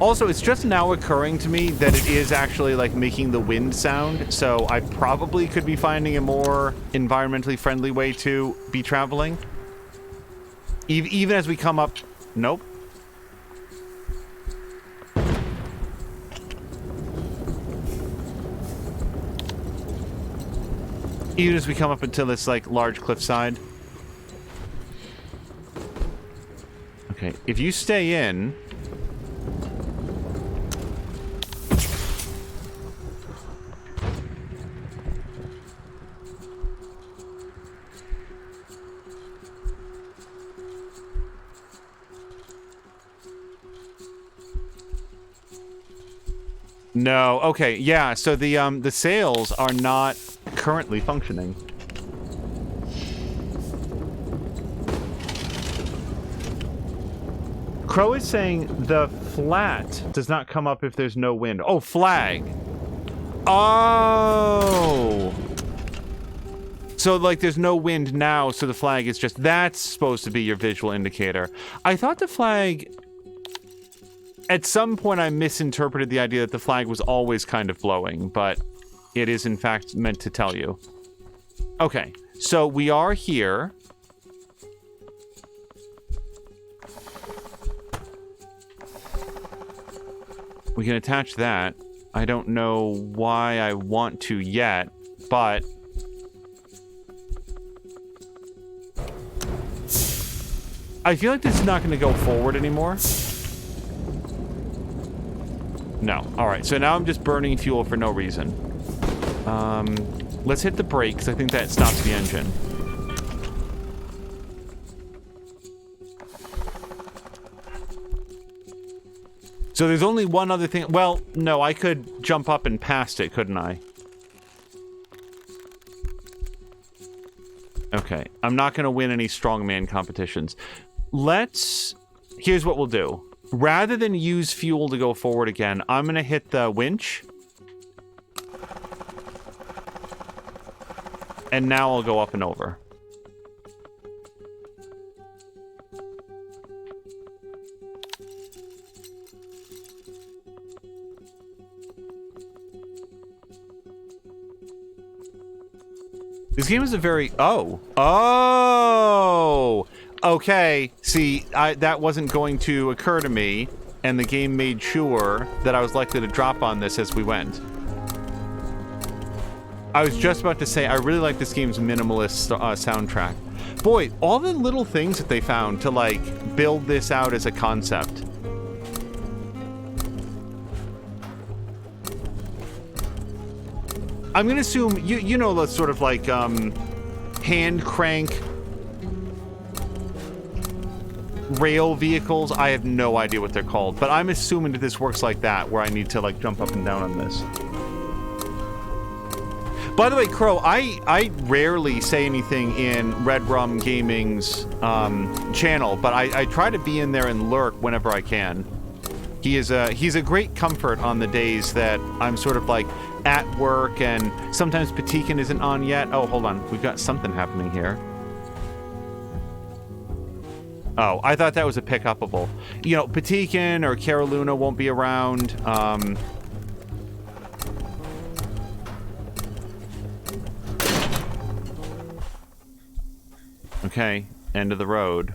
Also, it's just now occurring to me that it is actually, like, making the wind sound, so I probably could be finding a more environmentally friendly way to be traveling. Even as we come up... Nope. Even as we come up until this, like, large cliffside. Okay, if you stay in... No, okay, yeah, so the sails are not currently functioning. Crow is saying the flat does not come up if there's no wind. Oh, flag. Oh! So, like, there's no wind now, so the flag is just... That's supposed to be your visual indicator. I thought the flag... At some point, I misinterpreted the idea that the flag was always kind of blowing, but it is, in fact, meant to tell you. Okay, so we are here. We can attach that. I don't know why I want to yet, but... I feel like this is not going to go forward anymore. No. Alright, so now I'm just burning fuel for no reason. Let's hit the brakes. I think that stops the engine. So there's only one other thing. Well, no, I could jump up and past it, couldn't I? Okay, I'm not going to win any strongman competitions. Here's what we'll do. Rather than use fuel to go forward again, I'm going to hit the winch. And now I'll go up and over. This game is a very... Oh! Okay, see, that wasn't going to occur to me, and the game made sure that I was likely to drop on this as we went. I was just about to say, I really like this game's minimalist soundtrack. Boy, all the little things that they found to, like, build this out as a concept. I'm gonna assume, you know, the sort of, like, hand crank rail vehicles. I have no idea what they're called, but I'm assuming that this works like that, where I need to, like, jump up and down on this. By the way, Crow, I rarely say anything in Red Rum Gaming's channel, but I try to be in there and lurk whenever I can. He's a great comfort on the days that I'm sort of, like, at work, and sometimes Patikin isn't on yet. Oh, hold on. We've got something happening here. Oh, I thought that was a pick-upable. You know, Patikin or Caroluna won't be around. Okay, end of the road.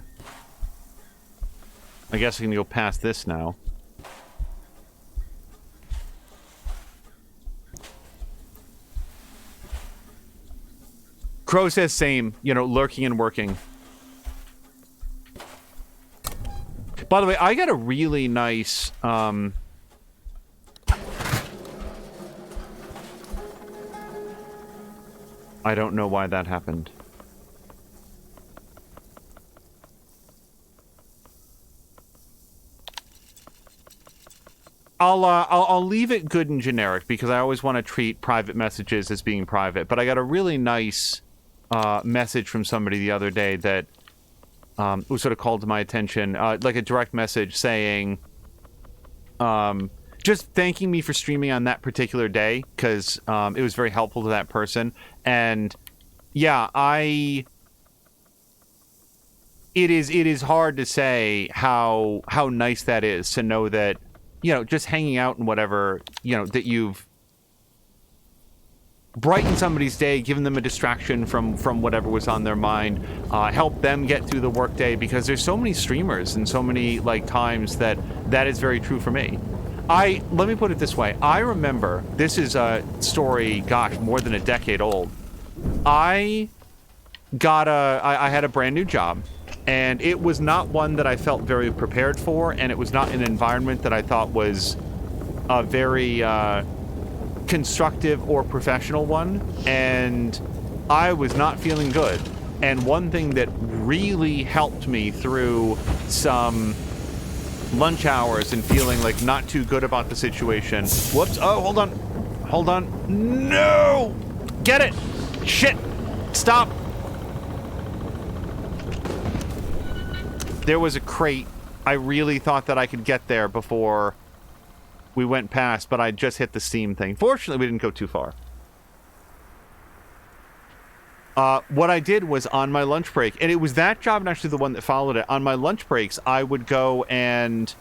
I guess I can go past this now. Crow says same, you know, lurking and working. By the way, I got a really nice, I don't know why that happened. I'll leave it good and generic because I always want to treat private messages as being private. But I got a really nice message from somebody the other day that was sort of called to my attention, like a direct message saying, just thanking me for streaming on that particular day because it was very helpful to that person. And yeah, it is hard to say how nice that is to know that, you know, just hanging out and whatever, you know, that you've brightened somebody's day, given them a distraction from whatever was on their mind, help them get through the workday, because there's so many streamers and so many like times that is very true for me. Let me put it this way. I remember, this is a story, gosh, more than a decade old. I had a brand new job, and it was not one that I felt very prepared for, and it was not an environment that I thought was a very constructive or professional one, and I was not feeling good. And one thing that really helped me through some lunch hours and feeling like not too good about the situation. Whoops. Oh, hold on. No! Get it! Shit! Stop! There was a crate. I really thought that I could get there before we went past, but I just hit the steam thing. Fortunately, we didn't go too far. What I did was on my lunch break, and it was that job and actually the one that followed it. On my lunch breaks, I would go and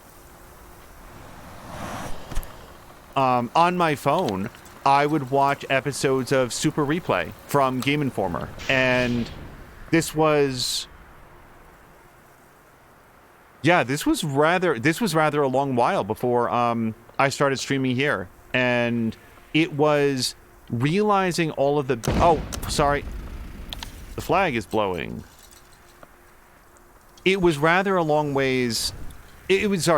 on my phone, I would watch episodes of Super Replay from Game Informer, and this was rather a long while before I started streaming here, and it was realizing all of the sorry. The flag is blowing. It was rather a long ways. It was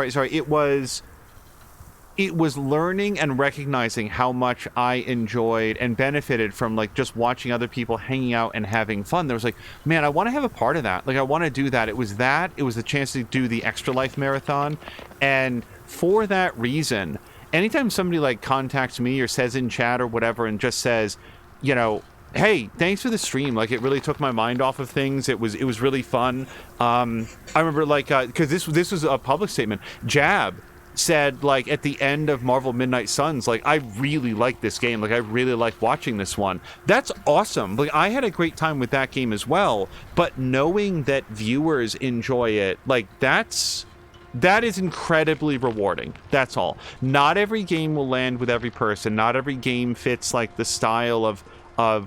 learning and recognizing how much I enjoyed and benefited from like just watching other people hanging out and having fun. There was like, man, I want to have a part of that. Like I want to do that. It was the chance to do the Extra Life marathon. And for that reason, anytime somebody like contacts me or says in chat or whatever and just says, you know, hey, thanks for the stream. Like, it really took my mind off of things. It was really fun. I remember, like, because this was a public statement. Jab said, like, at the end of Marvel Midnight Suns, like, I really like this game. Like, I really like watching this one. That's awesome. Like, I had a great time with that game as well. But knowing that viewers enjoy it, like, that is incredibly rewarding. That's all. Not every game will land with every person. Not every game fits, like, the style of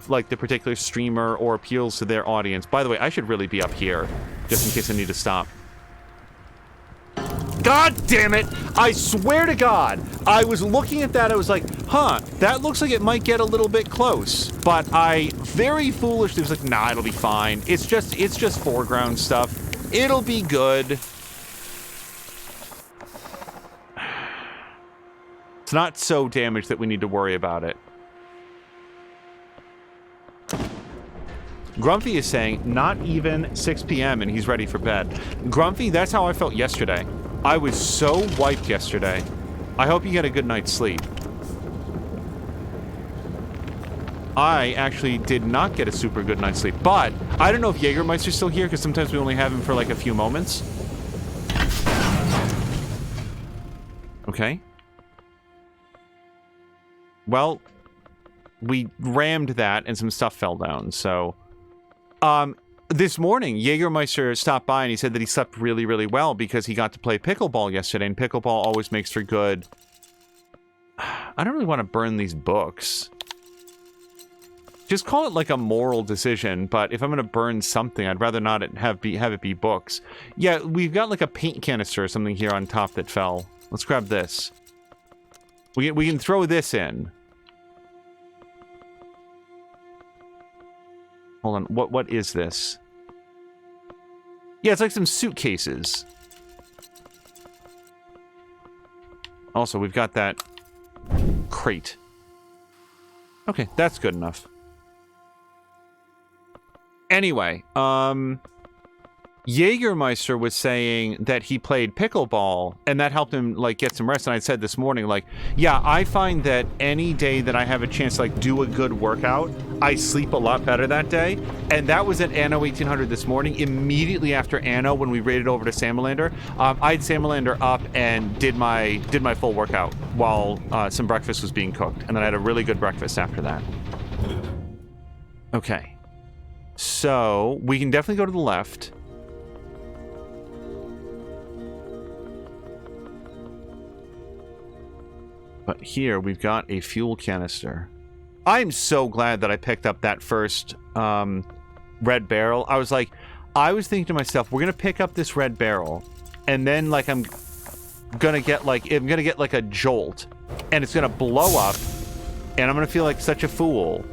like the particular streamer or appeals to their audience. By the way, I should really be up here just in case I need to stop. God damn it! I swear to God, I was looking at that, I was like, huh, that looks like it might get a little bit close. But I very foolishly was like, nah, it'll be fine. It's just foreground stuff. It'll be good. It's not so damaged that we need to worry about it. Grumpy is saying, not even 6 p.m. and he's ready for bed. Grumpy, that's how I felt yesterday. I was so wiped yesterday. I hope you get a good night's sleep. I actually did not get a super good night's sleep, but I don't know if Jägermeister's still here, because sometimes we only have him for like a few moments. Okay. Well, we rammed that and some stuff fell down, so... This morning, Jägermeister stopped by and he said that he slept really, really well because he got to play pickleball yesterday, and pickleball always makes for good... I don't really want to burn these books. Just call it like a moral decision, but if I'm going to burn something, I'd rather not have it be books. Yeah, we've got like a paint canister or something here on top that fell. Let's grab this. We can throw this in. Hold on, what is this? Yeah, it's like some suitcases. Also, we've got that crate. Okay, that's good enough. Anyway, Jägermeister was saying that he played pickleball and that helped him like get some rest. And I said this morning, like, yeah, I find that any day that I have a chance to like do a good workout, I sleep a lot better that day. And that was at Anno 1800 this morning. Immediately after Anno, when we raided over to Salamander, I had Salamander up and did my full workout while some breakfast was being cooked. And then I had a really good breakfast after that. Okay. So we can definitely go to the left. But here we've got a fuel canister. I'm so glad that I picked up that first red barrel. I was thinking to myself, we're gonna pick up this red barrel, and then like I'm gonna get like a jolt, and it's gonna blow up, and I'm gonna feel like such a fool.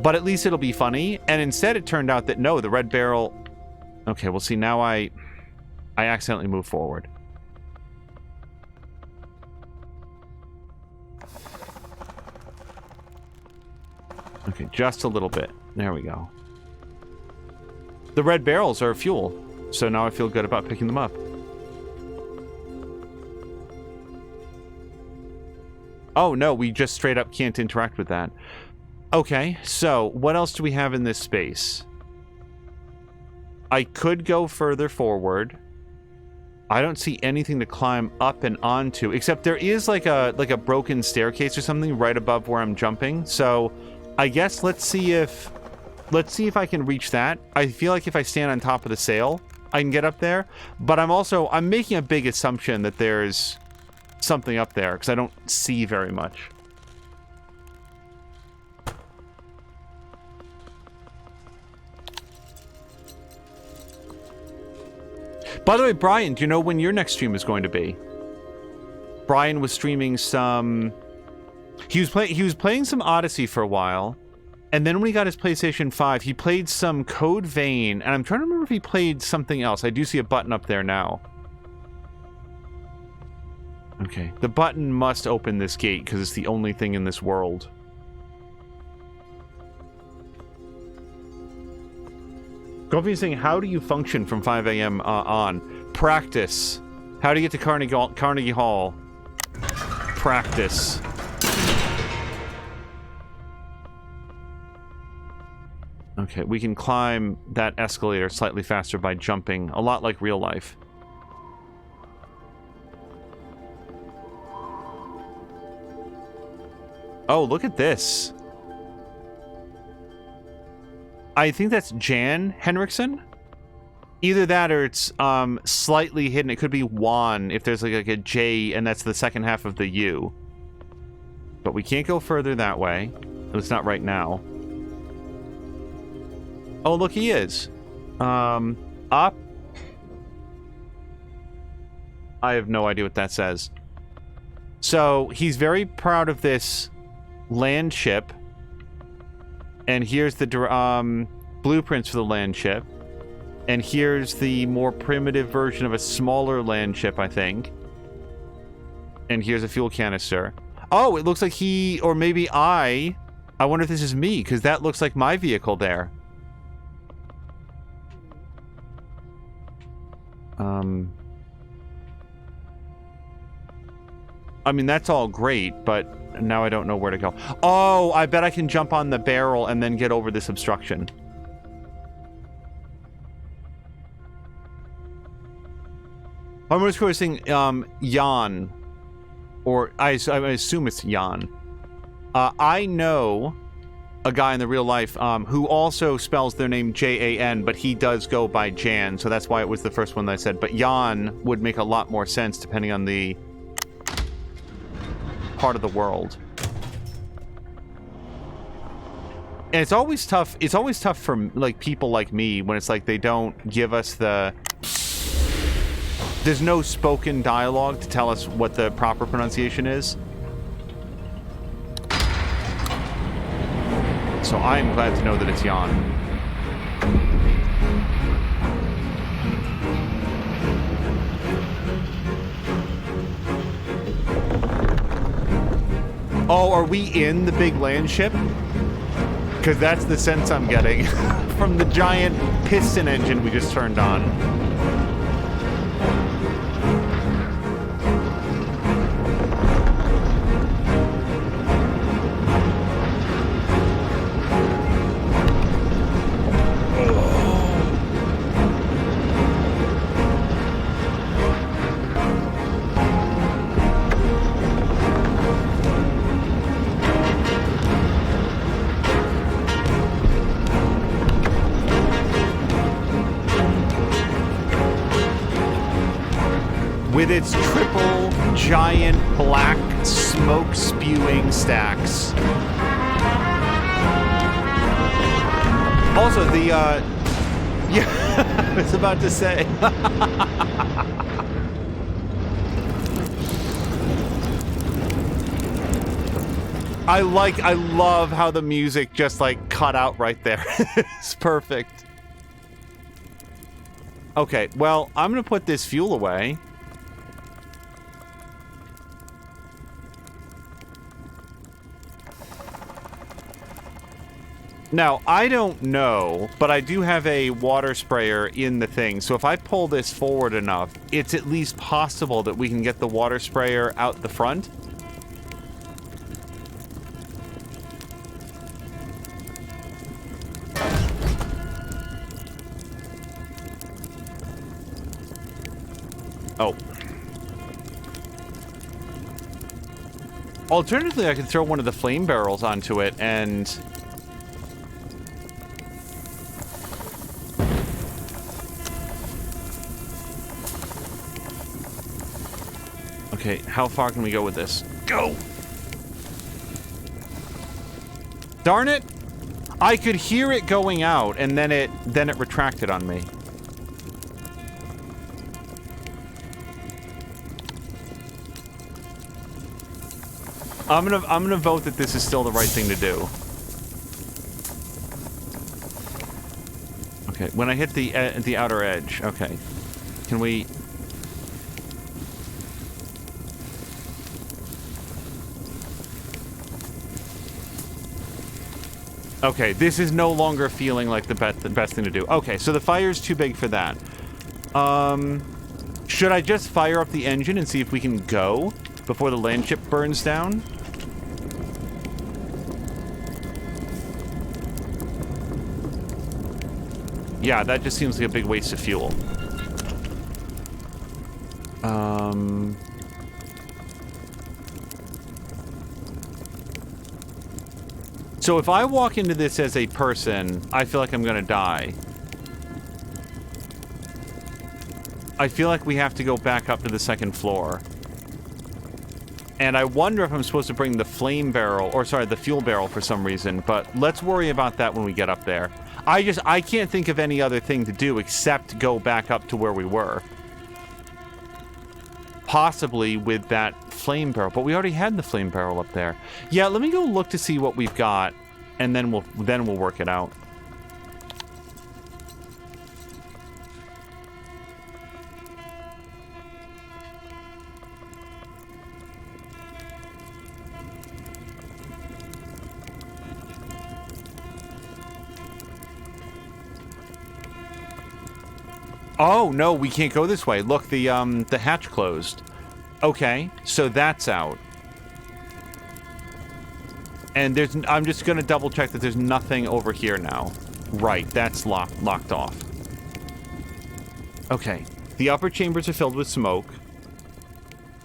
But at least it'll be funny. And instead, it turned out that no, the red barrel. Okay, well, see, now I accidentally moved forward. Okay, just a little bit. There we go. The red barrels are fuel, so now I feel good about picking them up. Oh, no, we just straight up can't interact with that. Okay, so what else do we have in this space? I could go further forward. I don't see anything to climb up and onto, except there is like a broken staircase or something right above where I'm jumping, so I guess let's see if I can reach that. I feel like if I stand on top of the sail, I can get up there. But I'm making a big assumption that there's something up there because I don't see very much. By the way, Brian, do you know when your next stream is going to be? Brian was streaming some... He was playing some Odyssey for a while, and then when he got his PlayStation 5, he played some Code Vein, and I'm trying to remember if he played something else. I do see a button up there now. Okay, the button must open this gate, because it's the only thing in this world. Goldie is saying, how do you function from 5 a.m. On? Practice. How do you get to Carnegie Hall? Practice. Okay, we can climb that escalator slightly faster by jumping, a lot like real life. Oh, look at this. I think that's Jan Henriksen. Either that or it's slightly hidden. It could be Juan if there's like a J and that's the second half of the U. But we can't go further that way. At least not right now. Oh, look, he is. Up. I have no idea what that says. So, he's very proud of this land ship. And here's the blueprints for the land ship. And here's the more primitive version of a smaller land ship, I think. And here's a fuel canister. Oh, it looks like he, or maybe I wonder if this is me, because that looks like my vehicle there. I mean, that's all great, but now I don't know where to go. Oh, I bet I can jump on the barrel and then get over this obstruction. I'm just saying, Jan. Or, I assume it's Jan. I know a guy in the real life who also spells their name Jan, but he does go by Jan, so that's why it was the first one that I said. But Jan would make a lot more sense depending on the part of the world. And it's always tough. It's always tough for like people like me when it's like they don't give us the... There's no spoken dialogue to tell us what the proper pronunciation is. So I am glad to know that it's Jan. Oh, are we in the big land ship? Because that's the sense I'm getting from the giant piston engine we just turned on. with its triple giant black smoke spewing stacks. Also, the yeah, I was about to say. I love how the music just like cut out right there. It's perfect. Okay, well, I'm gonna put this fuel away. Now, I don't know, but I do have a water sprayer in the thing, so if I pull this forward enough, it's at least possible that we can get the water sprayer out the front. Oh. Alternatively, I could throw one of the flame barrels onto it and... Okay, how far can we go with this? Go! Darn it! I could hear it going out, and then it retracted on me. I'm gonna vote that this is still the right thing to do. Okay, when I hit the outer edge, okay. Can we... Okay, this is no longer feeling like the best thing to do. Okay, so the fire's too big for that. Should I just fire up the engine and see if we can go before the land ship burns down? Yeah, that just seems like a big waste of fuel. So if I walk into this as a person, I feel like I'm gonna die. I feel like we have to go back up to the second floor. And I wonder if I'm supposed to bring the flame barrel, or sorry, the fuel barrel for some reason, but let's worry about that when we get up there. I can't think of any other thing to do except go back up to where we were. Possibly with that flame barrel, but we already had the flame barrel up there. Yeah, let me go look to see what we've got, and then we'll work it out. Oh, no, we can't go this way. Look, the hatch closed. Okay, so that's out. And I'm just gonna double check that there's nothing over here now. Right, that's locked off. Okay, the upper chambers are filled with smoke.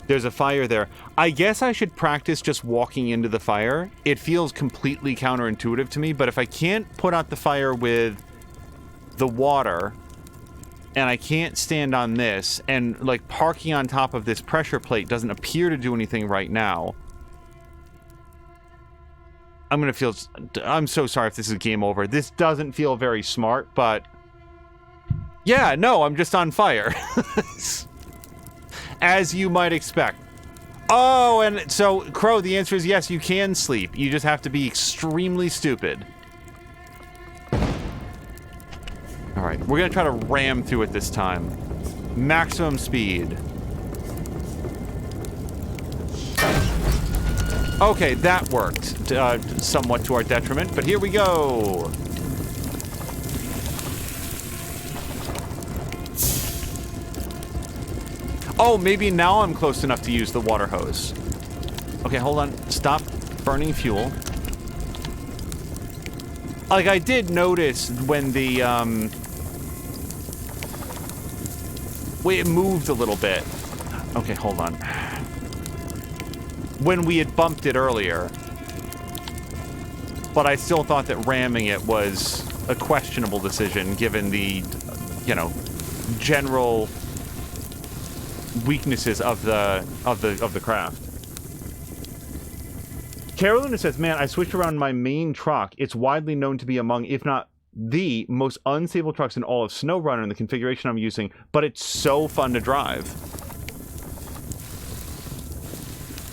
There's a fire there. I guess I should practice just walking into the fire. It feels completely counterintuitive to me, but if I can't put out the fire with the water... and I can't stand on this, and, like, parking on top of this pressure plate doesn't appear to do anything right now. I'm so sorry if this is game over. This doesn't feel very smart, but... yeah, no, I'm just on fire. As you might expect. Oh, and so, Crow, the answer is yes, you can sleep. You just have to be extremely stupid. Alright, we're gonna try to ram through it this time. Maximum speed. Okay, that worked. Somewhat to our detriment, but here we go! Oh, maybe now I'm close enough to use the water hose. Okay, hold on. Stop burning fuel. Like, I did notice when the, it moved a little bit. Okay, hold on. When we had bumped it earlier. But I still thought that ramming it was a questionable decision, given the, you know, general weaknesses of the craft. Carolina says, man, I switched around my main truck. It's widely known to be among, if not the most unstable trucks in all of SnowRunner in the configuration I'm using, but it's so fun to drive.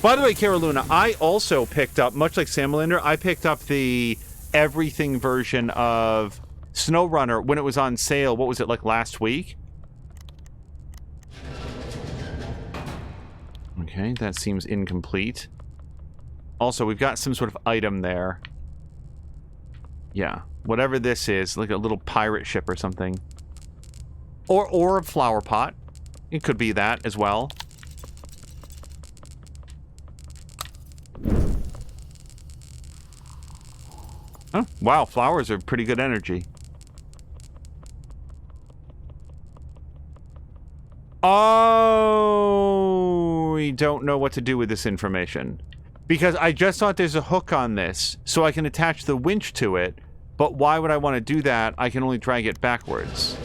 By the way, Carolina, I also picked up, much like Samalander, I picked up the everything version of SnowRunner when it was on sale. What was it, like last week? Okay, that seems incomplete. Also, we've got some sort of item there. Yeah, whatever this is, like a little pirate ship or something. Or a flower pot. It could be that as well. Oh, wow, flowers are pretty good energy. Oh, we don't know what to do with this information. Because I just thought there's a hook on this, so I can attach the winch to it, but why would I want to do that? I can only drag it backwards.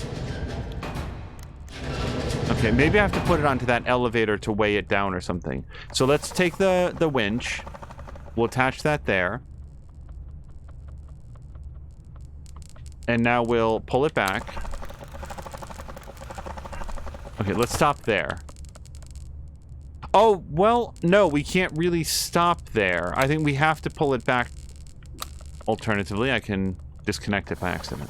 Okay, maybe I have to put it onto that elevator to weigh it down or something. So let's take the winch. We'll attach that there. And now we'll pull it back. Okay, let's stop there. Oh, well, no, we can't really stop there. I think we have to pull it back. Alternatively, I can disconnect it by accident.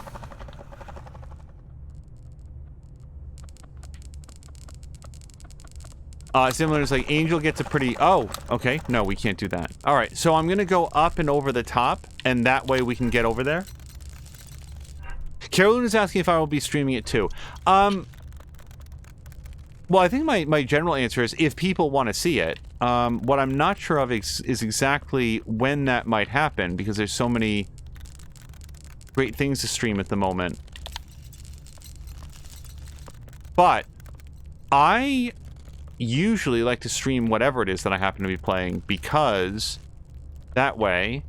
Similar is like, Angel gets a pretty... Oh, okay. No, we can't do that. All right, so I'm going to go up and over the top, and that way we can get over there. Carolyn is asking if I will be streaming it too. Well, I think my general answer is if people want to see it. What I'm not sure of is exactly when that might happen, because there's so many great things to stream at the moment. But I usually like to stream whatever it is that I happen to be playing, because that way...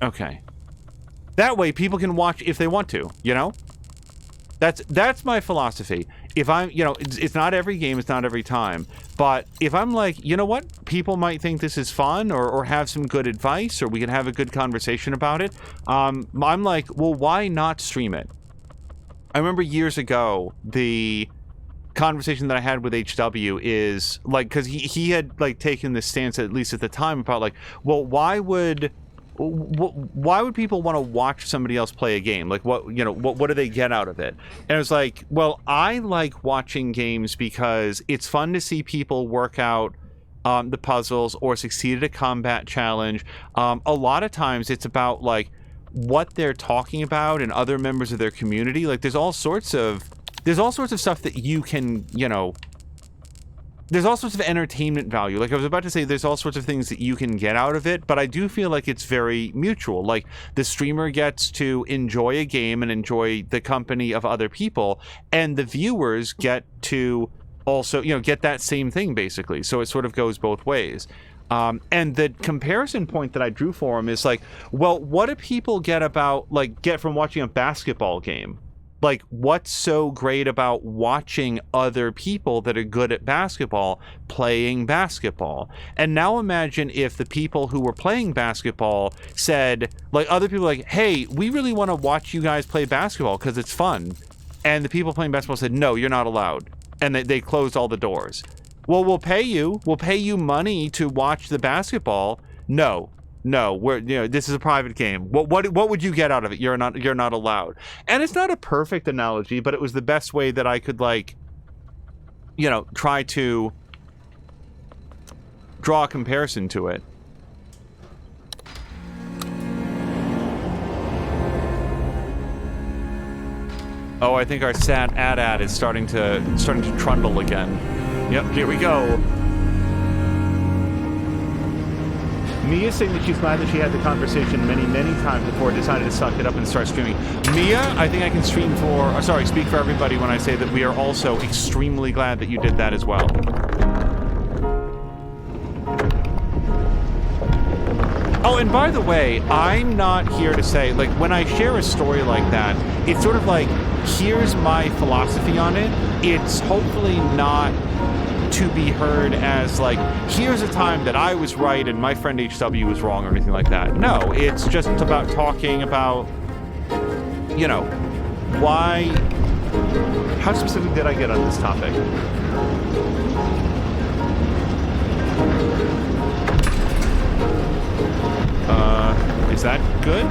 Okay. That way people can watch if they want to, you know? That's my philosophy. If I'm, you know, it's not every game, it's not every time. But if I'm like, you know what? People might think this is fun or have some good advice, or we can have a good conversation about it. I'm like, well, why not stream it? I remember years ago, the conversation that I had with HW is like, because he had like taken this stance, at least at the time, about like, well, why would people want to watch somebody else play a game? Like, what do they get out of it? And it was like, well, I like watching games because it's fun to see people work out the puzzles or succeed at a combat challenge. A lot of times it's about like what they're talking about and other members of their community. Like, there's all sorts of stuff that you can, you know, there's all sorts of entertainment value. Like I was about to say, there's all sorts of things that you can get out of it, but I do feel like it's very mutual. Like, the streamer gets to enjoy a game and enjoy the company of other people, and the viewers get to also, you know, get that same thing, basically. So it sort of goes both ways. And the comparison point that I drew for him is like, well, what do people get from watching a basketball game? Like, what's so great about watching other people that are good at basketball playing basketball? And now imagine if the people who were playing basketball said, like, other people like, hey, we really want to watch you guys play basketball because it's fun. And the people playing basketball said, no, you're not allowed. And they closed all the doors. Well, we'll pay you money to watch the basketball. No, this is a private game. What would you get out of it? You're not allowed. And it's not a perfect analogy, but it was the best way that I could, like, you know, try to draw a comparison to it. Oh, I think our sad ad is starting to trundle again. Yep, here we go. Mia's saying that she's glad that she had the conversation many, many times before decided to suck it up and start streaming. Mia, I think I can speak for everybody when I say that we are also extremely glad that you did that as well. Oh, and by the way, I'm not here to say, like, when I share a story like that, it's sort of like, here's my philosophy on it. It's hopefully not to be heard as, like, here's a time that I was right and my friend HW was wrong or anything like that. No, it's just about talking about, you know, why... How specific did I get on this topic? Is that good?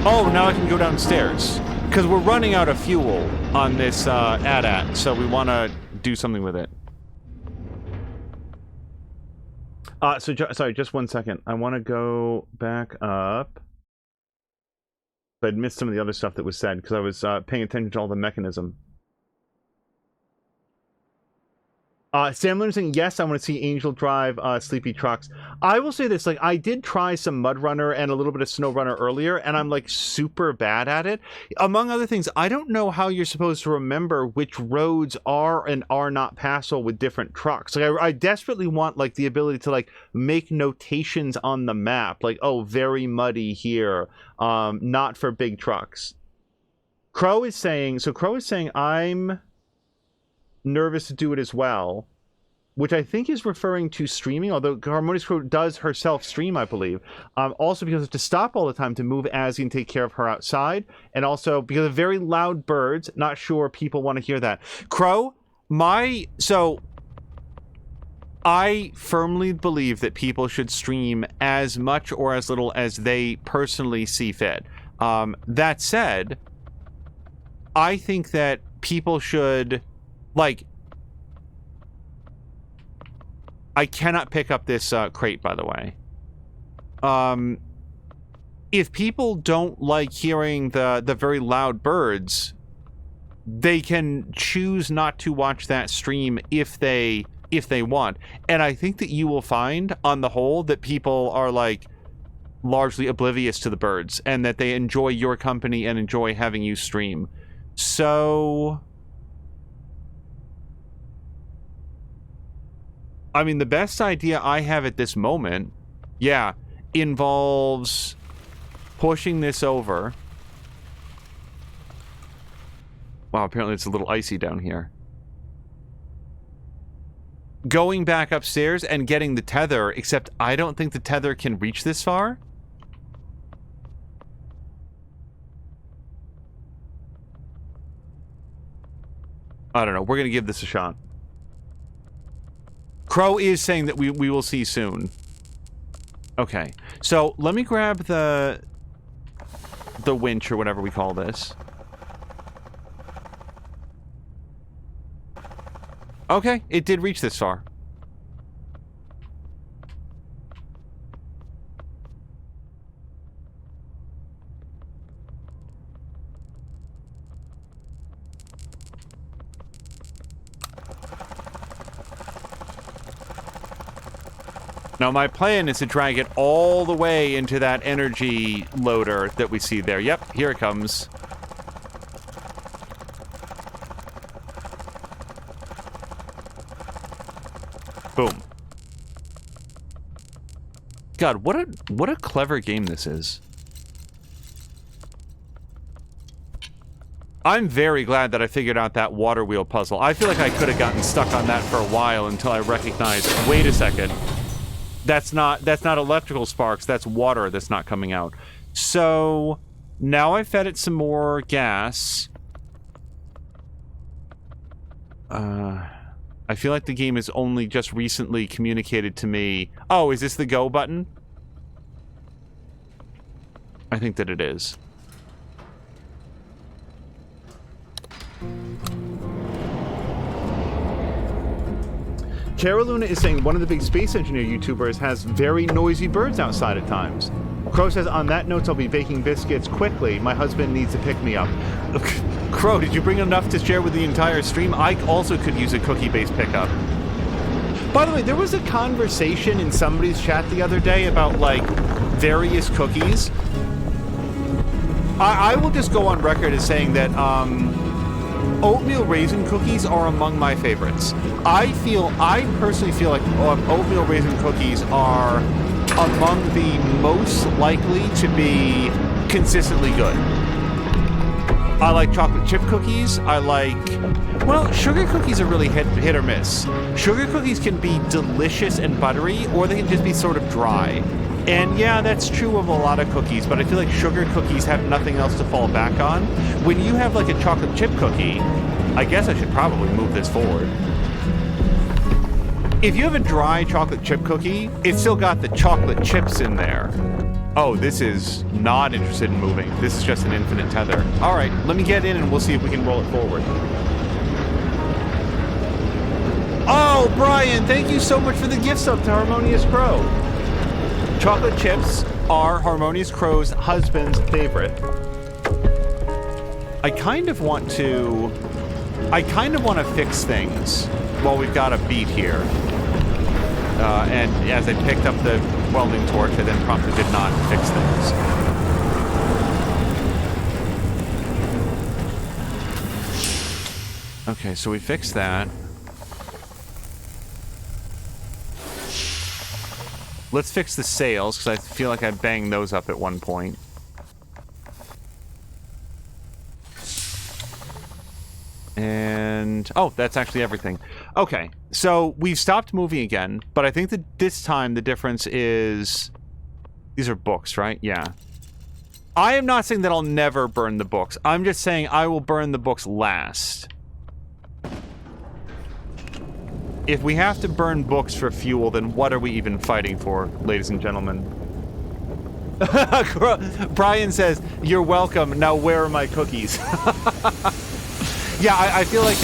Oh, now I can go downstairs. Because we're running out of fuel on this AT-AT, so we want to do something with it. Sorry, just 1 second. I want to go back up. I'd missed some of the other stuff that was said, because I was paying attention to all the mechanism. Sam Leonard saying, yes, I want to see Angel drive Sleepy Trucks. I will say this, like, I did try some Mud Runner and a little bit of Snow Runner earlier, and I'm, like, super bad at it. Among other things, I don't know how you're supposed to remember which roads are and are not passable with different trucks. Like, I desperately want, like, the ability to, like, make notations on the map. Like, oh, very muddy here. Not for big trucks. Crow is saying, I'm nervous to do it as well, which I think is referring to streaming, although Harmonious Crow does herself stream, I believe. Also because to stop all the time to move Azzy and take care of her outside, and also because of very loud birds. Not sure people want to hear that. Crow, I firmly believe that people should stream as much or as little as they personally see fit. That said, I think that people should... Like, I cannot pick up this crate, by the way. If people don't like hearing the very loud birds, they can choose not to watch that stream if they want. And I think that you will find, on the whole, that people are, like, largely oblivious to the birds, and that they enjoy your company and enjoy having you stream. So... I mean, the best idea I have at this moment, yeah, involves pushing this over. Wow, apparently it's a little icy down here. Going back upstairs and getting the tether, except I don't think the tether can reach this far. I don't know. We're going to give this a shot. Crow is saying that we will see soon. Okay. So, let me grab the winch or whatever we call this. Okay, it did reach this far. Now, my plan is to drag it all the way into that energy loader that we see there. Yep, here it comes. Boom. God, what a clever game this is. I'm very glad that I figured out that water wheel puzzle. I feel like I could have gotten stuck on that for a while until I recognized, wait a second. That's not electrical sparks, that's water that's not coming out. So, now I fed it some more gas. I feel like the game has only just recently communicated to me... Oh, is this the go button? I think that it is. Caroluna is saying one of the big space engineer YouTubers has very noisy birds outside at times. Crow says, on that note, I'll be baking biscuits quickly. My husband needs to pick me up. Crow, did you bring enough to share with the entire stream? I also could use a cookie-based pickup. By the way, there was a conversation in somebody's chat the other day about, like, various cookies. I will just go on record as saying that, oatmeal raisin cookies are among my favorites. I personally feel like oatmeal raisin cookies are among the most likely to be consistently good. I like chocolate chip cookies. I like... Well, sugar cookies are really hit or miss. Sugar cookies can be delicious and buttery, or they can just be sort of dry. And yeah, that's true of a lot of cookies, but I feel like sugar cookies have nothing else to fall back on. When you have like a chocolate chip cookie, I guess I should probably move this forward. If you have a dry chocolate chip cookie, it's still got the chocolate chips in there. Oh, this is not interested in moving. This is just an infinite tether. All right, let me get in and we'll see if we can roll it forward. Oh, Brian, thank you so much for the gift sub to Harmonious Crow. Chocolate chips are Harmonious Crow's husband's favorite. I kind of want to fix things while we've got a beat here. And as I picked up the welding torch, I then promptly did not fix things. Okay, so we fixed that. Let's fix the sails, because I feel like I banged those up at one point. And... oh, that's actually everything. Okay, so we've stopped moving again, but I think that this time the difference is... these are books, right? Yeah. I am not saying that I'll never burn the books. I'm just saying I will burn the books last. If we have to burn books for fuel, then what are we even fighting for, ladies and gentlemen? Brian says, "You're welcome. Now where are my cookies?" Yeah, I feel like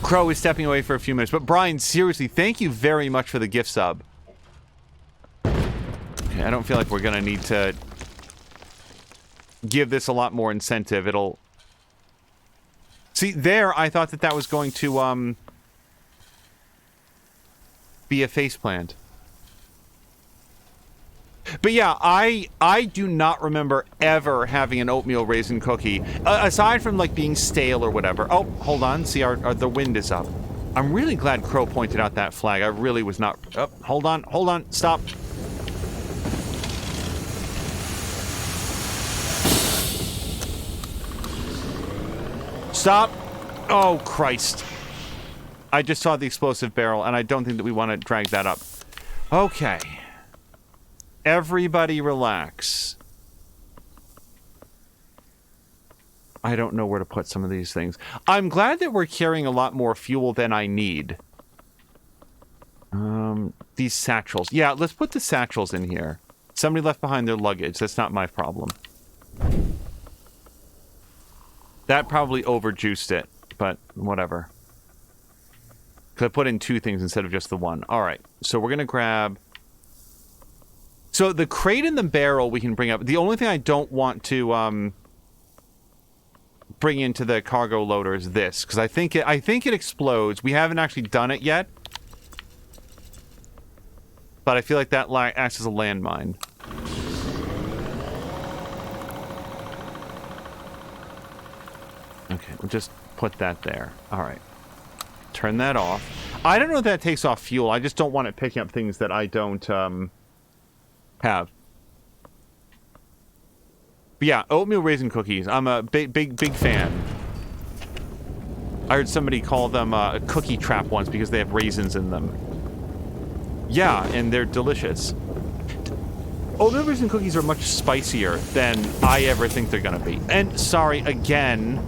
Crow is stepping away for a few minutes. But Brian, seriously, thank you very much for the gift sub. Okay, I don't feel like we're going to need to give this a lot more incentive. It'll... see, there, I thought that that was going to... be a faceplant. But yeah, I do not remember ever having an oatmeal raisin cookie, aside from like being stale or whatever. Oh, hold on, see, the wind is up. I'm really glad Crow pointed out that flag. I really was not... oh, hold on, stop. Stop. Oh, Christ. I just saw the explosive barrel, and I don't think that we want to drag that up. Okay. Everybody relax. I don't know where to put some of these things. I'm glad that we're carrying a lot more fuel than I need. These satchels. Yeah, let's put the satchels in here. Somebody left behind their luggage. That's not my problem. That probably overjuiced it, but whatever. Because I put in two things instead of just the one. Alright, so we're going to grab... so the crate and the barrel we can bring up. The only thing I don't want to bring into the cargo loader is this. Because I think it explodes. We haven't actually done it yet. But I feel like that acts as a landmine. Okay, we'll just put that there. Alright. Turn that off. I don't know if that takes off fuel. I just don't want it picking up things that I don't have. But yeah, oatmeal raisin cookies. I'm a big fan. I heard somebody call them a cookie trap once because they have raisins in them. Yeah, and they're delicious. Oatmeal raisin cookies are much spicier than I ever think they're gonna be. And sorry, again...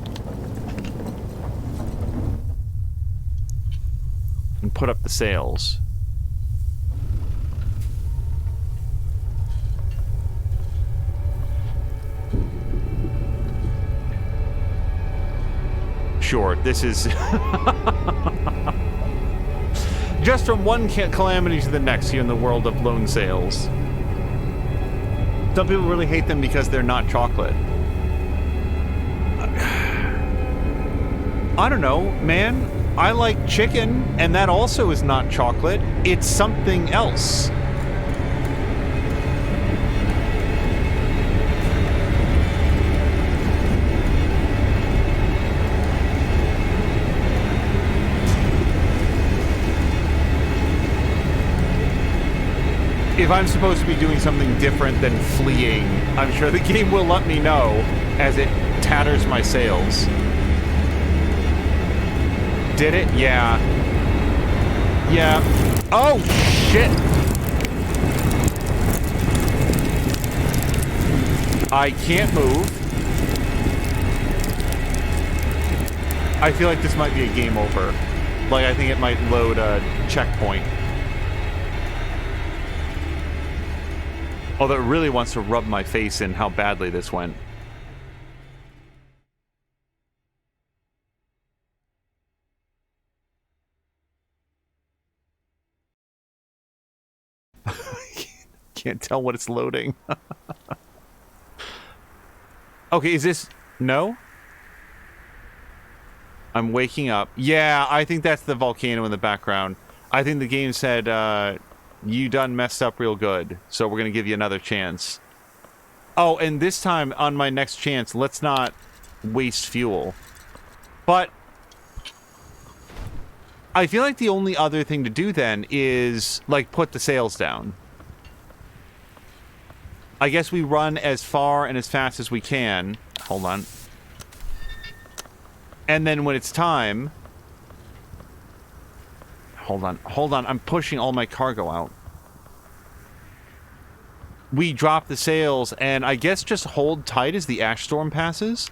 and put up the sails. Sure, this is... just from one calamity to the next here in the world of lone sails. Some people really hate them because they're not chocolate. I don't know, man. I like chicken, and that also is not chocolate. It's something else. If I'm supposed to be doing something different than fleeing, I'm sure the game will let me know as it tatters my sails. Did it? Yeah. Yeah. Oh, shit! I can't move. I feel like this might be a game over. Like, I think it might load a checkpoint. Although it really wants to rub my face in how badly this went. Can't tell what it's loading. Okay, is this... No? I'm waking up. Yeah, I think that's the volcano in the background. I think the game said, you done messed up real good, so we're gonna give you another chance. Oh, and this time, on my next chance, let's not waste fuel. But... I feel like the only other thing to do then is, like, put the sails down. I guess we run as far and as fast as we can. Hold on. And then when it's time... Hold on, I'm pushing all my cargo out. We drop the sails, and I guess just hold tight as the ash storm passes?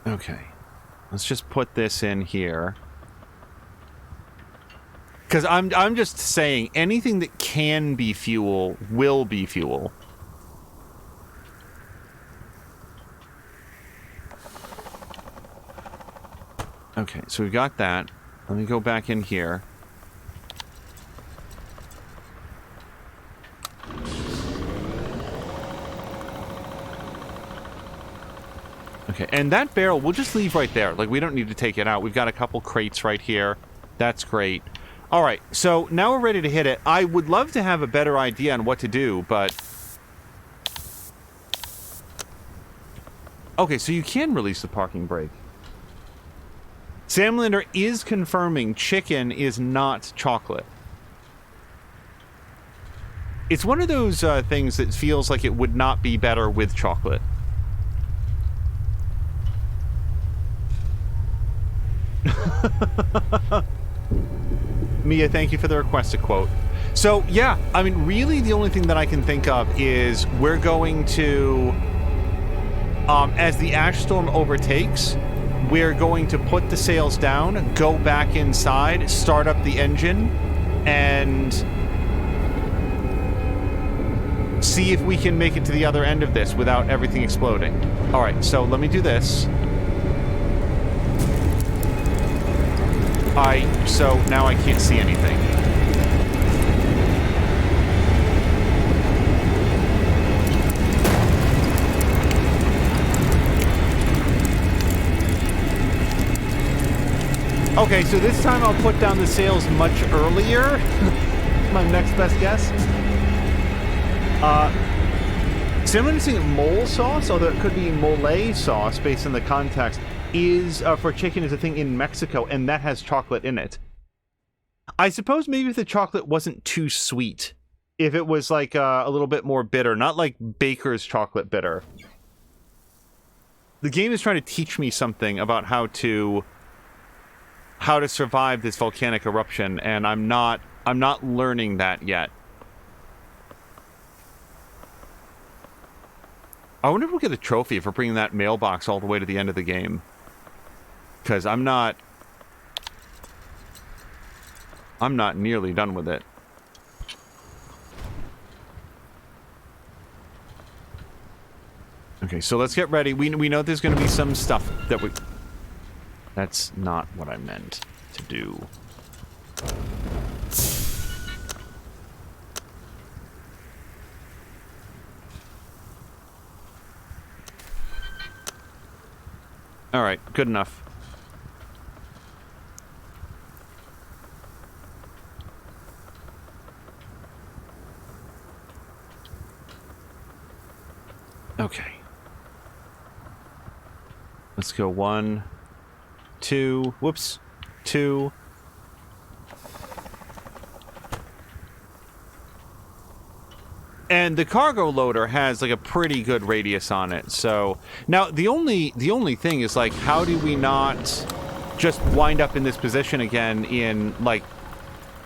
Okay. Let's just put this in here. Because I'm just saying, anything that can be fuel will be fuel. Okay, so we've got that. Let me go back in here. Okay, and that barrel, we'll just leave right there. Like, we don't need to take it out. We've got a couple crates right here. That's great. All right, so now we're ready to hit it. I would love to have a better idea on what to do, but... Okay, so you can release the parking brake. Samlander is confirming chicken is not chocolate. It's one of those things that feels like it would not be better with chocolate. Mia, thank you for the requested quote. So, yeah, I mean, really the only thing that I can think of is we're going to, as the ash storm overtakes, we're going to put the sails down, go back inside, start up the engine, and see if we can make it to the other end of this without everything exploding. All right, so let me do this. So now I can't see anything. Okay, so this time I'll put down the sails much earlier. My next best guess. Someone is saying mole sauce, although it could be mole sauce based on the context, is for chicken is a thing in Mexico, and that has chocolate in it. I suppose maybe if the chocolate wasn't too sweet, if it was like a little bit more bitter, not like Baker's chocolate bitter. The game is trying to teach me something about how to survive this volcanic eruption, and I'm not learning that yet. I wonder if we'll get a trophy for bringing that mailbox all the way to the end of the game. Because I'm not nearly done with it. Okay, so let's get ready. We know there's going to be some stuff that we... That's not what I meant to do. All right, good enough. Okay. Let's go 1, 2, whoops, 2. And the cargo loader has like a pretty good radius on it. So now the only thing is like, how do we not just wind up in this position again in like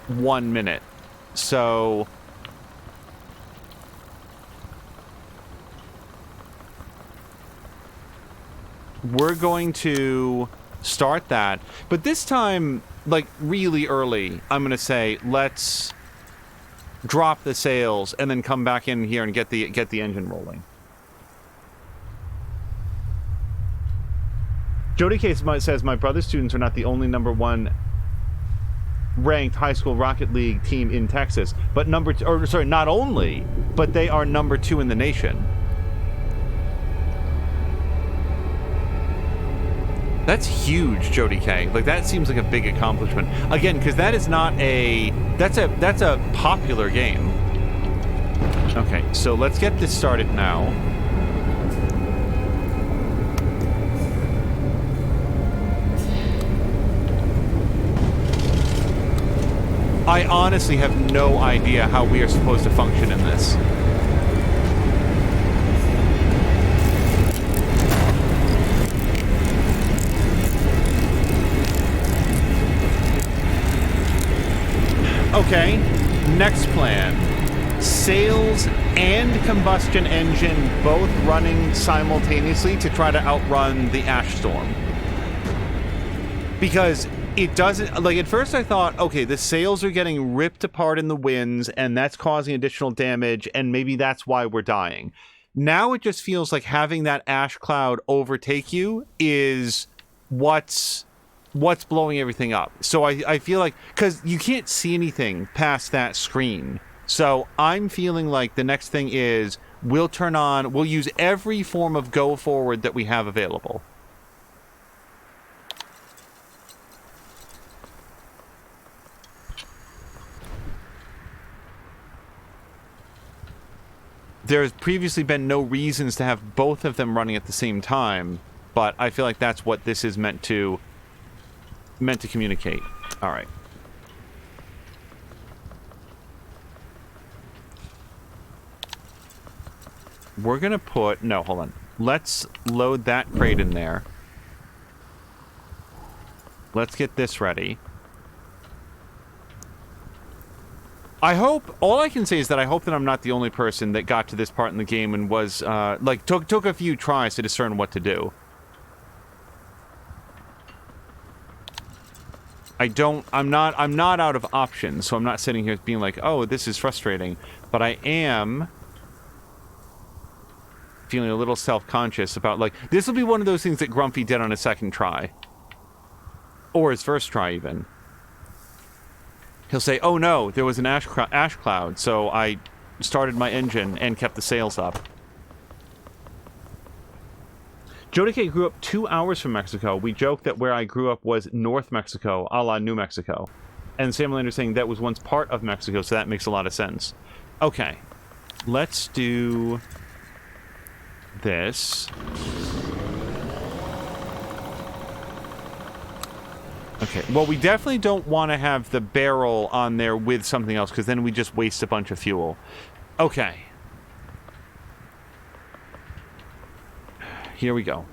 1 minute? So we're going to start that, but this time, like really early, I'm going to say let's drop the sails and then come back in here and get the engine rolling. Jody K says, my brother's students are not the only #1 ranked high school Rocket League team in Texas, but not only, but they are #2 in the nation. That's huge, Jody K. Like, that seems like a big accomplishment. Again, because that is not a... That's a popular game. Okay, so let's get this started now. I honestly have no idea how we are supposed to function in this. Okay, next plan. Sails and combustion engine both running simultaneously to try to outrun the ash storm. Because it doesn't... Like, at first I thought, okay, the sails are getting ripped apart in the winds, and that's causing additional damage, and maybe that's why we're dying. Now it just feels like having that ash cloud overtake you is what's blowing everything up. So I feel like, because you can't see anything past that screen. So I'm feeling like the next thing is we'll use every form of go forward that we have available. There's previously been no reasons to have both of them running at the same time, but I feel like that's what this is meant to communicate. All right. We're gonna put... No, hold on. Let's load that crate in there. Let's get this ready. I hope... All I can say is that I hope that I'm not the only person that got to this part in the game and was, like, took a few tries to discern what to do. I'm not out of options, so I'm not sitting here being like, oh, this is frustrating. But I am feeling a little self-conscious about, like, this will be one of those things that Grumpy did on his second try. Or his first try, even. He'll say, oh no, there was an ash cloud, so I started my engine and kept the sails up. Jody K grew up 2 hours from Mexico. We joke that where I grew up was North Mexico, a la New Mexico. And Sam Lander saying that was once part of Mexico, so that makes a lot of sense. Okay. Let's do this. Okay, well, we definitely don't want to have the barrel on there with something else, because then we just waste a bunch of fuel. Okay. Here we go.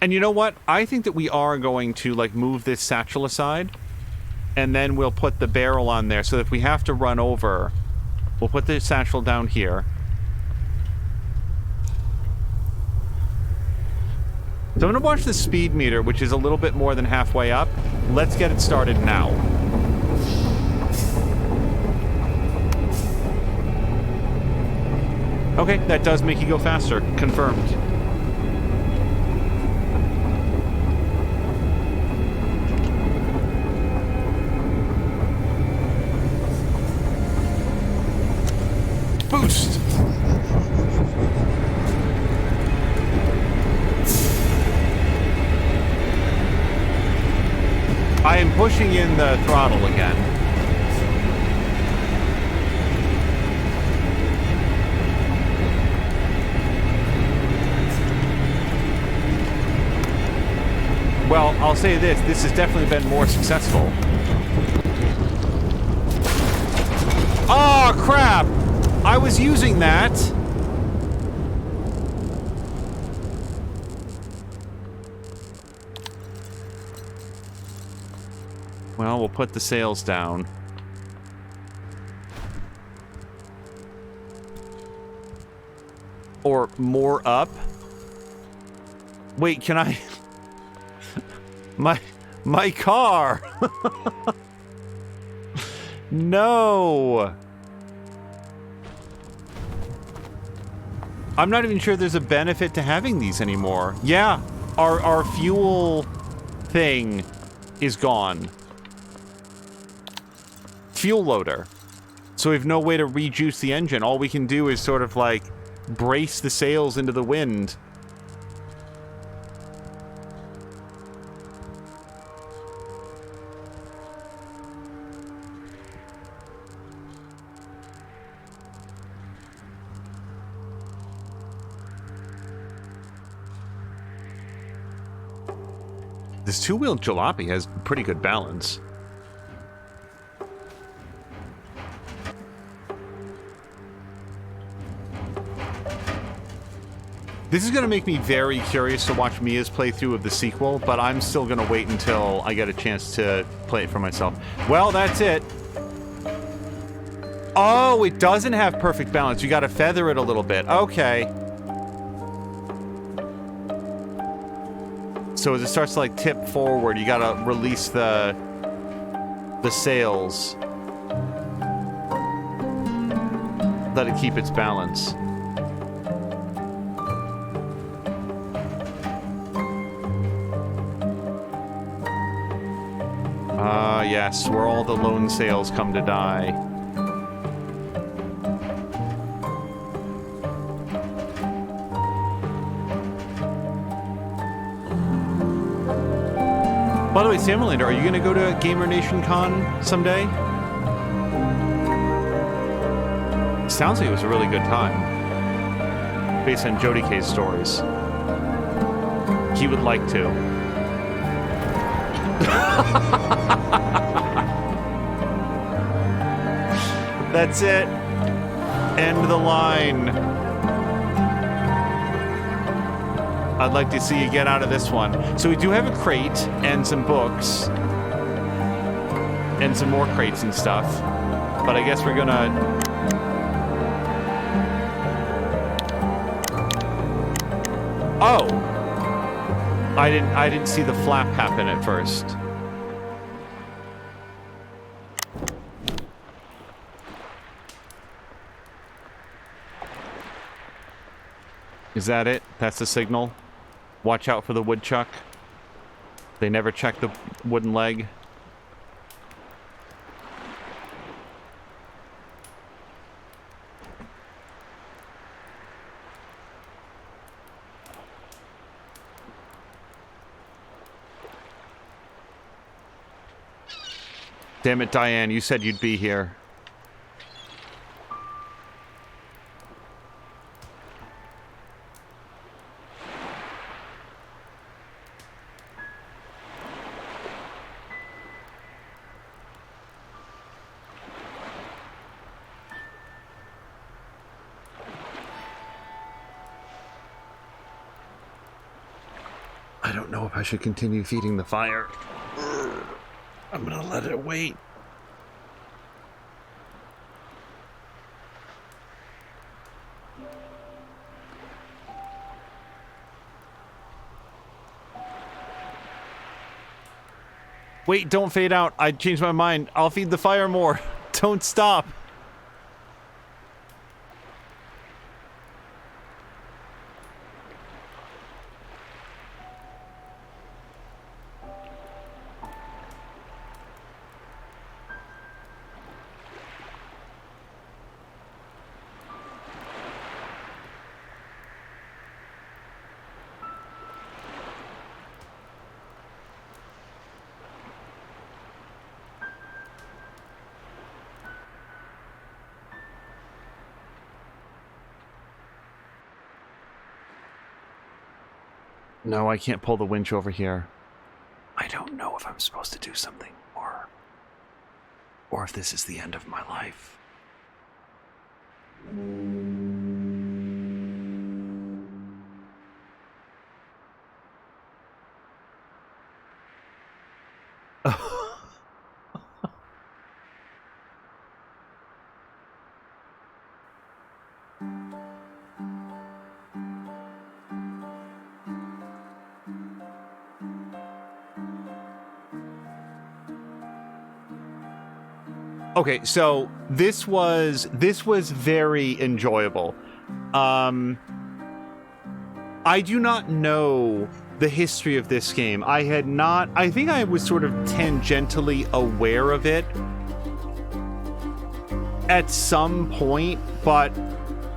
And you know what? I think that we are going to, like, move this satchel aside, and then we'll put the barrel on there, so that if we have to run over, we'll put the satchel down here. So I'm going to watch the speed meter, which is a little bit more than halfway up. Let's get it started now. Okay, that does make you go faster. Confirmed. Boost! I am pushing in the throttle again. Well, I'll say this. This has definitely been more successful. Oh, crap! I was using that. Well, we'll put the sails down. Or more up. Wait, can I... My car! No! I'm not even sure there's a benefit to having these anymore. Yeah, our fuel thing is gone. Fuel loader. So we have no way to rejuice the engine. All we can do is sort of like brace the sails into the wind. This two-wheeled jalopy has pretty good balance. This is going to make me very curious to watch Mia's playthrough of the sequel, but I'm still going to wait until I get a chance to play it for myself. Well, that's it. Oh, it doesn't have perfect balance. You got to feather it a little bit. Okay. So as it starts to like tip forward, you gotta release the sails. Let it keep its balance. Ah, yes, where all the lone sails come to die. By the way, Samuelander, are you going to go to Gamer Nation Con someday? Sounds like it was a really good time. Based on Jody K's stories. He would like to. That's it. End the line. I'd like to see you get out of this one. So we do have a crate and some books. And some more crates and stuff. But I guess we're gonna... Oh! I didn't see the flap happen at first. Is that it? That's the signal? Watch out for the woodchuck. They never check the wooden leg. Damn it, Diane, you said you'd be here. I don't know if I should continue feeding the fire. I'm gonna let it wait. Wait, don't fade out. I changed my mind. I'll feed the fire more. Don't stop. No, I can't pull the winch over here. don't know if I'm supposed to do something or if this is the end of my life. Okay, so this was very enjoyable. I do not know the history of this game. I think I was sort of tangentially aware of it at some point, but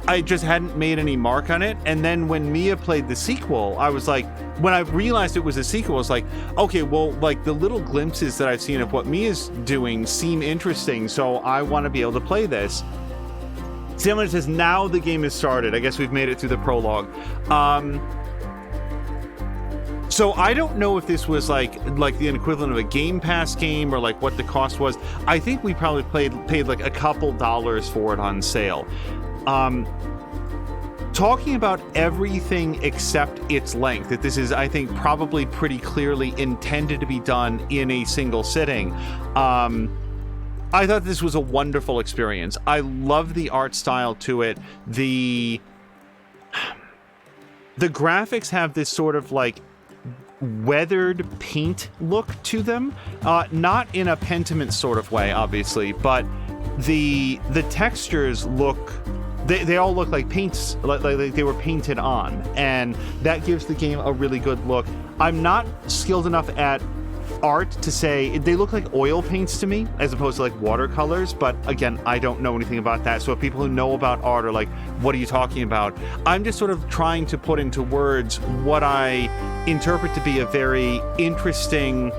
I just hadn't made any mark on it. And then when Mia played the sequel, I was like, when I realized it was a sequel, I was like, okay, well, like the little glimpses that I've seen of what Mia's doing seem interesting, so I want to be able to play this. Someone says, now the game has started. I guess we've made it through the prologue. So I don't know if this was like the equivalent of a Game Pass game or like what the cost was. I think we probably paid like a couple dollars for it on sale. Talking about everything except its length, that this is, I think, probably pretty clearly intended to be done in a single sitting. I thought this was a wonderful experience. I love the art style to it. The graphics have this sort of like weathered paint look to them, not in a Pentiment sort of way, obviously, but the textures look. They all look like paints, like they were painted on, and that gives the game a really good look. I'm not skilled enough at art to say they look like oil paints to me as opposed to like watercolors, but again, I don't know anything about that. So if people who know about art are like, what are you talking about? I'm just sort of trying to put into words what I interpret to be a very interesting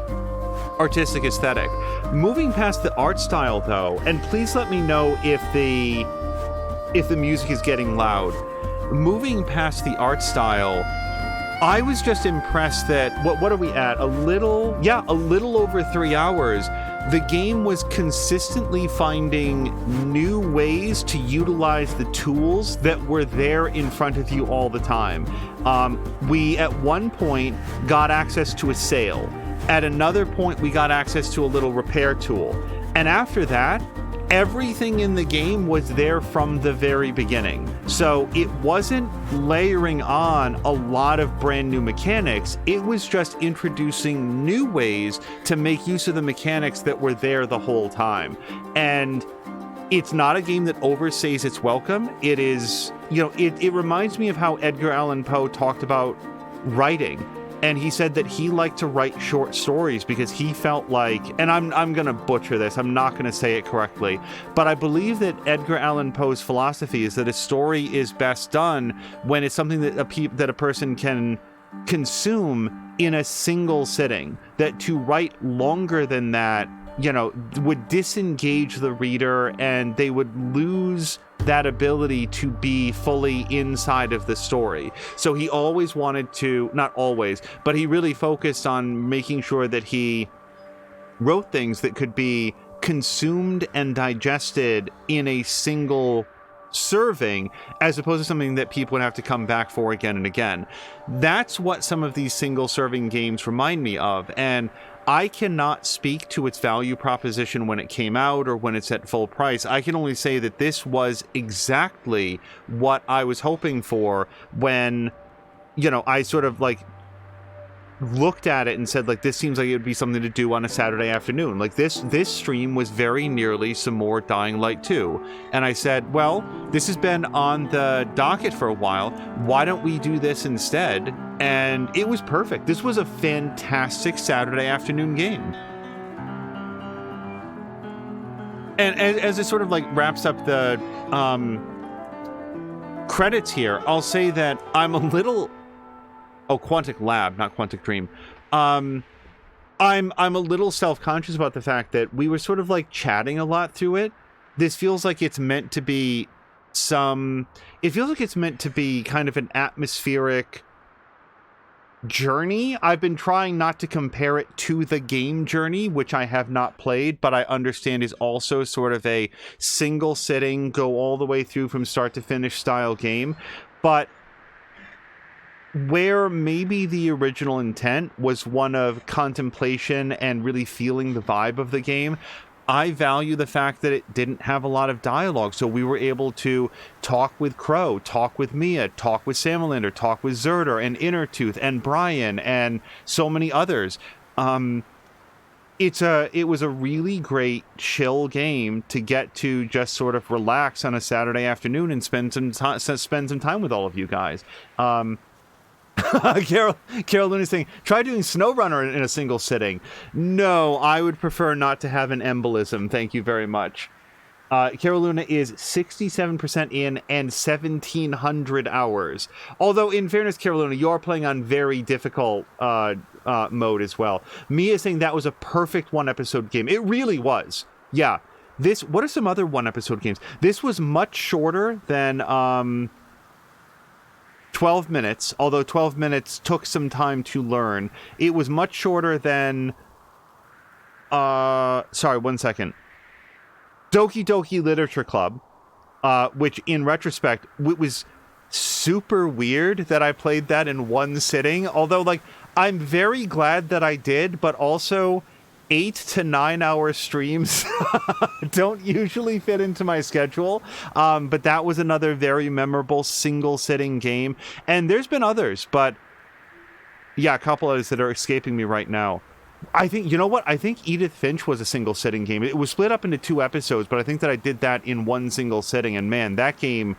artistic aesthetic. Moving past the art style though, and please let me know if the music is getting loud. Moving past the art style, I was just impressed that, what are we at? A little over 3 hours. The game was consistently finding new ways to utilize the tools that were there in front of you all the time. We, at one point, got access to a sail. At another point, we got access to a little repair tool. And after that, everything in the game was there from the very beginning. So it wasn't layering on a lot of brand new mechanics. It was just introducing new ways to make use of the mechanics that were there the whole time. And it's not a game that overstays its welcome. It is, it reminds me of how Edgar Allan Poe talked about writing. And he said that he liked to write short stories because he felt like, and I'm going to butcher this, I'm not going to say it correctly, but I believe that Edgar Allan Poe's philosophy is that a story is best done when it's something that a person can consume in a single sitting. That to write longer than that, would disengage the reader and they would lose that ability to be fully inside of the story. So he always wanted to, not always, but he really focused on making sure that he wrote things that could be consumed and digested in a single serving, as opposed to something that people would have to come back for again and again. That's what some of these single serving games remind me of, and I cannot speak to its value proposition when it came out or when it's at full price. I can only say that this was exactly what I was hoping for when, I sort of like looked at it and said, like, this seems like it would be something to do on a Saturday afternoon. Like this stream was very nearly some more Dying Light 2. And I said, well, this has been on the docket for a while. Why don't we do this instead? And it was perfect. This was a fantastic Saturday afternoon game. And as it sort of like wraps up the credits here, I'll say that I'm a little... Oh, Quantic Lab, not Quantic Dream. I'm a little self-conscious about the fact that we were sort of like chatting a lot through it. This feels like it's meant to be kind of an atmospheric Journey, I've been trying not to compare it to the game Journey, which I have not played, but I understand is also sort of a single sitting, go all the way through from start to finish style game. But where maybe the original intent was one of contemplation and really feeling the vibe of the game, I value the fact that it didn't have a lot of dialogue. So we were able to talk with Crow, talk with Mia, talk with Salamander, talk with Zerder and Innertooth and Brian and so many others. It was a really great chill game to get to just sort of relax on a Saturday afternoon and spend some time with all of you guys. Carol Luna is saying, try doing SnowRunner in a single sitting. No, I would prefer not to have an embolism. Thank you very much. Carol Luna is 67% in and 1,700 hours. Although, in fairness, Carol Luna, you're playing on very difficult mode as well. Mia is saying that was a perfect one-episode game. It really was. Yeah. What are some other one-episode games? This was much shorter than 12 minutes, although 12 minutes took some time to learn. It was much shorter than... sorry, 1 second. Doki Doki Literature Club, which in retrospect, it was super weird that I played that in one sitting. Although, like, I'm very glad that I did, but also 8 to 9 hour streams don't usually fit into my schedule. But that was another very memorable single sitting game. And there's been others, but yeah, a couple others that are escaping me right now. I think, you know what? I think Edith Finch was a single sitting game. It was split up into 2 episodes, but I think that I did that in one single sitting. And man, that game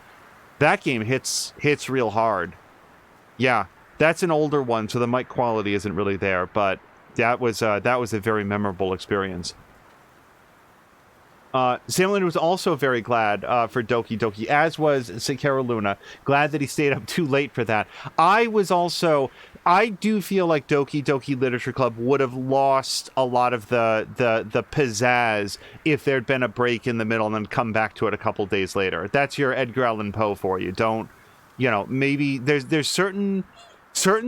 hits real hard. Yeah, that's an older one, so the mic quality isn't really there, but that was a very memorable experience. Salamander was also very glad for Doki Doki, as was Sekiro Luna. Glad that he stayed up too late for that. I do feel like Doki Doki Literature Club would have lost a lot of the pizzazz if there'd been a break in the middle and then come back to it a couple days later. That's your Edgar Allan Poe for you. Don't, maybe there's certain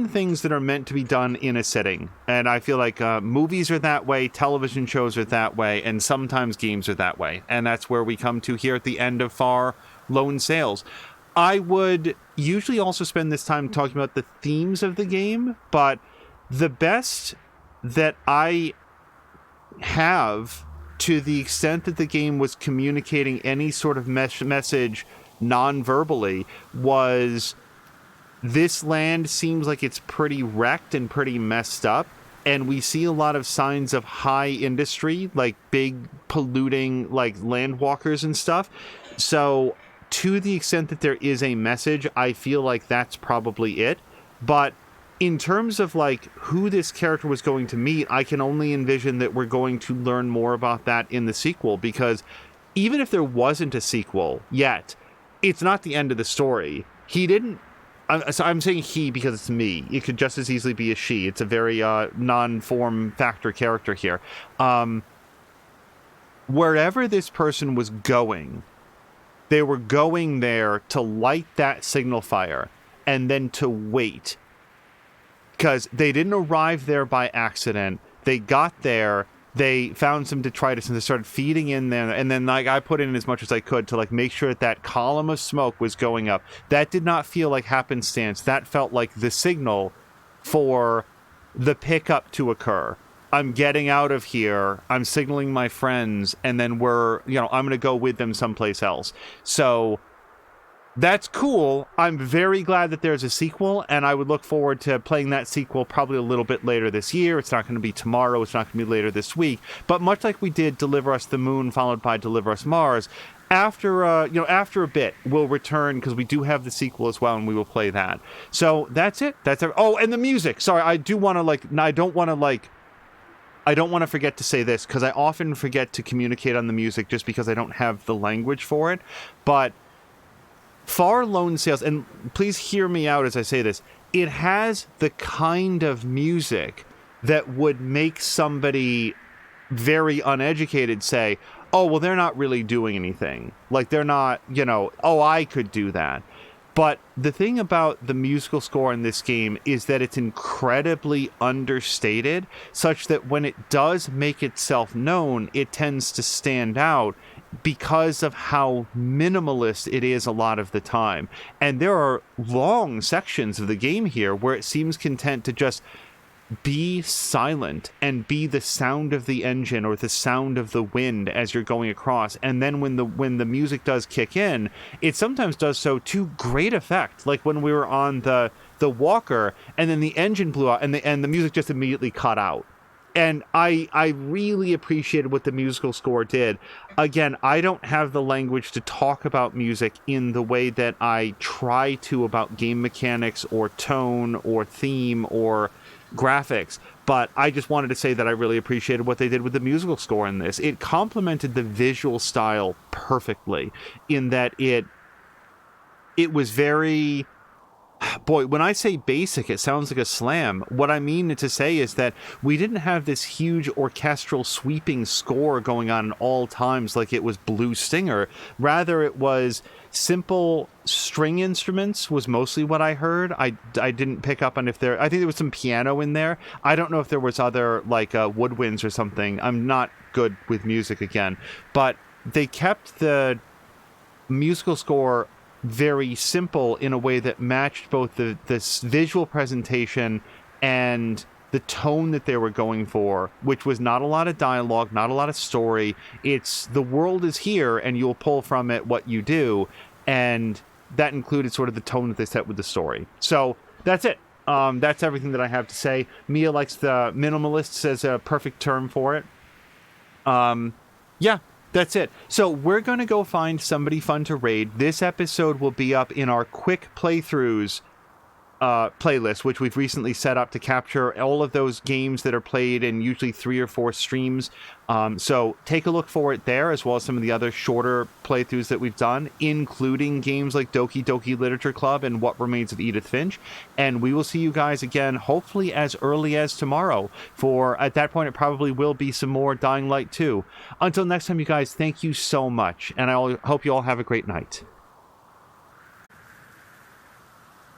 things that are meant to be done in a sitting. And I feel like movies are that way, television shows are that way, and sometimes games are that way. And that's where we come to here at the end of Far Lone Sails. I would usually also spend this time talking about the themes of the game, but the best that I have, to the extent that the game was communicating any sort of message non-verbally, was this land seems like it's pretty wrecked and pretty messed up, and we see a lot of signs of high industry, like big polluting like landwalkers and stuff. So to the extent that there is a message, I feel like that's probably it. But in terms of like who this character was going to meet, I can only envision that we're going to learn more about that in the sequel, because even if there wasn't a sequel yet, it's not the end of the story. I'm saying he because it's me. It could just as easily be a she. It's a very non-form factor character here. Wherever this person was going, they were going there to light that signal fire and then to wait. Because they didn't arrive there by accident. They got there, they found some detritus, and they started feeding in there. And then like I put in as much as I could to like make sure that column of smoke was going up. That did not feel like happenstance. That felt like the signal for the pickup to occur. I'm getting out of here, I'm signaling my friends, and then I'm going to go with them someplace else. So that's cool. I'm very glad that there's a sequel, and I would look forward to playing that sequel probably a little bit later this year. It's not going to be tomorrow. It's not going to be later this week. But much like we did Deliver Us the Moon, followed by Deliver Us Mars, after a bit, we'll return, because we do have the sequel as well, and we will play that. So that's it. Oh, and the music. Sorry, I don't want to forget to say this, because I often forget to communicate on the music just because I don't have the language for it. But Far Lone Sails, and please hear me out as I say this, it has the kind of music that would make somebody very uneducated say, oh, well, they're not really doing anything. Like, they're not, I could do that. But the thing about the musical score in this game is that it's incredibly understated, such that when it does make itself known, it tends to stand out because of how minimalist it is a lot of the time. And there are long sections of the game here where it seems content to just be silent and be the sound of the engine or the sound of the wind as you're going across. And then when the music does kick in, it sometimes does so to great effect, like when we were on the walker and then the engine blew out and the music just immediately cut out. And I really appreciated what the musical score did. Again, I don't have the language to talk about music in the way that I try to about game mechanics or tone or theme or graphics, but I just wanted to say that I really appreciated what they did with the musical score in this. It complemented the visual style perfectly in that it was very... Boy, when I say basic, it sounds like a slam. What I mean to say is that we didn't have this huge orchestral sweeping score going on at all times like it was Blue Stinger. Rather, it was simple string instruments was mostly what I heard. I didn't pick up on if there... I think there was some piano in there. I don't know if there was other, like, woodwinds or something. I'm not good with music again. But they kept the musical score very simple in a way that matched both the visual presentation and the tone that they were going for, which was not a lot of dialogue, not a lot of story. It's the world is here and you'll pull from it what you do. And that included sort of the tone that they set with the story. So that's it. That's everything that I have to say. Mia likes the minimalists as a perfect term for it. Yeah. That's it. So we're going to go find somebody fun to raid. This episode will be up in our quick playthroughs playlist, which we've recently set up to capture all of those games that are played in usually 3 or 4 streams. So take a look for it there, as well as some of the other shorter playthroughs that we've done, including games like Doki Doki Literature Club and What Remains of Edith Finch. And we will see you guys again, hopefully as early as tomorrow. For at that point, it probably will be some more Dying Light 2. Until next time, you guys, thank you so much. And I hope you all have a great night.